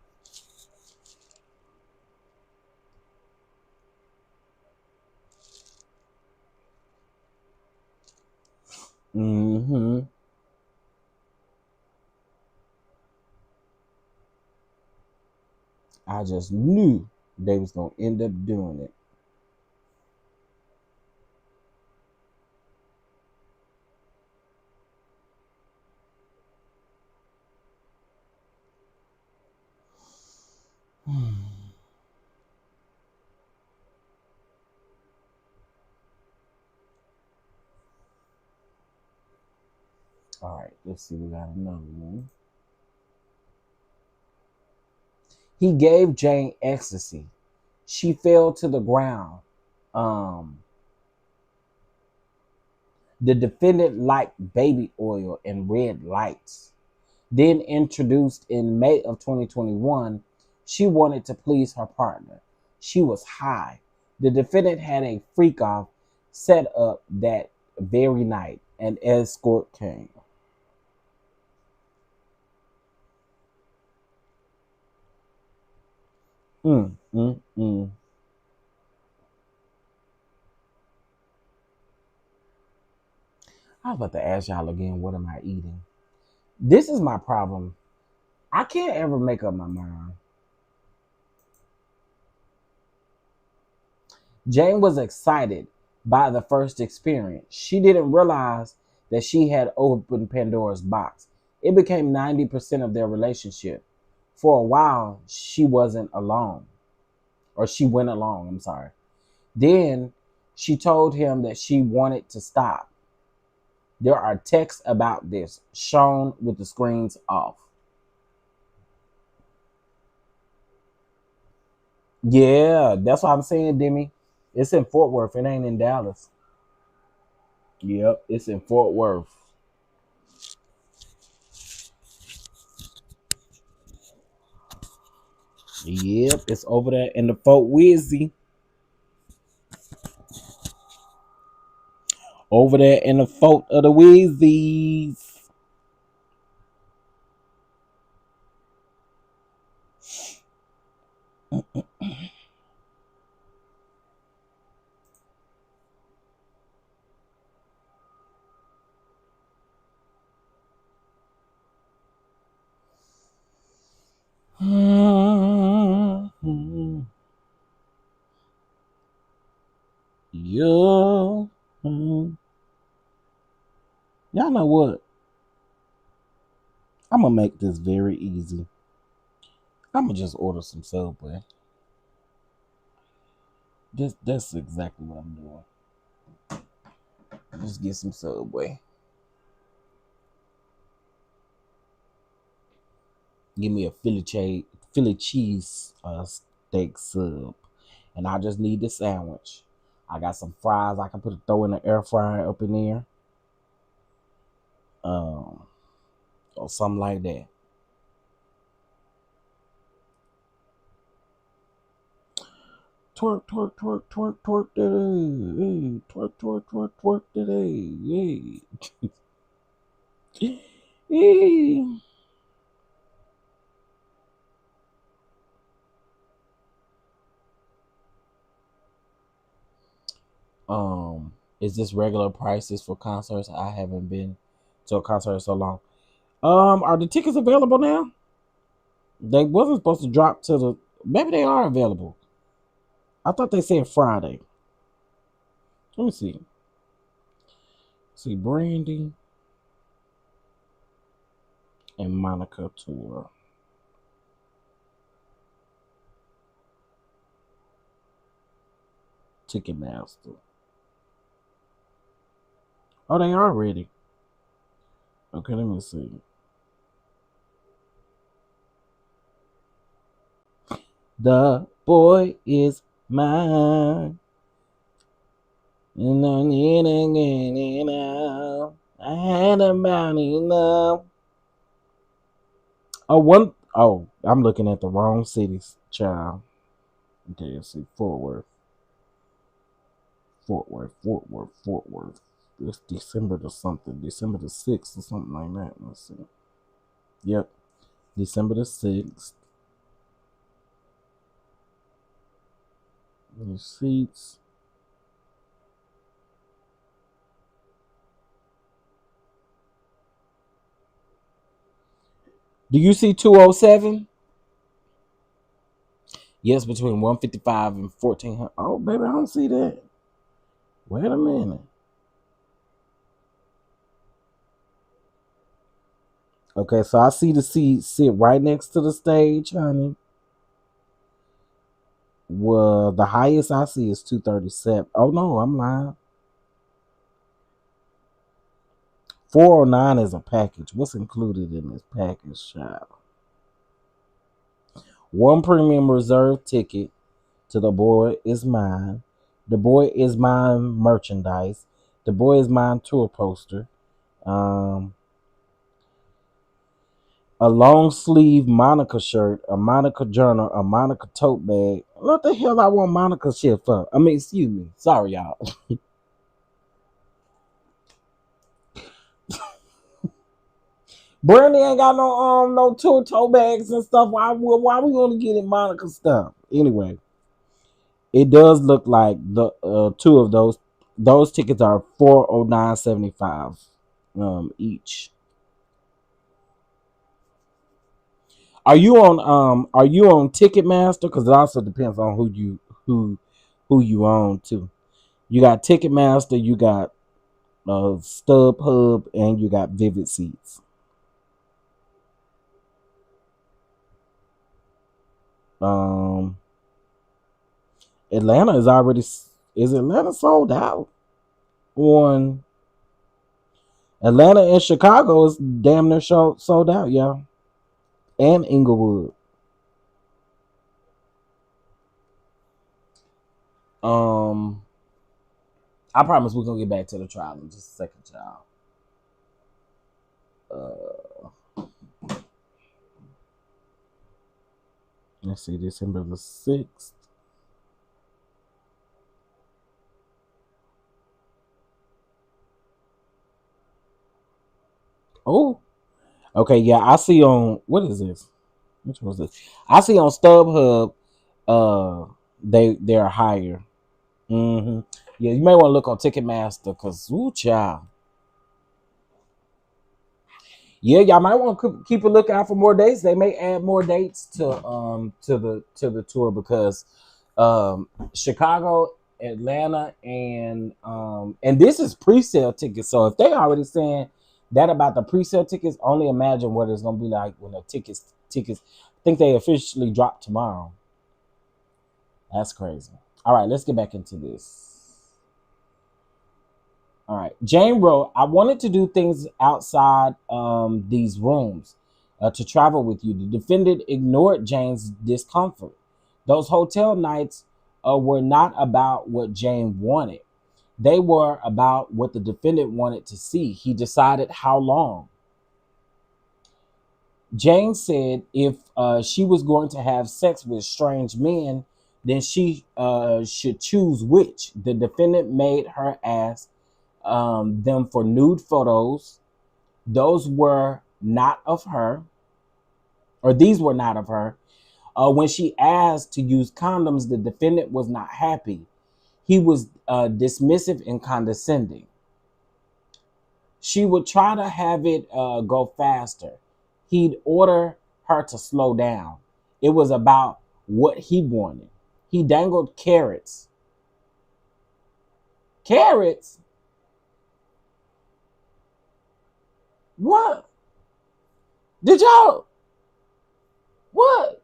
Hmm. I just knew they was going to end up doing it. All right, let's see. We got another one. He gave Jane ecstasy. She fell to the ground. Um, the defendant liked baby oil and red lights. Then introduced in May of 2021, she wanted to please her partner. She was high. The defendant had a freak off set up that very night. An escort came. Mm, mm, mm. I was about to ask y'all again, what am I eating? This is my problem. I can't ever make up my mind. Jane was excited by the first experience. She didn't realize that she had opened Pandora's box. It became 90% of their relationship. For a while, she wasn't alone. Or she went along, I'm sorry. Then she told him that she wanted to stop. There are texts about this shown with the screens off. Yeah, that's what I'm saying, Demi. It's in Fort Worth. It ain't in Dallas. Yep, it's in Fort Worth. Yep, it's over there in the Fort Wizzy. Over there in the Fort of the Wizzies. Yeah. Y'all know what? I'm gonna make this very easy. I'm gonna just order some Subway. That's exactly what I'm doing. Just get some Subway. Give me a Philly cheese steak sub, and I just need the sandwich. I got some fries I can throw in the air fryer up in there, or something like that. Twerk, twerk, twerk, twerk, twerk today. Hey, twerk, twerk, twerk, twerk today. Yay. Hey. Is this regular prices for concerts? I haven't been to a concert in so long. Are the tickets available now? They wasn't supposed to drop to the. Maybe they are available. I thought they said Friday. Let me see. See, Brandy and Monica tour. Ticketmaster. Oh, they are ready. Okay, let me see. The boy is mine. And I need again now. I had about enough. Oh, I'm looking at the wrong cities, child. Okay, let's see. Fort Worth. It's December the something. December the 6th or something like that. Let's see. Yep. December the 6th. Receipts. Do you see 207? Yes, between 155 and 1400. Oh, baby, I don't see that. Wait a minute. Okay, so I see the seat sit right next to the stage, honey. Well, the highest I see is 237. Oh no, I'm lying. 409 is a package. What's included in this package, child? One premium reserve ticket to The Boy Is Mine. The Boy Is Mine merchandise. The Boy Is Mine tour poster. A long sleeve Monica shirt, a Monica journal, a Monica tote bag. What the hell I want Monica shit for? I mean, excuse me. Sorry, y'all. Brandy ain't got no tote bags and stuff. Why we gonna get in Monica stuff? Anyway, it does look like the two of those tickets are $409.75 each. Are you on Ticketmaster? Because it also depends on who you own too. You got Ticketmaster, you got StubHub, and you got Vivid Seats. Um, Atlanta is Atlanta sold out on Atlanta and Chicago is damn near sold out, y'all. And Inglewood. Um, I promise we're gonna get back to the trial in just a second, y'all. Let's see, December the 6th. Oh, okay, yeah, I see on what is this? Which was this? I see on StubHub, they're higher. Mm-hmm. Yeah, you may want to look on Ticketmaster because ooh, child. Yeah, y'all might want to keep a lookout for more dates. They may add more dates to the tour because Chicago, Atlanta, and this is pre-sale tickets. So if they already saying that about the pre-sale tickets, only imagine what it's gonna be like when the tickets. I think they officially drop tomorrow. That's crazy. All right, let's get back into this. All right. Jane wrote, I wanted to do things outside these rooms to travel with you. The defendant ignored Jane's discomfort. Those hotel nights were not about what Jane wanted. They were about what the defendant wanted to see. He decided how long. Jane said if she was going to have sex with strange men, then she should choose which. The defendant made her ask them for nude photos. Those were not of her, or these were not of her. When she asked to use condoms, the defendant was not happy. He was dismissive and condescending. She would try to have it go faster. He'd order her to slow down. It was about what he wanted. He dangled carrots. Carrots? What? Did y'all? What?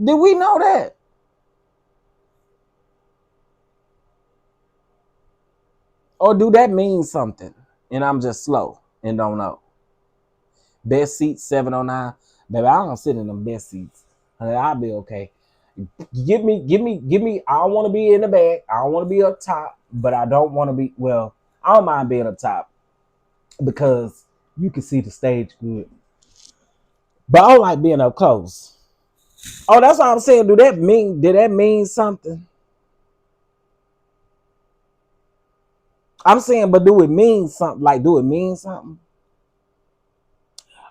Did we know that? Or do that mean something? And I'm just slow and don't know. Best seats 709. Baby, I don't sit in them best seats. I'll be okay. Give me. I don't want to be in the back. I don't want to be up top, but I don't want to be. Well, I don't mind being up top because you can see the stage good. But I don't like being up close. Oh, that's what I'm saying. Did that mean something? I'm saying, but do it mean something? Like, do it mean something?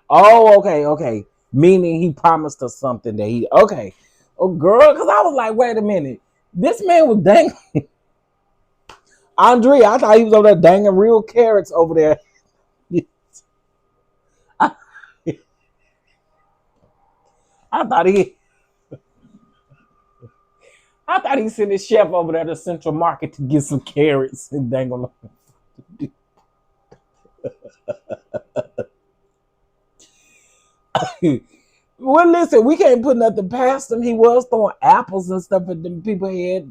Oh, okay. Meaning he promised us something that he okay. Oh, girl, because I was like, wait a minute. This man was dangling. Andre, I thought he was over there dangling real carrots over there. I thought he sent his chef over there to Central Market to get some carrots and dangle them. Well, listen, we can't put nothing past him. He was throwing apples and stuff at them people had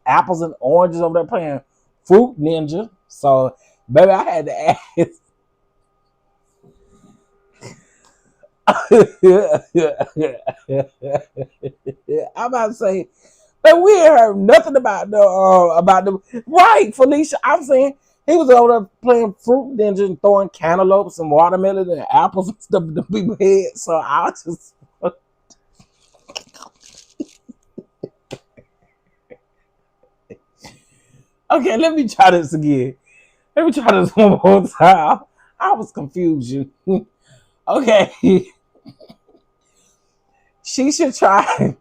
apples and oranges over there playing Fruit Ninja. So, baby, I had to ask. I'm about to say, but we ain't heard nothing about the right, Felicia. I'm saying he was over there playing Fruit Ninja and throwing cantaloupes and watermelon and apples and stuff at the people head. So I was just okay. Let me try this again. Let me try this one more time. I was confused. You okay? She should try.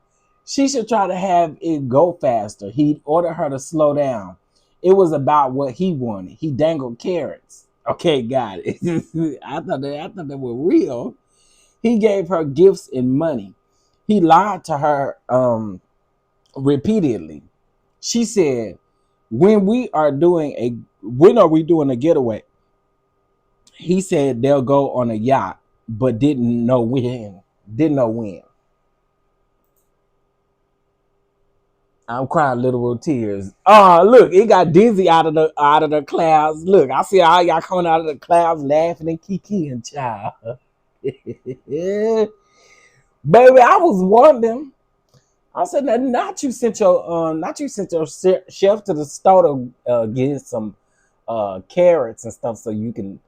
She should try to have it go faster. He ordered her to slow down. It was about what he wanted. He dangled carrots. Okay, got it. I thought they were real. He gave her gifts and money. He lied to her repeatedly. She said, when are we doing a getaway? He said they'll go on a yacht, but didn't know when. Didn't know when. I'm crying literal tears. Oh, look, it got dizzy out of the clouds. Look, I see all y'all coming out of the clouds laughing and kikiing, child. Baby, I was wondering. I said, not you sent your chef to the store to get some carrots and stuff so you can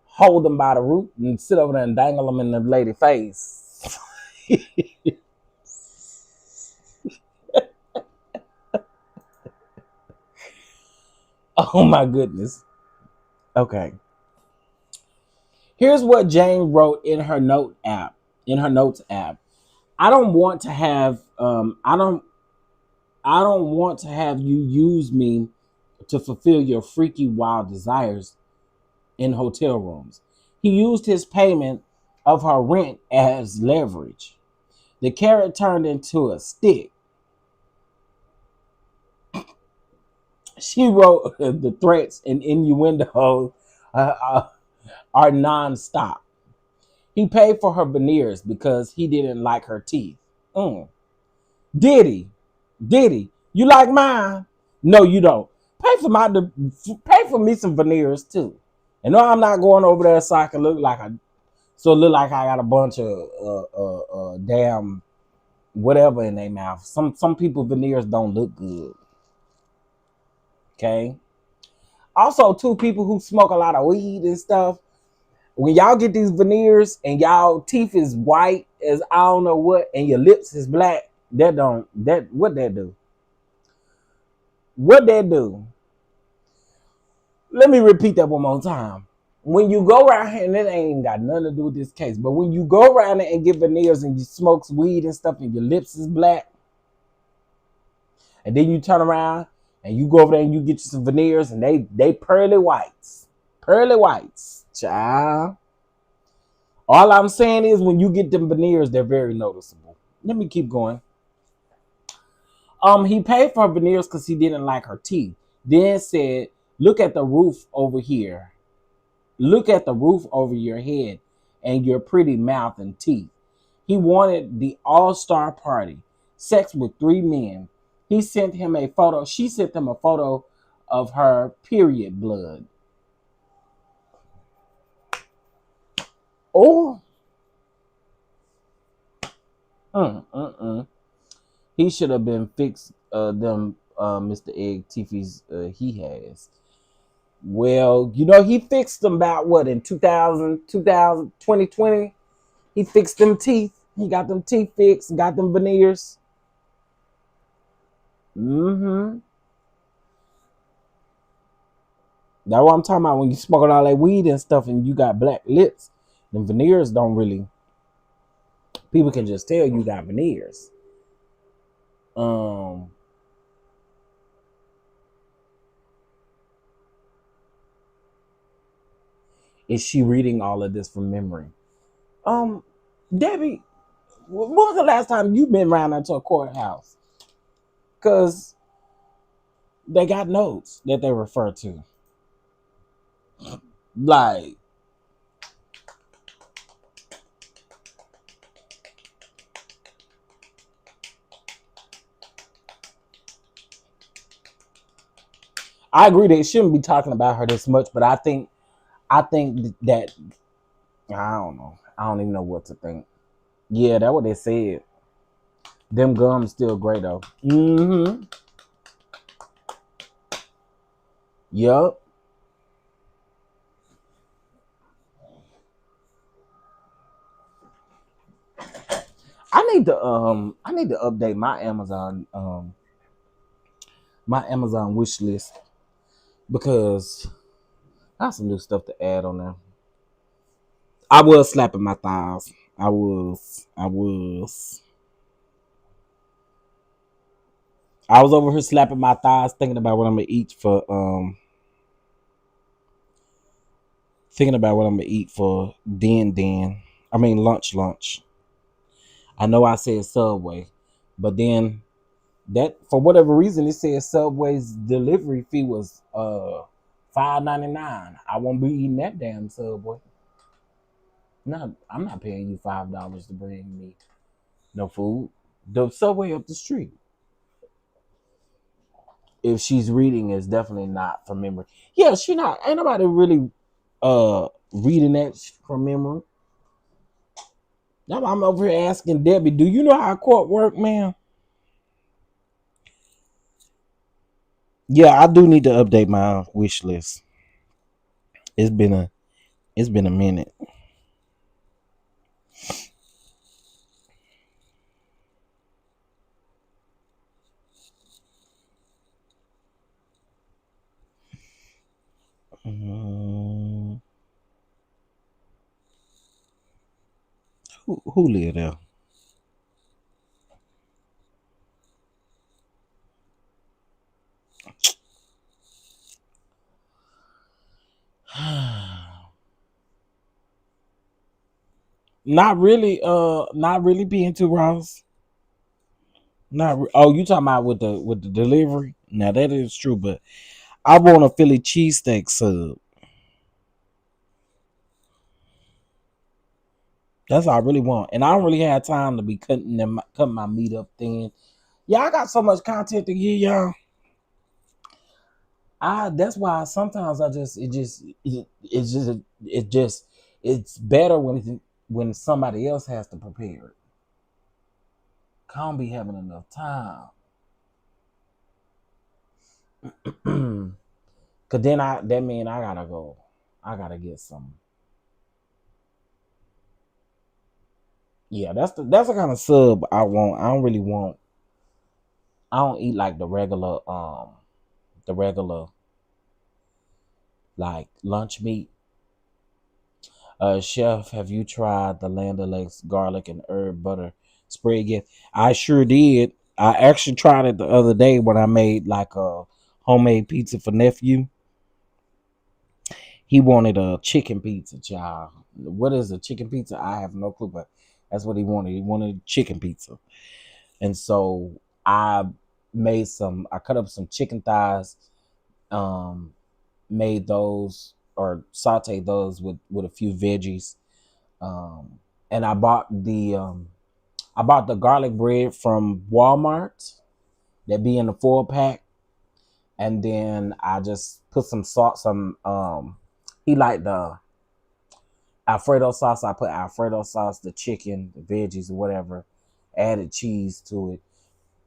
hold them by the root and sit over there and dangle them in the lady face. Oh my goodness. Okay. Here's what Jane wrote in her notes app. I don't want to have I don't want to have you use me to fulfill your freaky wild desires in hotel rooms. He used his payment of her rent as leverage. The carrot turned into a stick. She wrote the threats and innuendo are nonstop. He paid for her veneers because he didn't like her teeth. Did he? You like mine? No, you don't. Pay for me some veneers too. And no, I'm not going over there so I can look like I got a bunch of damn whatever in their mouth. Some people veneers don't look good. Okay. Also, too, people who smoke a lot of weed and stuff, when y'all get these veneers and y'all teeth is white as I don't know what, and your lips is black, what that do? What that do? Let me repeat that one more time. When you go around here, and it ain't got nothing to do with this case, but when you go around and get veneers and you smoke weed and stuff and your lips is black, and then you turn around and you go over there and you get you some veneers and they pearly whites. Pearly whites, child. All I'm saying is when you get them veneers, they're very noticeable. Let me keep going. He paid for her veneers because he didn't like her teeth. Then said, look at the roof over here. Look at the roof over your head and your pretty mouth and teeth. He wanted the all-star party. Sex with 3 men. She sent him a photo of her period blood. Oh. He should have been fixed Mr. Egg Tiffy's he has. Well, he fixed them about what in 2020. He fixed them teeth. He got them teeth fixed, got them veneers. That's what I'm talking about when you smoking all that weed and stuff and you got black lips. The veneers don't really. People can just tell you got veneers. Is she reading all of this from memory? Debbie, when was the last time you've been around into a courthouse? Because they got notes that they refer to. Like, I agree they shouldn't be talking about her this much, but I think that I don't know. I don't even know what to think. Yeah, that's what they said. Them gums still great though. Yup. I need to update my Amazon wish list because I have some new stuff to add on there. I was slapping my thighs. I was. I was. I was over here slapping my thighs, thinking about what I'm gonna eat for thinking about what I'm gonna eat for then. I mean lunch. I know I said Subway, but then that for whatever reason it said Subway's delivery fee was $5.99. I won't be eating that damn Subway. No, I'm not paying you $5 to bring me no food. The Subway up the street. If she's reading, is definitely not from memory. Yeah, she not. Ain't nobody really reading that from memory. Now I'm over here asking Debbie, do you know how court work, man? Yeah, I do need to update my wish list. It's been a minute. Who live there? Not really being too Ross. Oh, you talking about with the delivery? Now that is true, but I want a Philly cheesesteak sub. That's what I really want, and I don't really have time to be cutting my meat up thin. Yeah, I got so much content to give y'all. That's why sometimes it's better when somebody else has to prepare it. I don't be having enough time. Cause then that mean I gotta go. I gotta get some. Yeah, that's the kind of sub I want. I don't really want. I don't eat like the regular like lunch meat. Chef, have you tried the Land O'Lakes garlic and herb butter spread yet? I sure did. I actually tried it the other day when I made like a homemade pizza for nephew. He wanted a chicken pizza, child. What is a chicken pizza? I have no clue, but that's what he wanted. He wanted chicken pizza. And so I cut up some chicken thighs, um, made those or sauteed those with a few veggies. And I bought the garlic bread from Walmart that be in the 4-pack. And then I just put some salt, he liked the Alfredo sauce. I put Alfredo sauce, the chicken, the veggies, or whatever, added cheese to it,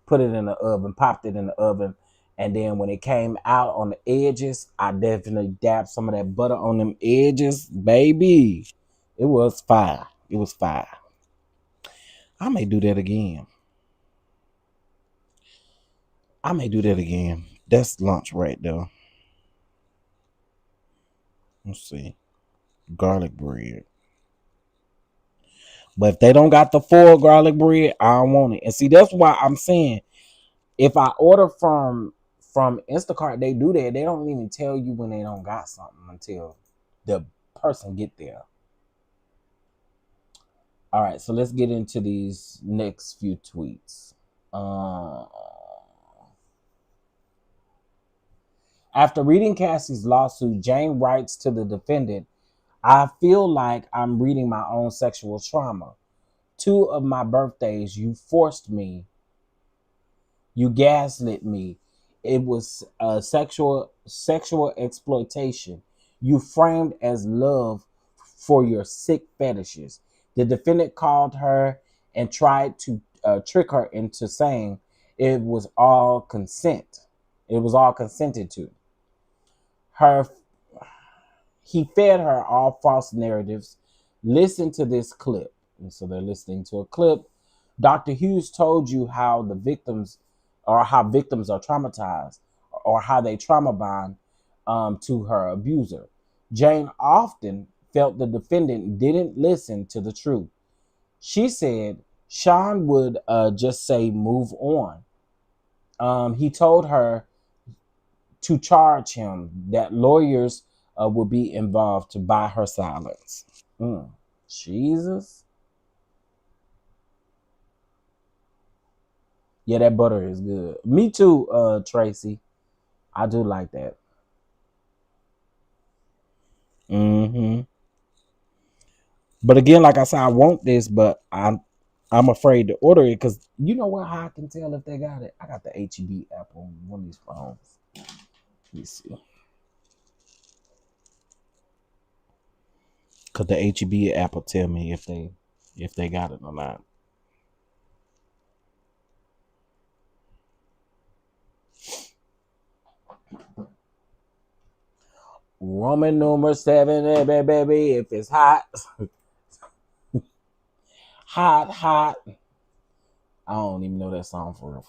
put it in the oven, popped it in the oven. And then when it came out on the edges, I definitely dabbed some of that butter on them edges, baby. It was fire. It was fire. I may do that again. That's lunch right there. Let's see. Garlic bread. But if they don't got the full garlic bread, I don't want it. And see, that's why I'm saying if I order from Instacart, they do that. They don't even tell you when they don't got something until the person get there. All right, so let's get into these next few tweets. After reading Cassie's lawsuit, Jane writes to the defendant, I feel like I'm reading my own sexual trauma. 2 of my birthdays, you forced me. You gaslit me. It was sexual exploitation. You framed as love for your sick fetishes. The defendant called her and tried to trick her into saying it was all consent. It was all consented to. He fed her all false narratives. Listen to this clip. And so they're listening to a clip. Dr. Hughes told you how victims are traumatized or how they trauma bond to her abuser. Jane often felt the defendant didn't listen to the truth. She said Sean would just say move on. He told her to charge him, that lawyers would be involved to buy her silence. Jesus. Yeah, that butter is good. Me too, Tracy. I do like that. But again, like I said, I want this, but I'm afraid to order it because you know what? How I can tell if they got it? I got the HEB app on one of these phones. Let me see. Cause the HEB app will tell me if they got it or not. Roman number 7, baby. If it's hot, hot. I don't even know that song for real.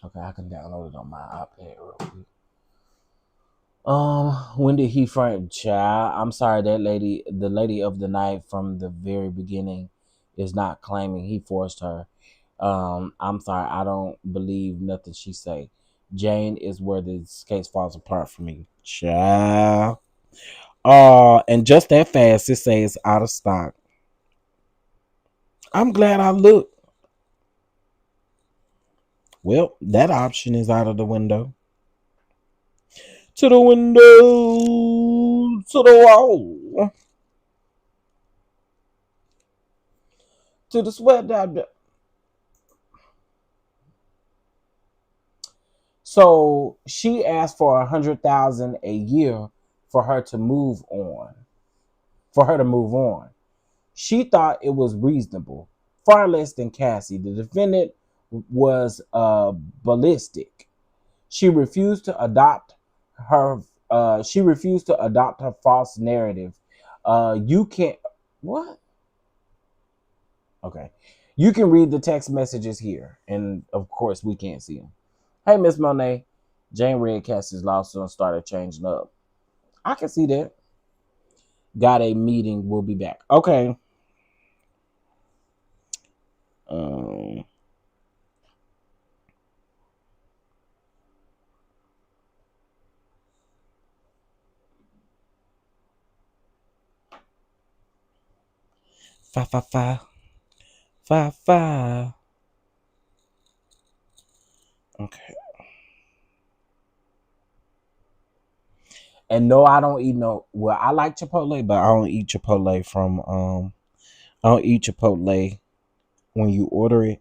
Okay, I can download it on my iPad real quick. When did he frame child? I'm sorry, that lady, the lady of the night from the very beginning, is not claiming he forced her. I'm sorry, I don't believe nothing she say. Jane is where this case falls apart for me. Child. And just that fast, it says out of stock. I'm glad I looked. Well, that option is out of the window. To the window, to the wall, to the sweat down. So she asked for $100,000 a year for her to move on. She thought it was reasonable, far less than Cassie. The defendant was ballistic. She refused to adopt her. False narrative. You can't. What? Okay. You can read the text messages here, and of course we can't see them. Hey, Miss Monet, Jane read Cassie's lawsuit and started changing up. I can see that. Got a meeting. We'll be back. Okay. Five. Okay. And no, I don't eat no. Well, I like Chipotle, but I don't eat Chipotle from. I don't eat Chipotle when you order it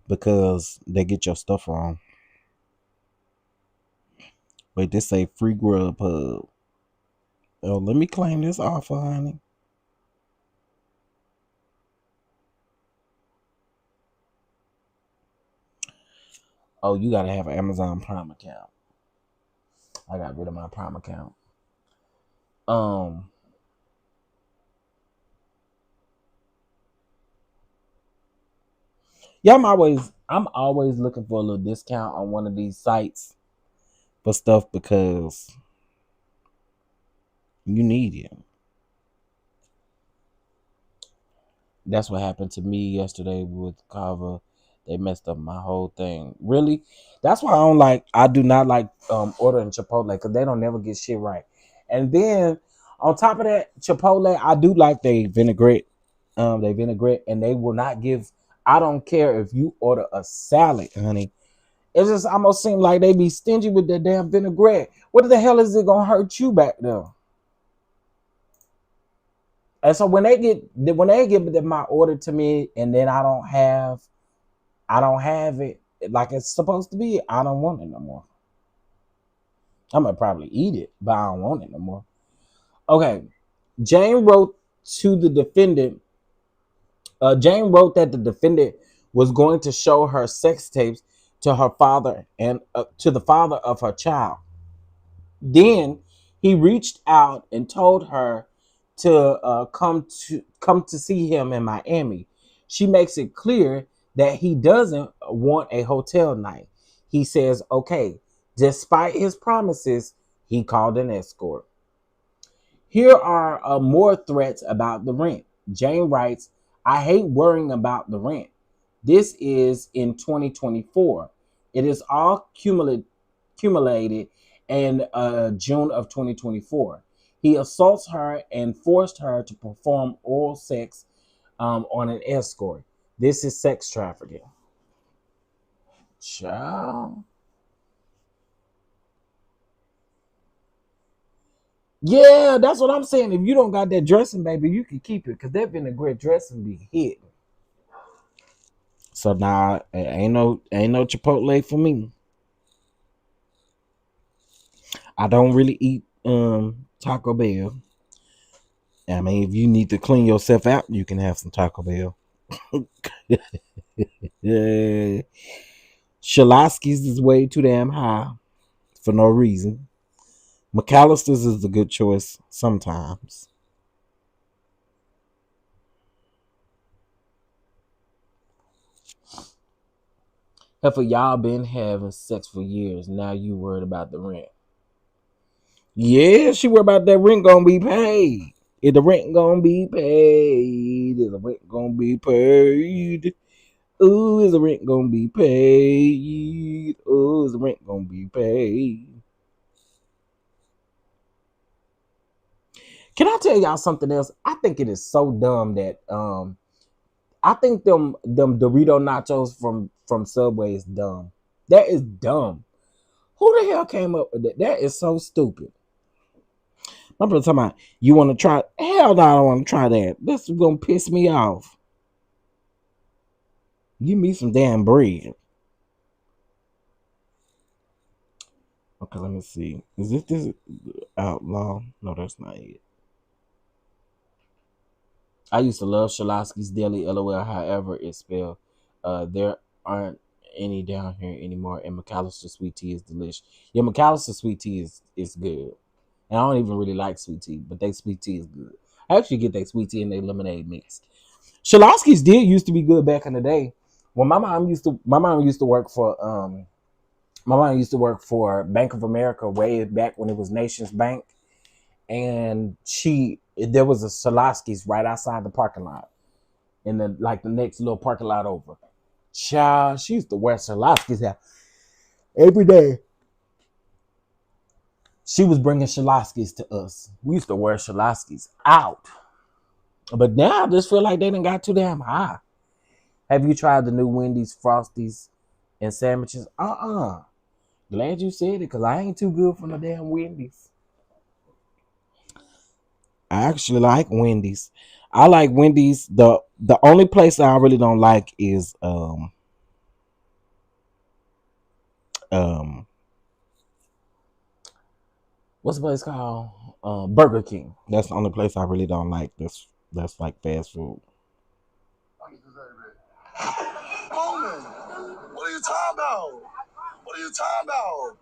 because they get your stuff wrong. Wait, this say free grub pub. Oh, let me claim this offer, honey. Oh, you gotta have an Amazon Prime account. I got rid of my Prime account. Yeah, I'm always looking for a little discount on one of these sites for stuff because you need it. That's what happened to me yesterday with Kava. They messed up my whole thing. Really? That's why I do not like ordering Chipotle because they don't never get shit right. And then on top of that, Chipotle, I do like their vinaigrette. And they will not give. I don't care if you order a salad, honey. It just almost seems like they be stingy with their damn vinaigrette. What the hell is it gonna hurt you back there? And so when they give my order to me and then I don't have it like it's supposed to be, I don't want it no more. I'm gonna probably eat it, but I don't want it no more. Okay. Jane wrote that the defendant was going to show her sex tapes to her father and to the father of her child. Then he reached out and told her to come to see him in Miami. She makes it clear that he doesn't want a hotel night. He says, okay, despite his promises, he called an escort. Here are more threats about the rent. Jane writes, I hate worrying about the rent. This is in 2024. It is all accumulated in June of 2024. He assaults her and forced her to perform oral sex on an escort. This is sex trafficking. Child. Yeah, that's what I'm saying. If you don't got that dressing, baby, you can keep it because that vinaigrette dressing be hit. So now ain't no Chipotle for me. I don't really eat Taco Bell. I mean, if you need to clean yourself out, you can have some Taco Bell. Yeah. Shalasky's is way too damn high for no reason. McAllister's is a good choice sometimes. If y'all been having sex for years, now you worried about the rent. Yeah, she worried about that rent gonna be paid. Is the rent gonna be paid? Is the rent gonna be paid? Ooh, is the rent gonna be paid? Ooh, is the rent gonna be paid? Can I tell y'all something else? I think it is so dumb that I think them Dorito nachos from Subway is dumb. That is dumb. Who the hell came up with that? That is so stupid. My brother talking about, you want to try? Hell no, I don't want to try that. This is gonna piss me off. Give me some damn bread. Okay, let me see. Is this outlaw? No, that's not it. I used to love Shalasky's Deli, LOL. However, it's spelled. There aren't any down here anymore. And McAllister sweet tea is delicious. Yeah, McAllister sweet tea is good. And I don't even really like sweet tea, but their sweet tea is good. I actually get their sweet tea and their lemonade mix. Shalasky's did used to be good back in the day. When my mom used to work for Bank of America way back when it was Nations Bank. And there was a Shalasky's right outside the parking lot. In the next little parking lot over. Child, she used to wear Shalasky's out every day. She was bringing Shalasky's to us. We used to wear Shalasky's out. But now I just feel like they done got too damn high. Have you tried the new Wendy's Frosties and sandwiches? Glad you said it, because I ain't too good for the damn Wendy's. I actually like Wendy's. I like Wendy's. The only place I really don't like is what's the place called? Burger King. That's the only place I really don't like. That's like fast food.
Woman, what are you talking about? What are you talking about?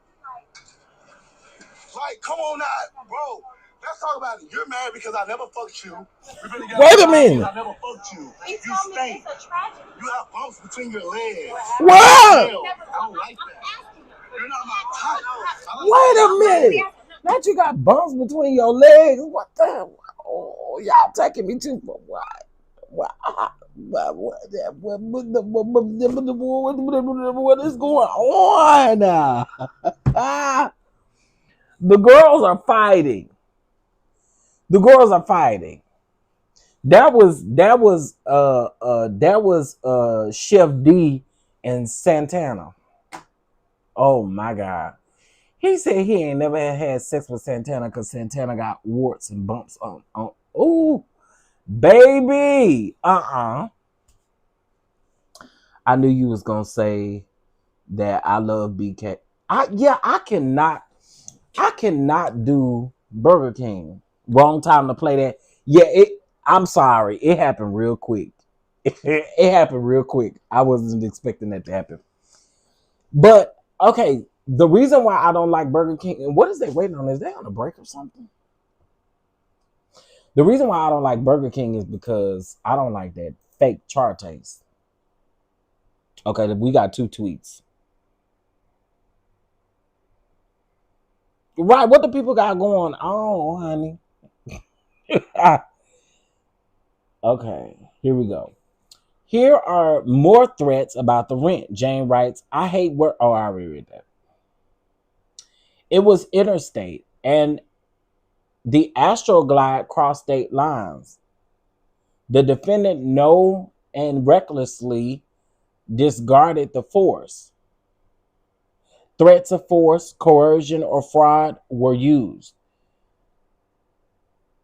Like, come on now, bro. Let's talk about it. You're mad because I never fucked you.
Wait a minute.
I never fucked you. You stink. You have bumps between your legs.
What?
I don't like that. You're not my type.
Wait a minute. Not you got bumps between your legs. What the? Oh, y'all taking me too far. What is going on? The girls are fighting. That was Chef D and Santana. Oh my God. He said he ain't never had sex with Santana because Santana got warts and bumps on. Ooh, baby. I knew you was gonna say that I love BK. I cannot do Burger King. Wrong time to play that. Yeah, I'm sorry. It happened real quick. It happened real quick. I wasn't expecting that to happen. But okay, the reason why I don't like Burger King, and what is they waiting on? Is they on a break or something? The reason why I don't like Burger King is because I don't like that fake char taste. Okay, we got 2 tweets. Right, what the people got going on, honey? Okay, here we go. Here are more threats about the rent. Jane writes, I hate work. Oh, I already read that. It was interstate, and the Astroglide crossed state lines. The defendant know and recklessly discarded the force. Threats of force, coercion, or fraud were used.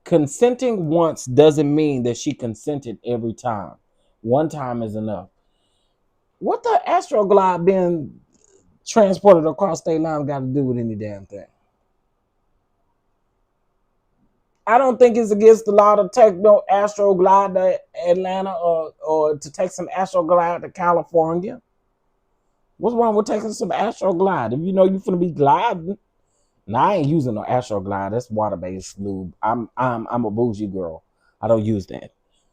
Consenting once doesn't mean that she consented every time. One time is enough. What the Astroglide being transported across state lines got to do with any damn thing? I don't think it's against the law to take no Astroglide to Atlanta or to take some Astroglide to California. What's wrong with taking some Astroglide? If you know you're finna be gliding. Now I ain't using no Astroglide. That's water-based lube. I'm a bougie girl. I don't use that.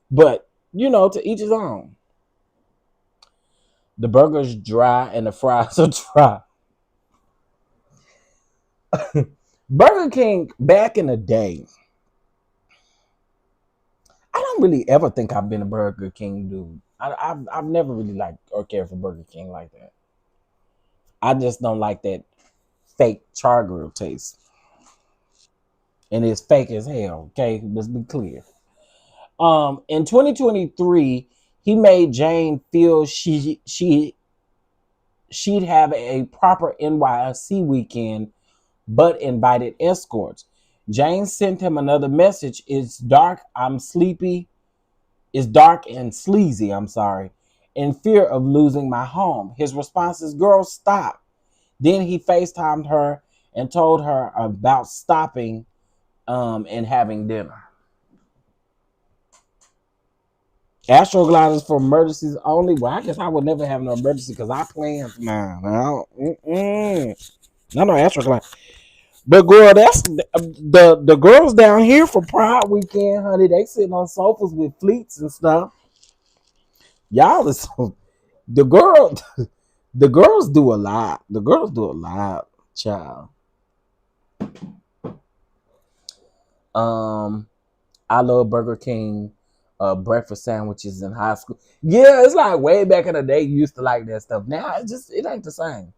But you know, to each his own. The burger's dry and the fries are dry. Burger King back in the day. I don't really ever think I've been a Burger King dude. I've never really liked or cared for Burger King like that. I just don't like that fake char grill taste. And it's fake as hell, okay? Let's be clear. In 2023, he made Jane feel she'd have a proper NYC weekend, but invited escorts. Jane sent him another message. It's dark. I'm sleepy. It's dark and sleazy. I'm sorry. In fear of losing my home. His response is, girl, stop. Then he FaceTimed her and told her about stopping and having dinner. Astroglide is for emergencies only. Well, I guess I would never have no emergency because I plan for mine. Not no Astroglide. But girl, that's the girls down here for Pride Weekend, honey. They sitting on sofas with fleets and stuff. Y'all is the girl. The girls do a lot. The girls do a lot, child. I love Burger King breakfast sandwiches in high school. Yeah, it's like way back in the day you used to like that stuff. Now it ain't the same.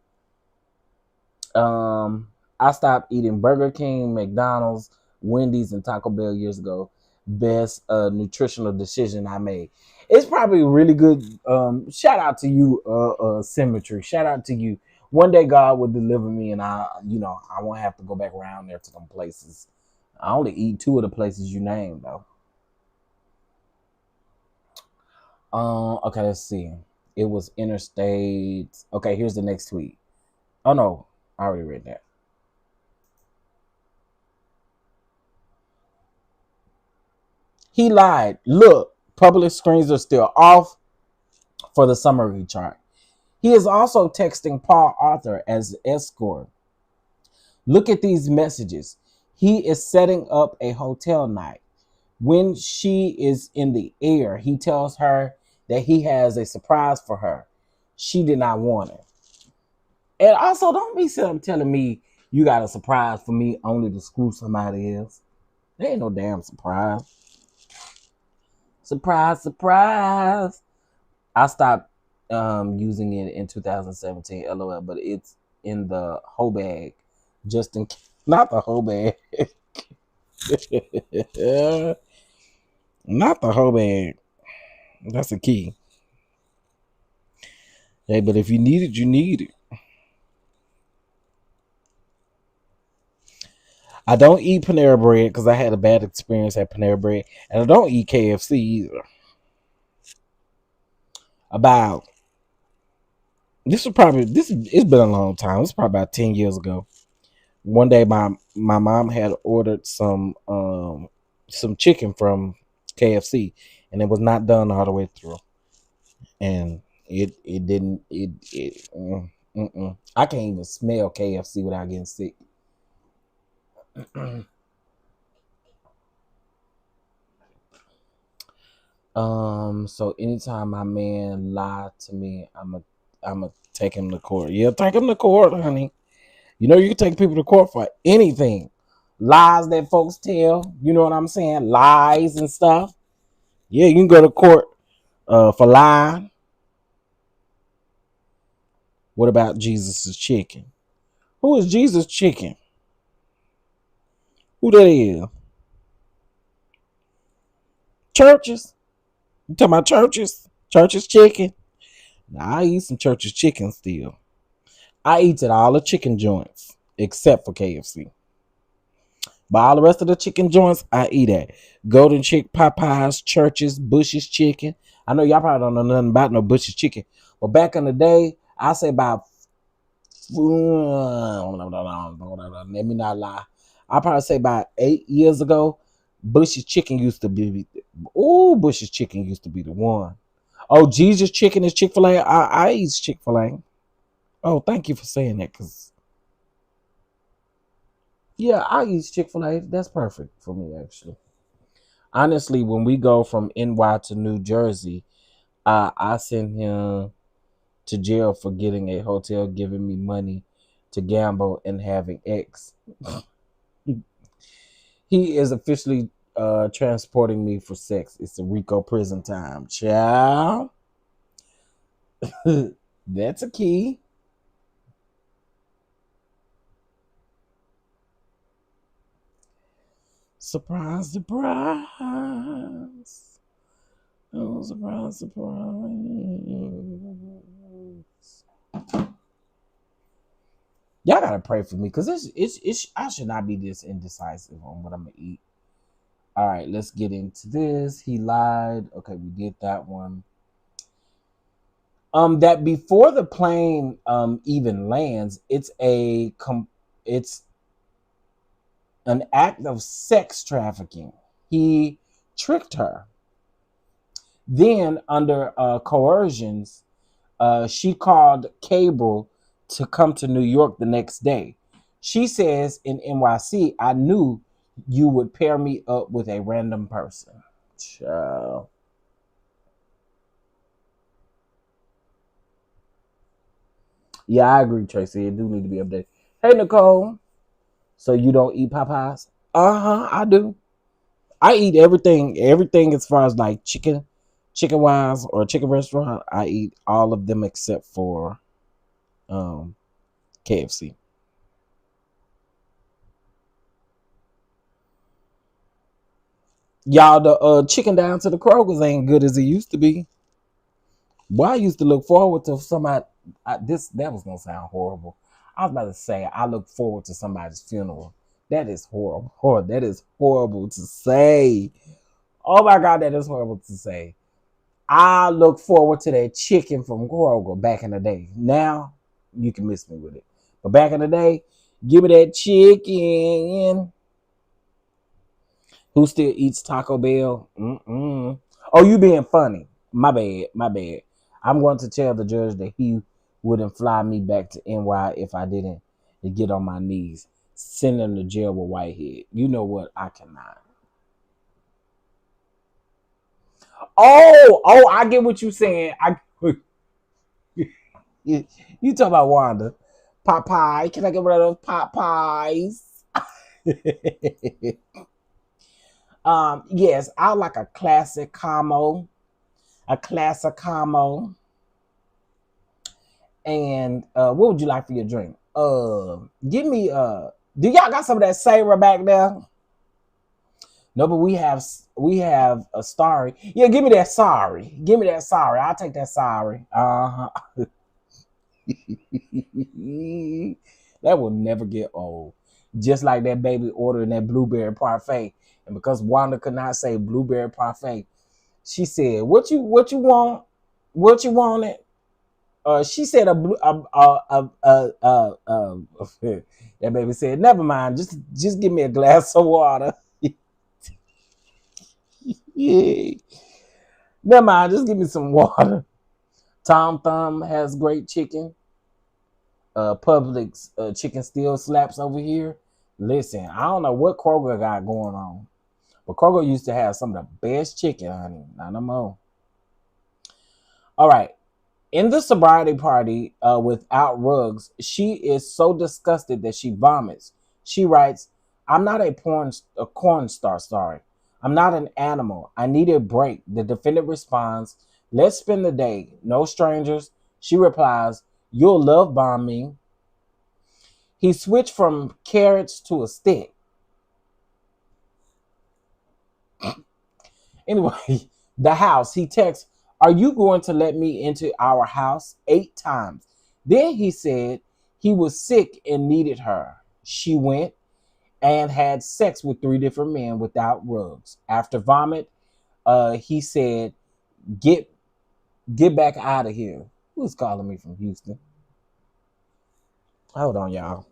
I stopped eating Burger King, McDonald's, Wendy's, and Taco Bell years ago. Best nutritional decision I made. It's probably really good. Shout out to you, Symmetry. Shout out to you. One day God will deliver me, and I won't have to go back around there to them places. I only eat 2 of the places you named, though. Okay, let's see. It was interstate. Okay, here's the next tweet. Oh no, I already read that. He lied. Look, public screens are still off for the summary chart. He is also texting Paul Arthur as escort. Look at these messages. He is setting up a hotel night. When she is in the air, he tells her that he has a surprise for her. She did not want it. And also, don't be telling me you got a surprise for me only to screw somebody else. There ain't no damn surprise. Surprise, surprise. I stopped using it in 2017, LOL, but it's in the whole bag. Just in case. Not the whole bag. Not the whole bag. That's the key. Hey, but if you need it, you need it. I don't eat Panera Bread because I had a bad experience at Panera Bread. And I don't eat KFC either. It's been a long time. It's probably about 10 years ago. One day my mom had ordered some chicken from KFC and it was not done all the way through. And it didn't I can't even smell KFC without getting sick. So anytime my man lied to me, I'ma take him to court. Yeah, take him to court, honey. You know you can take people to court for anything. Lies that folks tell, you know what I'm saying? Lies and stuff. Yeah, you can go to court for lying. What about Jesus' chicken? Who is Jesus' chicken? Who that is? Churches? You talking about churches? Churches chicken? Now, I eat some churches chicken still. I eat at all the chicken joints except for KFC. But all the rest of the chicken joints, I eat at. Golden Chick, Popeyes, Churches, Bush's Chicken. I know y'all probably don't know nothing about no Bush's Chicken. But back in the day, I say about, let me not lie. I probably say about 8 years ago, Bush's Chicken used to be, Bush's Chicken used to be the one. Oh, Jesus Chicken is Chick-fil-A. I eat Chick-fil-A. Oh, thank you for saying that, because yeah, I eat Chick-fil-A. That's perfect for me, actually. Honestly, when we go from NY to New Jersey, I send him to jail for getting a hotel, giving me money to gamble, and having X. He is officially transporting me for sex. It's a RICO prison time. Child. That's a key. Surprise, surprise. Oh, surprise, surprise. Y'all gotta pray for me, because it's I should not be this indecisive on what I'm gonna eat. All right, let's get into this. He lied. Okay, we did that one. That before the plane even lands, it's an act of sex trafficking. He tricked her. Then, under coercions, she called cable to come to New York the next day. She says in NYC, I knew you would pair me up with a random person. Child. Yeah, I agree, Tracy. It do need to be updated. Hey, Nicole. So you don't eat Popeyes? I do. I eat everything as far as like chicken wise or chicken restaurant. I eat all of them except for KFC. Y'all, the chicken down to the Kroger's ain't good as it used to be. Well, I used to look forward to somebody. That was gonna sound horrible. I was about to say I look forward to somebody's funeral. That is horrible. That is horrible to say. Oh my God, that is horrible to say. I look forward to that chicken from Kroger back in the day. Now, you can miss me with it. But back in the day, give me that chicken. Who still eats Taco Bell? Oh, you being funny. My bad. I'm going to tell the judge that he wouldn't fly me back to NY if I didn't get on my knees. Send him to jail with Whitehead. You know what? I cannot. Oh, I get what you're saying. You talk about Wanda. Popeye. Can I get one of those Popeyes? Yes, I like a classic camo. And what would you like for your drink? Give me do y'all got some of that Sarah back there? No, but we have a Starry. Yeah, give me that Sorry. I'll take that Sorry. That will never get old. Just like that baby ordering that blueberry parfait. And because Wanda could not say blueberry parfait, she said, "What you want? What you want it?" She said that baby said, "Never mind. Just give me a glass of water." Yeah. Never mind. Just give me some water. Tom Thumb has great chicken. Publix chicken still slaps over here. Listen, I don't know what Kroger got going on, But Kroger used to have some of the best chicken, honey. Not no more. All right. In the sobriety party without rugs, she is so disgusted that she vomits. She writes, I'm not a corn star, sorry. I'm not an animal. I need a break. The defendant responds, let's spend the day. No strangers. She replies, you'll love bombing. He switched from carrots to a stick. Anyway, the house, he texts, are you going to let me into our house? 8 times. Then he said he was sick and needed her. She went and had sex with 3 different men without rugs. After vomit, he said, get back out of here. Who's calling me from Houston? Hold on, y'all.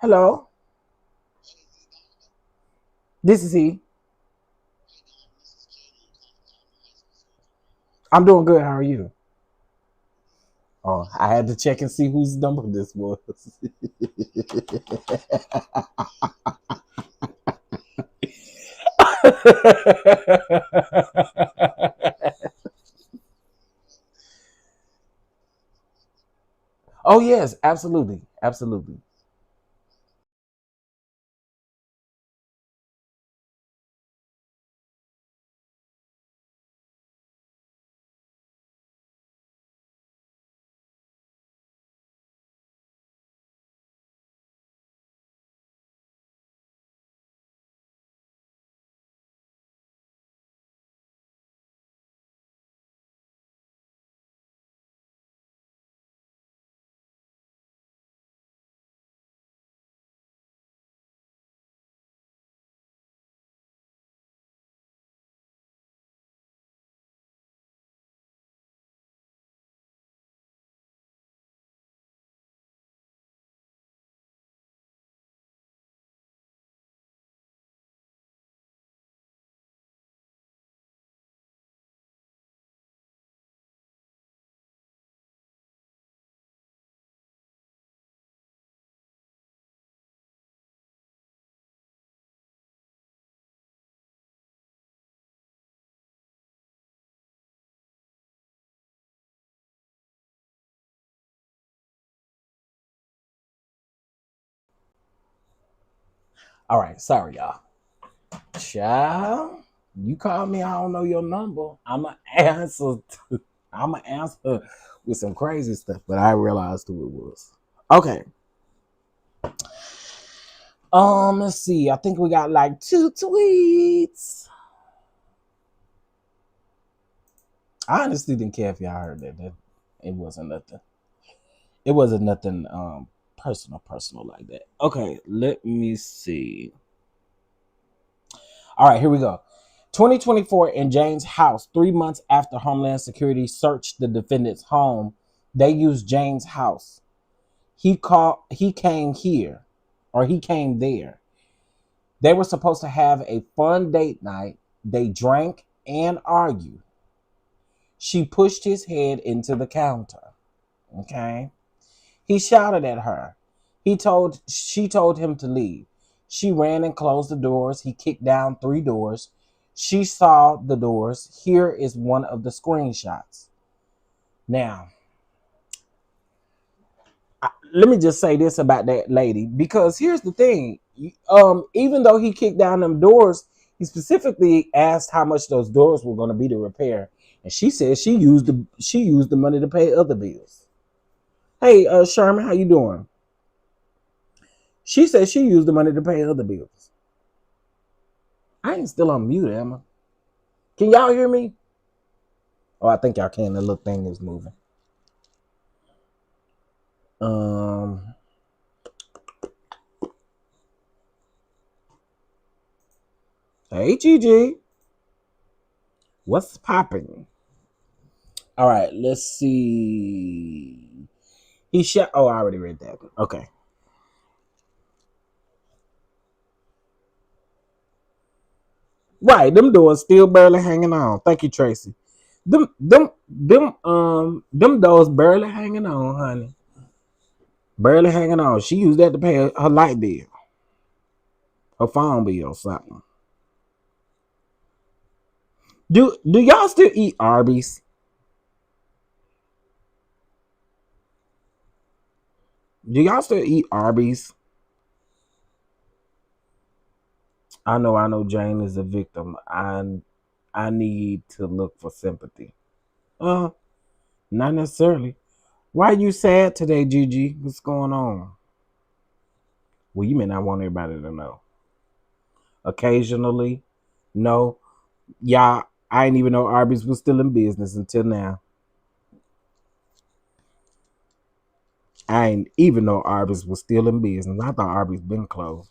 Hello? This is he. I'm doing good. How are you? Oh, I had to check and see whose number this was. Oh, yes, absolutely. Absolutely. All right. Sorry, y'all. Child, you call me. I don't know your number. I'ma answer. I'ma answer with some crazy stuff, but I realized who it was. Okay. Let's see. I think we got like 2 tweets. I honestly didn't care if y'all heard that. It wasn't nothing. It wasn't nothing personal like that. Okay, let me see. All right, here we go. 2024 in Jane's house, 3 months after Homeland Security searched the defendant's home, they used Jane's house. He came here, or he came there. They were supposed to have a fun date night. They drank and argued. She pushed his head into the counter. Okay. He shouted at her. She told him to leave. She ran and closed the doors. He kicked down 3 doors. She saw the doors. Here is one of the screenshots. Now, let me just say this about that lady, because here's the thing. Even though he kicked down them doors, he specifically asked how much those doors were going to be to repair, and she said she used the money to pay other bills. Hey, Sherman, how you doing? She said she used the money to pay other bills. I ain't still on mute, am I? Can y'all hear me? Oh, I think y'all can. The little thing is moving. Hey, Gigi. What's popping? All right, let's see. He shot. Oh, I already read that. Okay. Right, them doors still barely hanging on. Thank you, Tracy. Them doors barely hanging on, honey. Barely hanging on. She used that to pay her light bill. Her phone bill or something. Do y'all still eat Arby's? Do y'all still eat Arby's? I know Jane is a victim. I need to look for sympathy. Uh, not necessarily. Why you sad today, Gigi? What's going on? Well, you may not want everybody to know. Occasionally, no. Y'all, I didn't even know Arby's was still in business until now. I didn't even know Arby's was still in business. I thought Arby's been closed.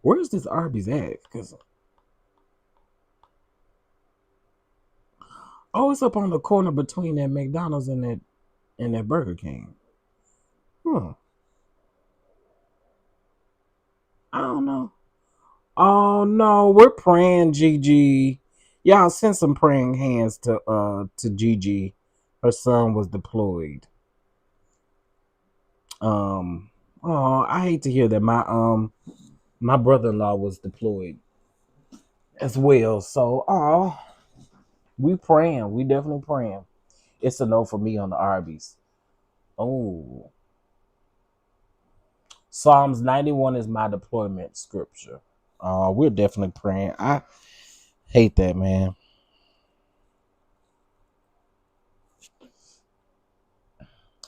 Where's this Arby's at? Cause it's up on the corner between that McDonald's and that Burger King. I don't know. Oh no, we're praying, Gigi. Y'all send some praying hands to Gigi. Her son was deployed. I hate to hear that. My brother-in-law was deployed as well. So we praying. We definitely praying. It's a no for me on the Arby's. Oh. Psalms 91 is my deployment scripture. We're definitely praying. I hate that, man.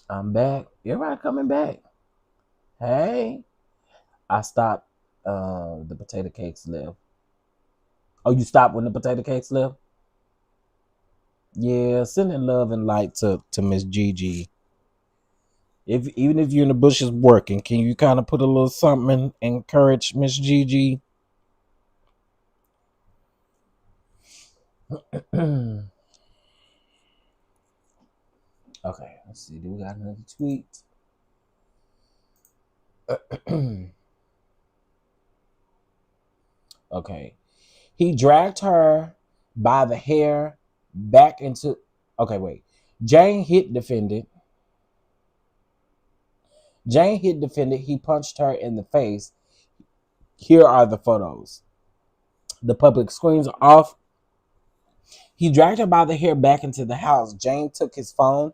I'm back. Everybody coming back. Hey. I stopped the potato cakes left. Oh, you stopped when the potato cakes left? Yeah, sending love and light to Miss Gigi. Even if you're in the bushes working, can you kind of put a little something and encourage Miss Gigi? Okay, let's see. Do we got another tweet? Okay. He dragged her by the hair back into... Okay, wait. Jane hit defendant. He punched her in the face. Here are the photos. The public screens are off. He dragged her by the hair back into the house. Jane took his phone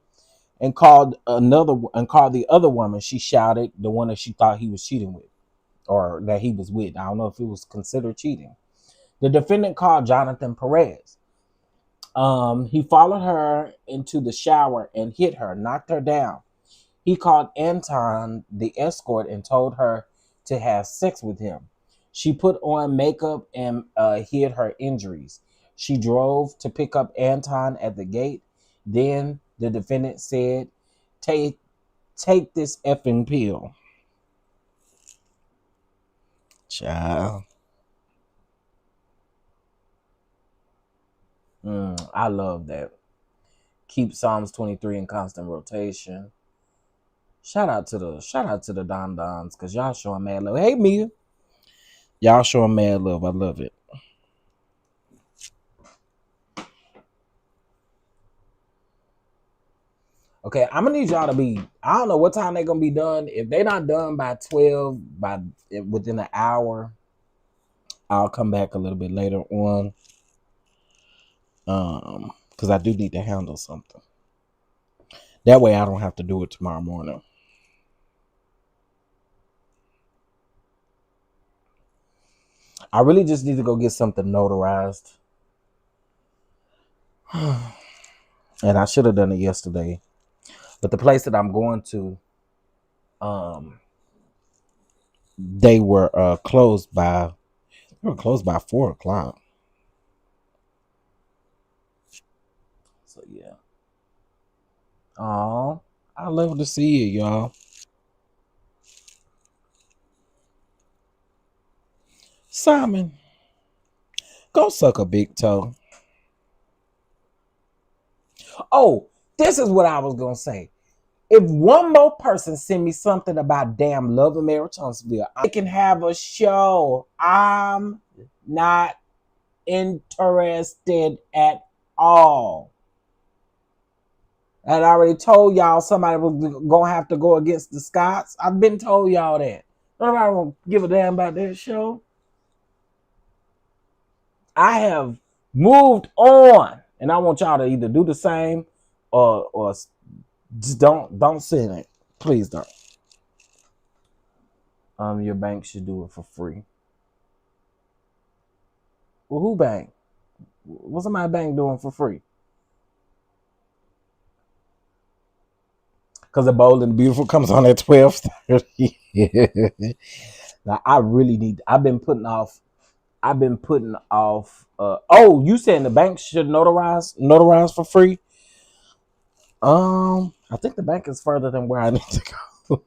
and called the other woman. She shouted, the one that she thought he was cheating with, or that he was with. I don't know if it was considered cheating. The defendant called Jonathan Perez. He followed her into the shower and hit her, knocked her down. He called Anton, the escort, and told her to have sex with him. She put on makeup and hid her injuries. She drove to pick up Anton at the gate. Then the defendant said, take this effing pill. Child. I love that. Keep Psalms 23 in constant rotation. Shout out to the DonDons, because y'all showing mad love. Hey, Mia. Y'all showing mad love. I love it. Okay, I'm gonna need y'all to be... I don't know what time they're gonna be done. If they're not done by 12, within an hour, I'll come back a little bit later on. Because I do need to handle something. That way I don't have to do it tomorrow morning. I really just need to go get something notarized. And I should have done it yesterday. But the place that I'm going to, they were closed by 4 o'clock. So yeah. Oh, I love to see it, y'all. Simon, go suck a big toe. Oh, this is what I was gonna say. If one more person send me something about damn Love and Marriage Huntsville, I can have a show. I'm not interested at all. I'd already told y'all somebody was gonna have to go against the Scots. I've been told y'all that. Nobody won't give a damn about that show. I have moved on, and I want y'all to either do the same or just don't send it. Please don't. Your bank should do it for free. Well, who bank? What's my bank doing for free? Because the Bold and the Beautiful comes on at 12:30. Now I really need. I've been putting off. Oh, you saying the bank should notarize for free? I think the bank is further than where I need to go.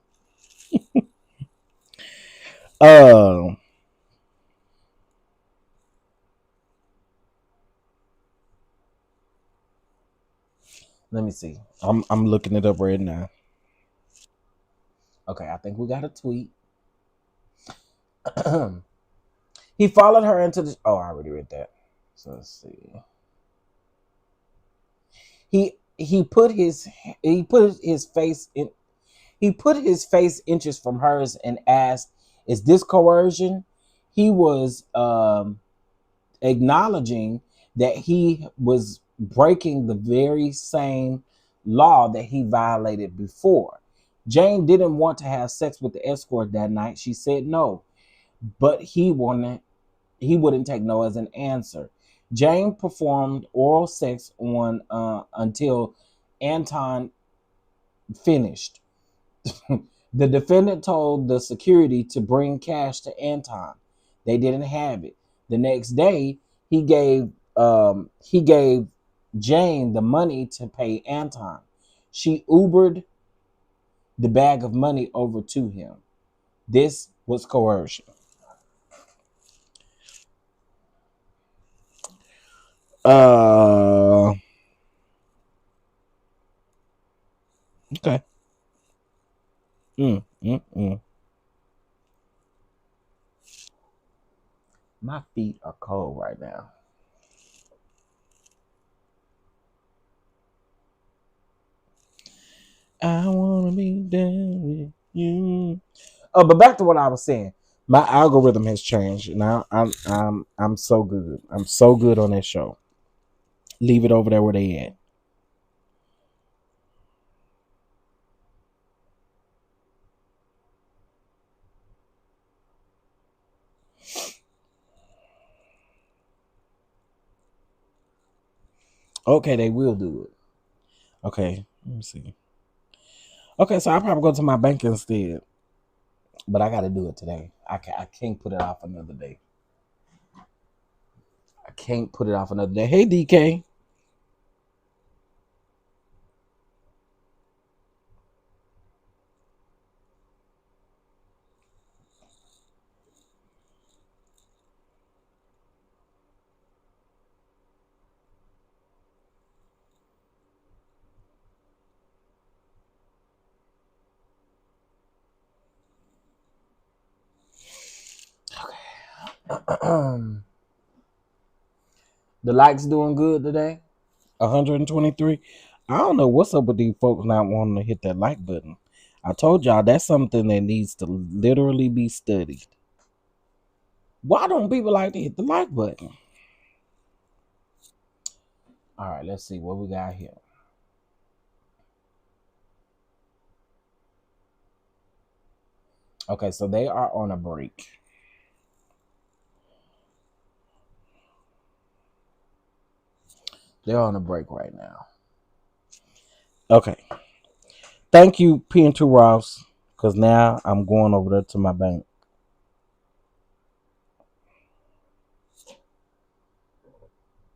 Let me see. I'm looking it up right now. Okay, I think we got a tweet. He followed her into the. Oh, I already read that. So let's see. He put his face inches from hers and asked, "Is this coercion?" He was acknowledging that he was breaking the very same law that he violated before. Jane didn't want to have sex with the escort that night. She said no, but he wouldn't take no as an answer. Jane performed oral sex on until Anton finished. The defendant told the security to bring cash to Anton. They didn't have it. The next day, he gave Jane the money to pay Anton. She Ubered the bag of money over to him. This was coercion. Okay. My feet are cold right now. I wanna be down with you. Oh, but back to what I was saying. My algorithm has changed. Now I'm so good. I'm so good on that show. Leave it over there where they at. Okay, they will do it. Okay, let me see. Okay, so I'll probably go to my bank instead. But I gotta do it today. I can't put it off another day. I can't put it off another day. Hey DK. Okay. The likes doing good today. 123. I don't know what's up with these folks not wanting to hit that like button. I told y'all that's something that needs to literally be studied. Why don't people like to hit the like button? All right, let's see what we got here. Okay, so they are on a break. They're on a break right now. Okay. Thank you, P&2 Ross, because now I'm going over there to my bank.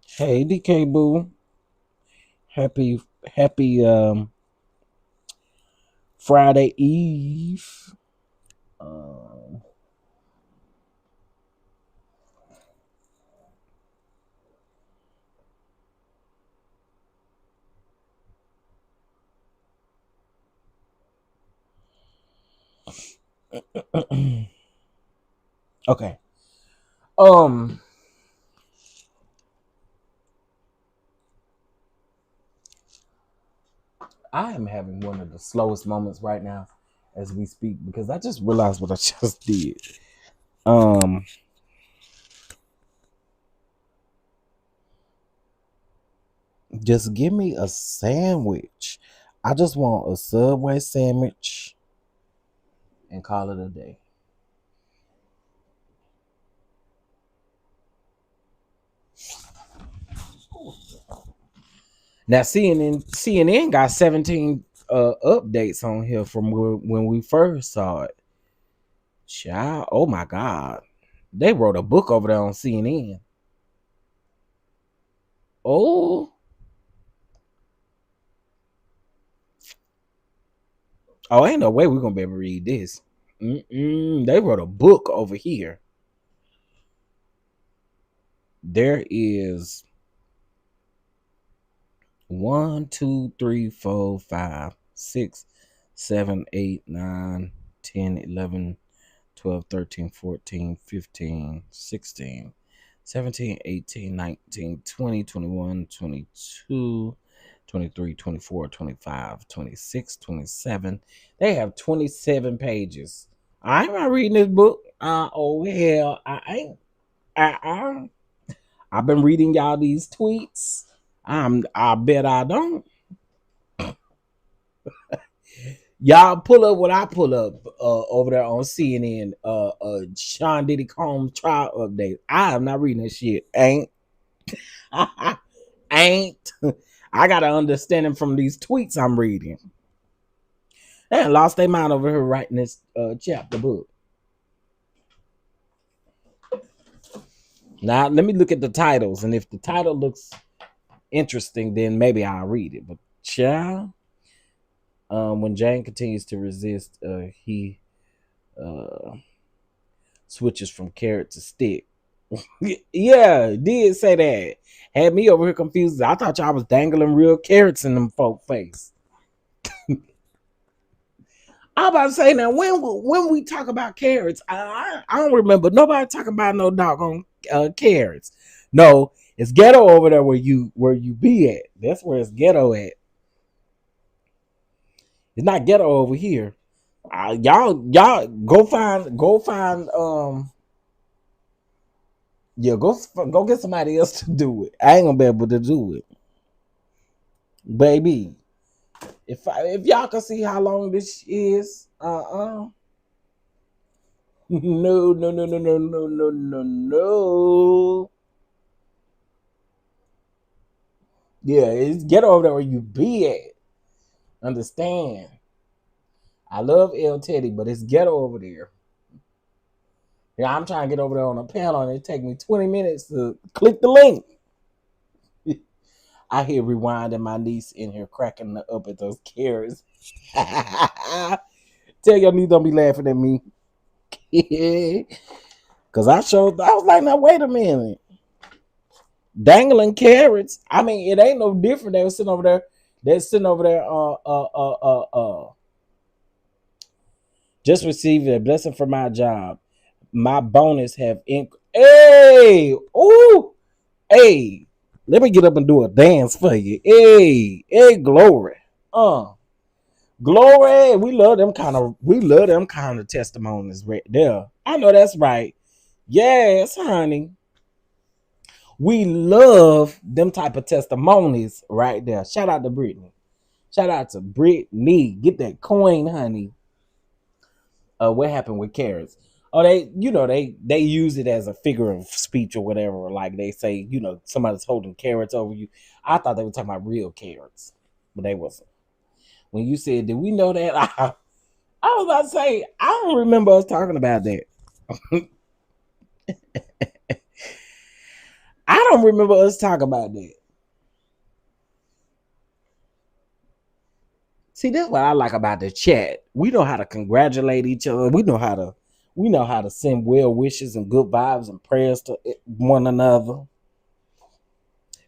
Hey, DK Boo. Happy Friday Eve. Okay. I am having one of the slowest moments right now as we speak because I just realized what I just did. Just give me a sandwich. I just want a Subway sandwich and call it a day. Now CNN got 17 updates on here from when we first saw it. Child, oh my God. They wrote a book over there on CNN. Oh, ain't no way we're gonna be able to read this. They wrote a book over here. There is 1, 2, 3, 4, 5, 6, 7, 8, 9, 10, 11, 12, 13, 14, 15, 16, 17, 18, 19, 20, 21, 22, 23, 24, 25, 26, 27. They have 27 pages. I ain't not reading this book. Oh hell, I ain't. I've been reading y'all these tweets. I bet I don't. Y'all pull up what I pull up over there on CNN. Sean Diddy Combs trial update. I am not reading that shit. Ain't. Ain't. I got to understand it from these tweets I'm reading. They lost their mind over here writing this chapter book. Now let me look at the titles, and if the title looks interesting, then maybe I'll read it. But child, when Jane continues to resist, he switches from carrot to stick. Yeah, did say that. Had me over here confused. I thought y'all was dangling real carrots in them folk face. I'm about to say now, when we talk about carrots, I don't remember nobody talking about no doggone carrots. No, it's ghetto over there where you be at. That's where it's ghetto at. It's not ghetto over here. Y'all go find yeah, go get somebody else to do it. I ain't gonna be able to do it, baby. If y'all can see how long this is, no. Yeah, it's get over there where you be at. Understand? I love El Teddy, but it's ghetto over there. Yeah, I'm trying to get over there on a panel, and it take me 20 minutes to click the link. I hear Rewind and my niece in here cracking up at those carrots. Tell your niece don't be laughing at me. Cause I was like, now wait a minute. Dangling carrots. I mean, it ain't no different. They were sitting over there. They're sitting over there. Just received a blessing for my job. My bonus have Hey, ooh, hey. Let me get up and do a dance for you. Hey, glory. Glory. We love them kind of testimonies right there. I know that's right. Yes, honey. We love them type of testimonies right there. Shout out to Brittany. Shout out to Brittany. Get that coin, honey. What happened with carrots? Oh, they use it as a figure of speech or whatever. Like they say, somebody's holding carrots over you. I thought they were talking about real carrots, but they wasn't. When you said, did we know that? I was about to say, I don't remember us talking about that. I don't remember us talking about that. See, that's what I like about the chat. We know how to congratulate each other. We know how to send well wishes and good vibes and prayers to one another.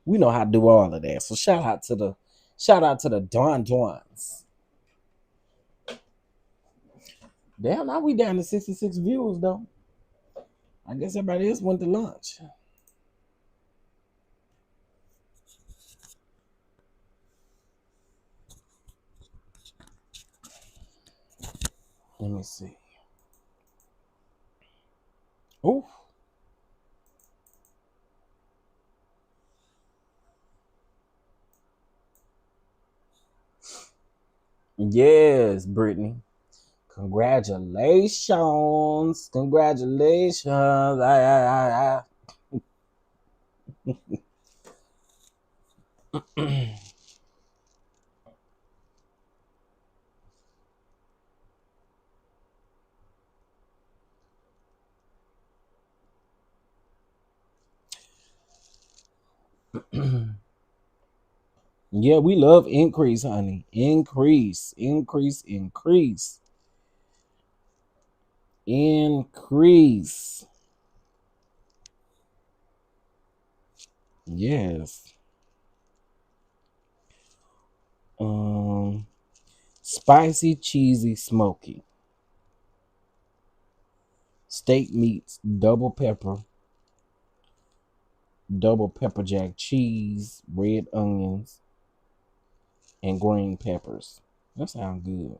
We know how to do all of that. So shout out to the DonDons. Damn, now we down to 66 viewers though. I guess everybody else went to lunch. Let me see. Oh. Yes, Brittany. Congratulations. Congratulations. Yeah, we love increase, honey. Increase, increase, increase, increase. Yes. Um, Spicy, cheesy, smoky. Steak meats, double pepper jack cheese, red onions, and green peppers. That sounds good.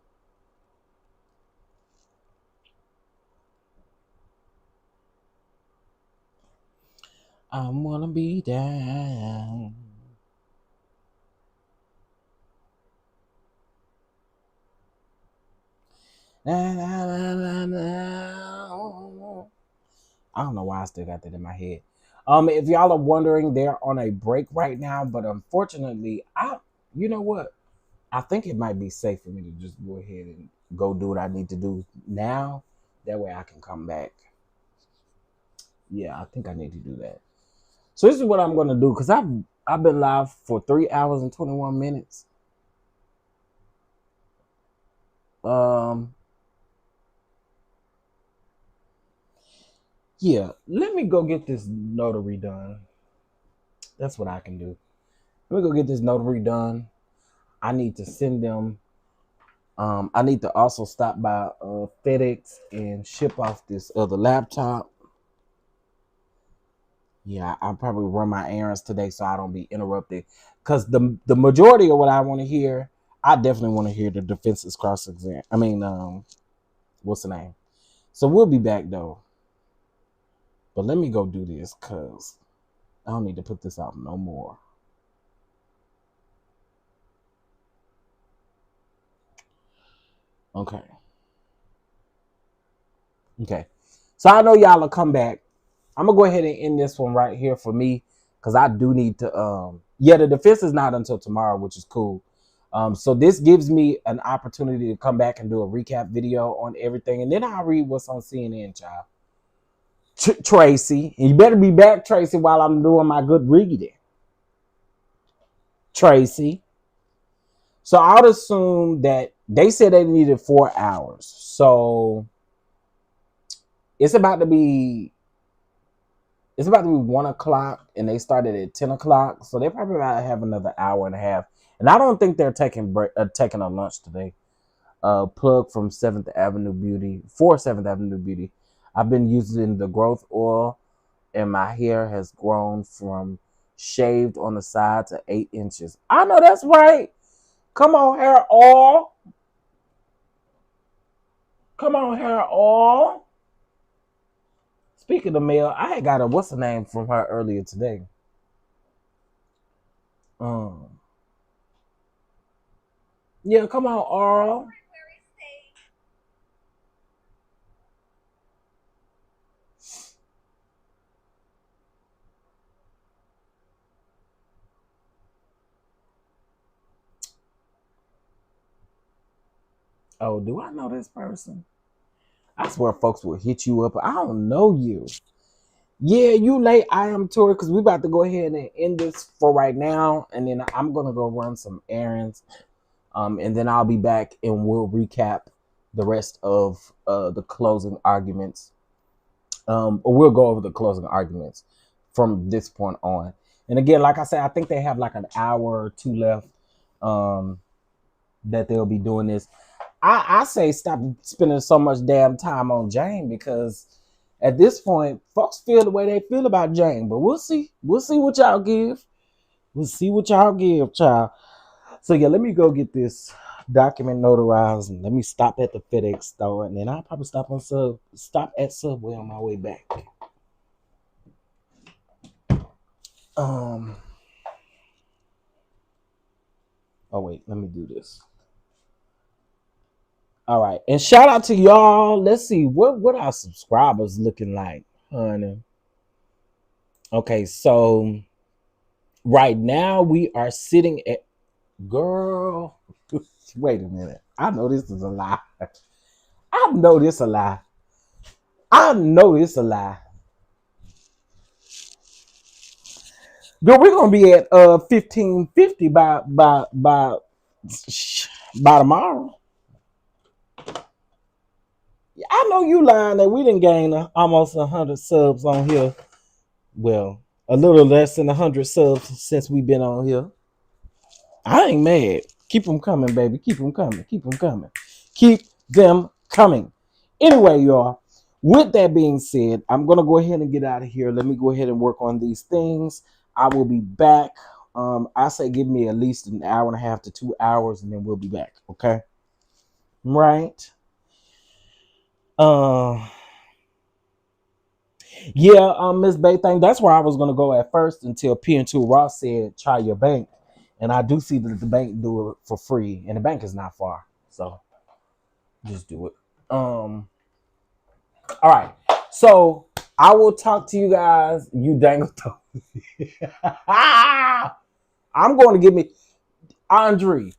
I'm gonna be down. I don't know why I still got that in my head. If y'all are wondering, they're on a break right now, but unfortunately, you know what? I think it might be safe for me to just go ahead and go do what I need to do now. That way I can come back. Yeah, I think I need to do that. So this is what I'm gonna do because I've been live for 3 hours and 21 minutes. Yeah, let me go get this notary done. That's what I can do. Let me go get this notary done. I need to send them. I need to also stop by FedEx and ship off this other laptop. Yeah, I'll probably run my errands today so I don't be interrupted. Because the majority of what I want to hear, I definitely want to hear the defense's cross exam. I mean, what's the name? So we'll be back though. But let me go do this because I don't need to put this out no more. Okay. Okay. So I know y'all will come back. I'm gonna go ahead and end this one right here for me because I do need to. Yeah, the defense is not until tomorrow, which is cool. So this gives me an opportunity to come back and do a recap video on everything, and then I'll read what's on CNN, child. Tracy, and you better be back, Tracy, while I'm doing my good reading. Tracy. So I would assume that they said they needed 4 hours. So it's about to be 1 o'clock, and they started at 10 o'clock. So they probably about to have another hour and a half. And I don't think they're taking a lunch today. Plug from 7th Avenue Beauty for 7th Avenue Beauty. I've been using the growth oil, and my hair has grown from shaved on the side to 8 inches. I know that's right. Come on, hair oil. Come on, hair oil. Speaking of Mel, I had got a what's the name from her earlier today. Yeah, come on, Oral. Oh, do I know this person? I swear folks will hit you up. I don't know you. Yeah, you late. I am too, because we about to go ahead and end this for right now. And then I'm going to go run some errands. And then I'll be back and we'll recap the rest of the closing arguments. Or we'll go over the closing arguments from this point on. And again, like I said, I think they have like an hour or two left that they'll be doing this. I say stop spending so much damn time on Jane, because at this point, folks feel the way they feel about Jane. But we'll see. We'll see what y'all give. We'll see what y'all give, child. So yeah, let me go get this Document notarized. And let me stop at the FedEx store, and then I'll probably stop at Subway on my way back. Oh wait, let me do this. All right, and shout out to y'all. Let's see what our subscribers looking like, honey. Okay, so right now we are sitting at girl. Wait a minute. I know this is a lie. I know this a lie. Girl, we're gonna be at 1550 by tomorrow. I know you lying that we didn't gain almost 100 subs on here. Well, a little less than 100 subs since we've been on here. I ain't mad. Keep them coming, baby. Keep them coming. Keep them coming. Keep them coming. Anyway, y'all, with that being said, I'm going to go ahead and get out of here. Let me go ahead and work on these things. I will be back. I say give me at least an hour and a half to 2 hours, and then we'll be back. Okay? Right? Yeah, Miss Bay thing. That's where I was going to go at first until P&2 Ross said, try your bank. And I do see that the bank do it for free, and the bank is not far, so just do it. All right, so I will talk to you guys. You dangle I'm going to give me Andre.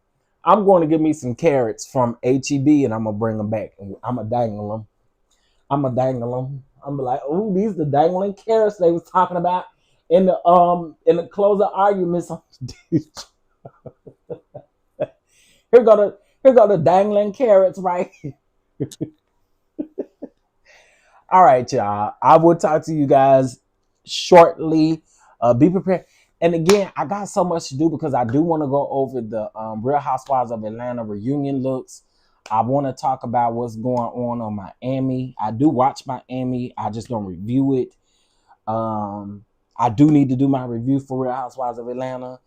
I'm going to give me some carrots from HEB, and I'm gonna bring them back. I'm gonna dangle them. I'm gonna be like, oh, these the dangling carrots they was talking about in the closer arguments. Here go the dangling carrots right here. All right, y'all. I will talk to you guys shortly. Be prepared. And again, I got so much to do because I do want to go over the Real Housewives of Atlanta reunion looks. I want to talk about what's going on Miami. I do watch Miami. I just don't review it. I do need to do my review for Real Housewives of Atlanta.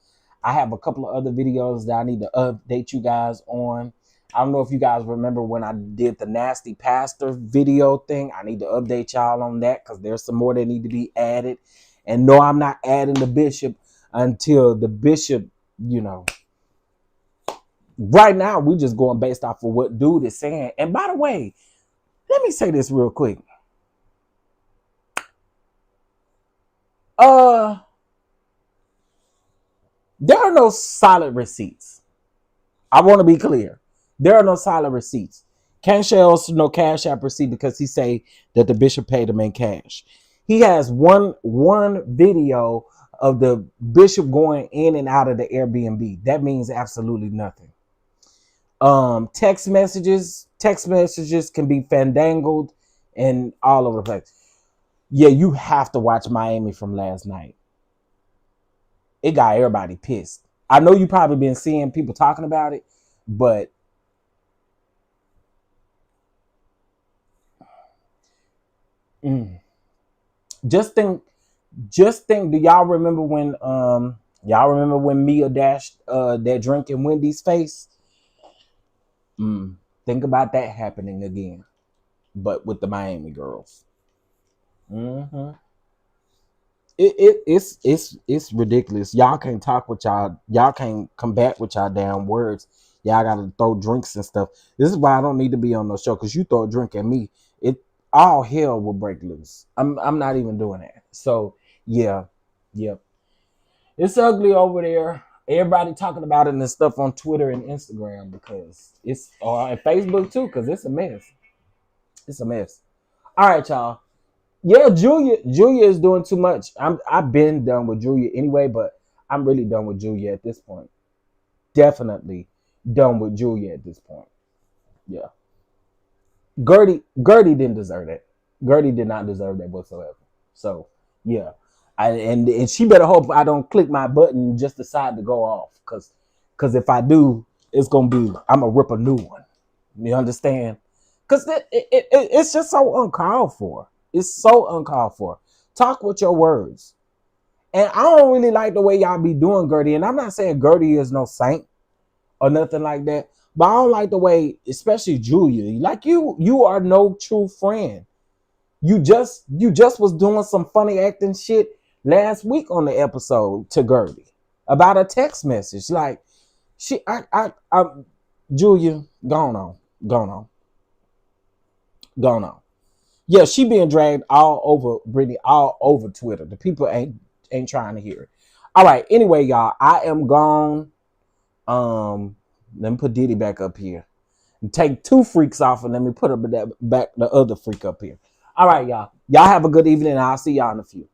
I have a couple of other videos that I need to update you guys on. I don't know if you guys remember when I did the Nasty Pastor video thing. I need to update y'all on that because there's some more that need to be added. And no, I'm not adding the bishop until the bishop, you know. Right now, we're just going based off of what dude is saying. And by the way, let me say this real quick. There are no solid receipts. I want to be clear. There are no solid receipts. Can't show us no Cash App receipt because he say that the bishop paid him in cash. He has one video of the bishop going in and out of the Airbnb. That means absolutely nothing. Text messages can be fandangled and all over the place. Yeah, you have to watch Miami from last night. It got everybody pissed. I know you probably been seeing people talking about it, but just think, do y'all remember when Mia dashed that drink in Wendy's face? Think about that happening again, but with the Miami girls. It's ridiculous. Y'all can't talk with y'all can't combat with y'all damn words. Y'all gotta throw drinks and stuff. This is why I don't need to be on no show, because you throw a drink at me, all hell will break loose. I'm not even doing that. So yeah. It's ugly over there. Everybody talking about it and stuff on Twitter and Instagram because it's and Facebook too, because it's a mess. It's a mess. All right, y'all. Yeah, Julia is doing too much. I've been done with Julia anyway, but I'm really done with Julia at this point. Definitely done with Julia at this point. Yeah. Gertie didn't deserve that. Gertie did not deserve that whatsoever. So yeah. And she better hope I don't click my button and just decide to go off. Cause if I do, it's gonna be I'm gonna rip a new one. You understand? Cause it's just so uncalled for. It's so uncalled for. Talk with your words. And I don't really like the way y'all be doing Gertie. And I'm not saying Gertie is no saint or nothing like that. But I don't like the way, especially Julia, like you are no true friend. You just was doing some funny acting shit last week on the episode to Gertie about a text message. Like Julia, gone on. Yeah, she being dragged all over Brittany, all over Twitter. The people ain't trying to hear it. All right. Anyway, y'all, I am gone. Let me put Diddy back up here. And take 2 freaks off and let me put back the other freak up here. All right, y'all. Y'all have a good evening. I'll see y'all in a few.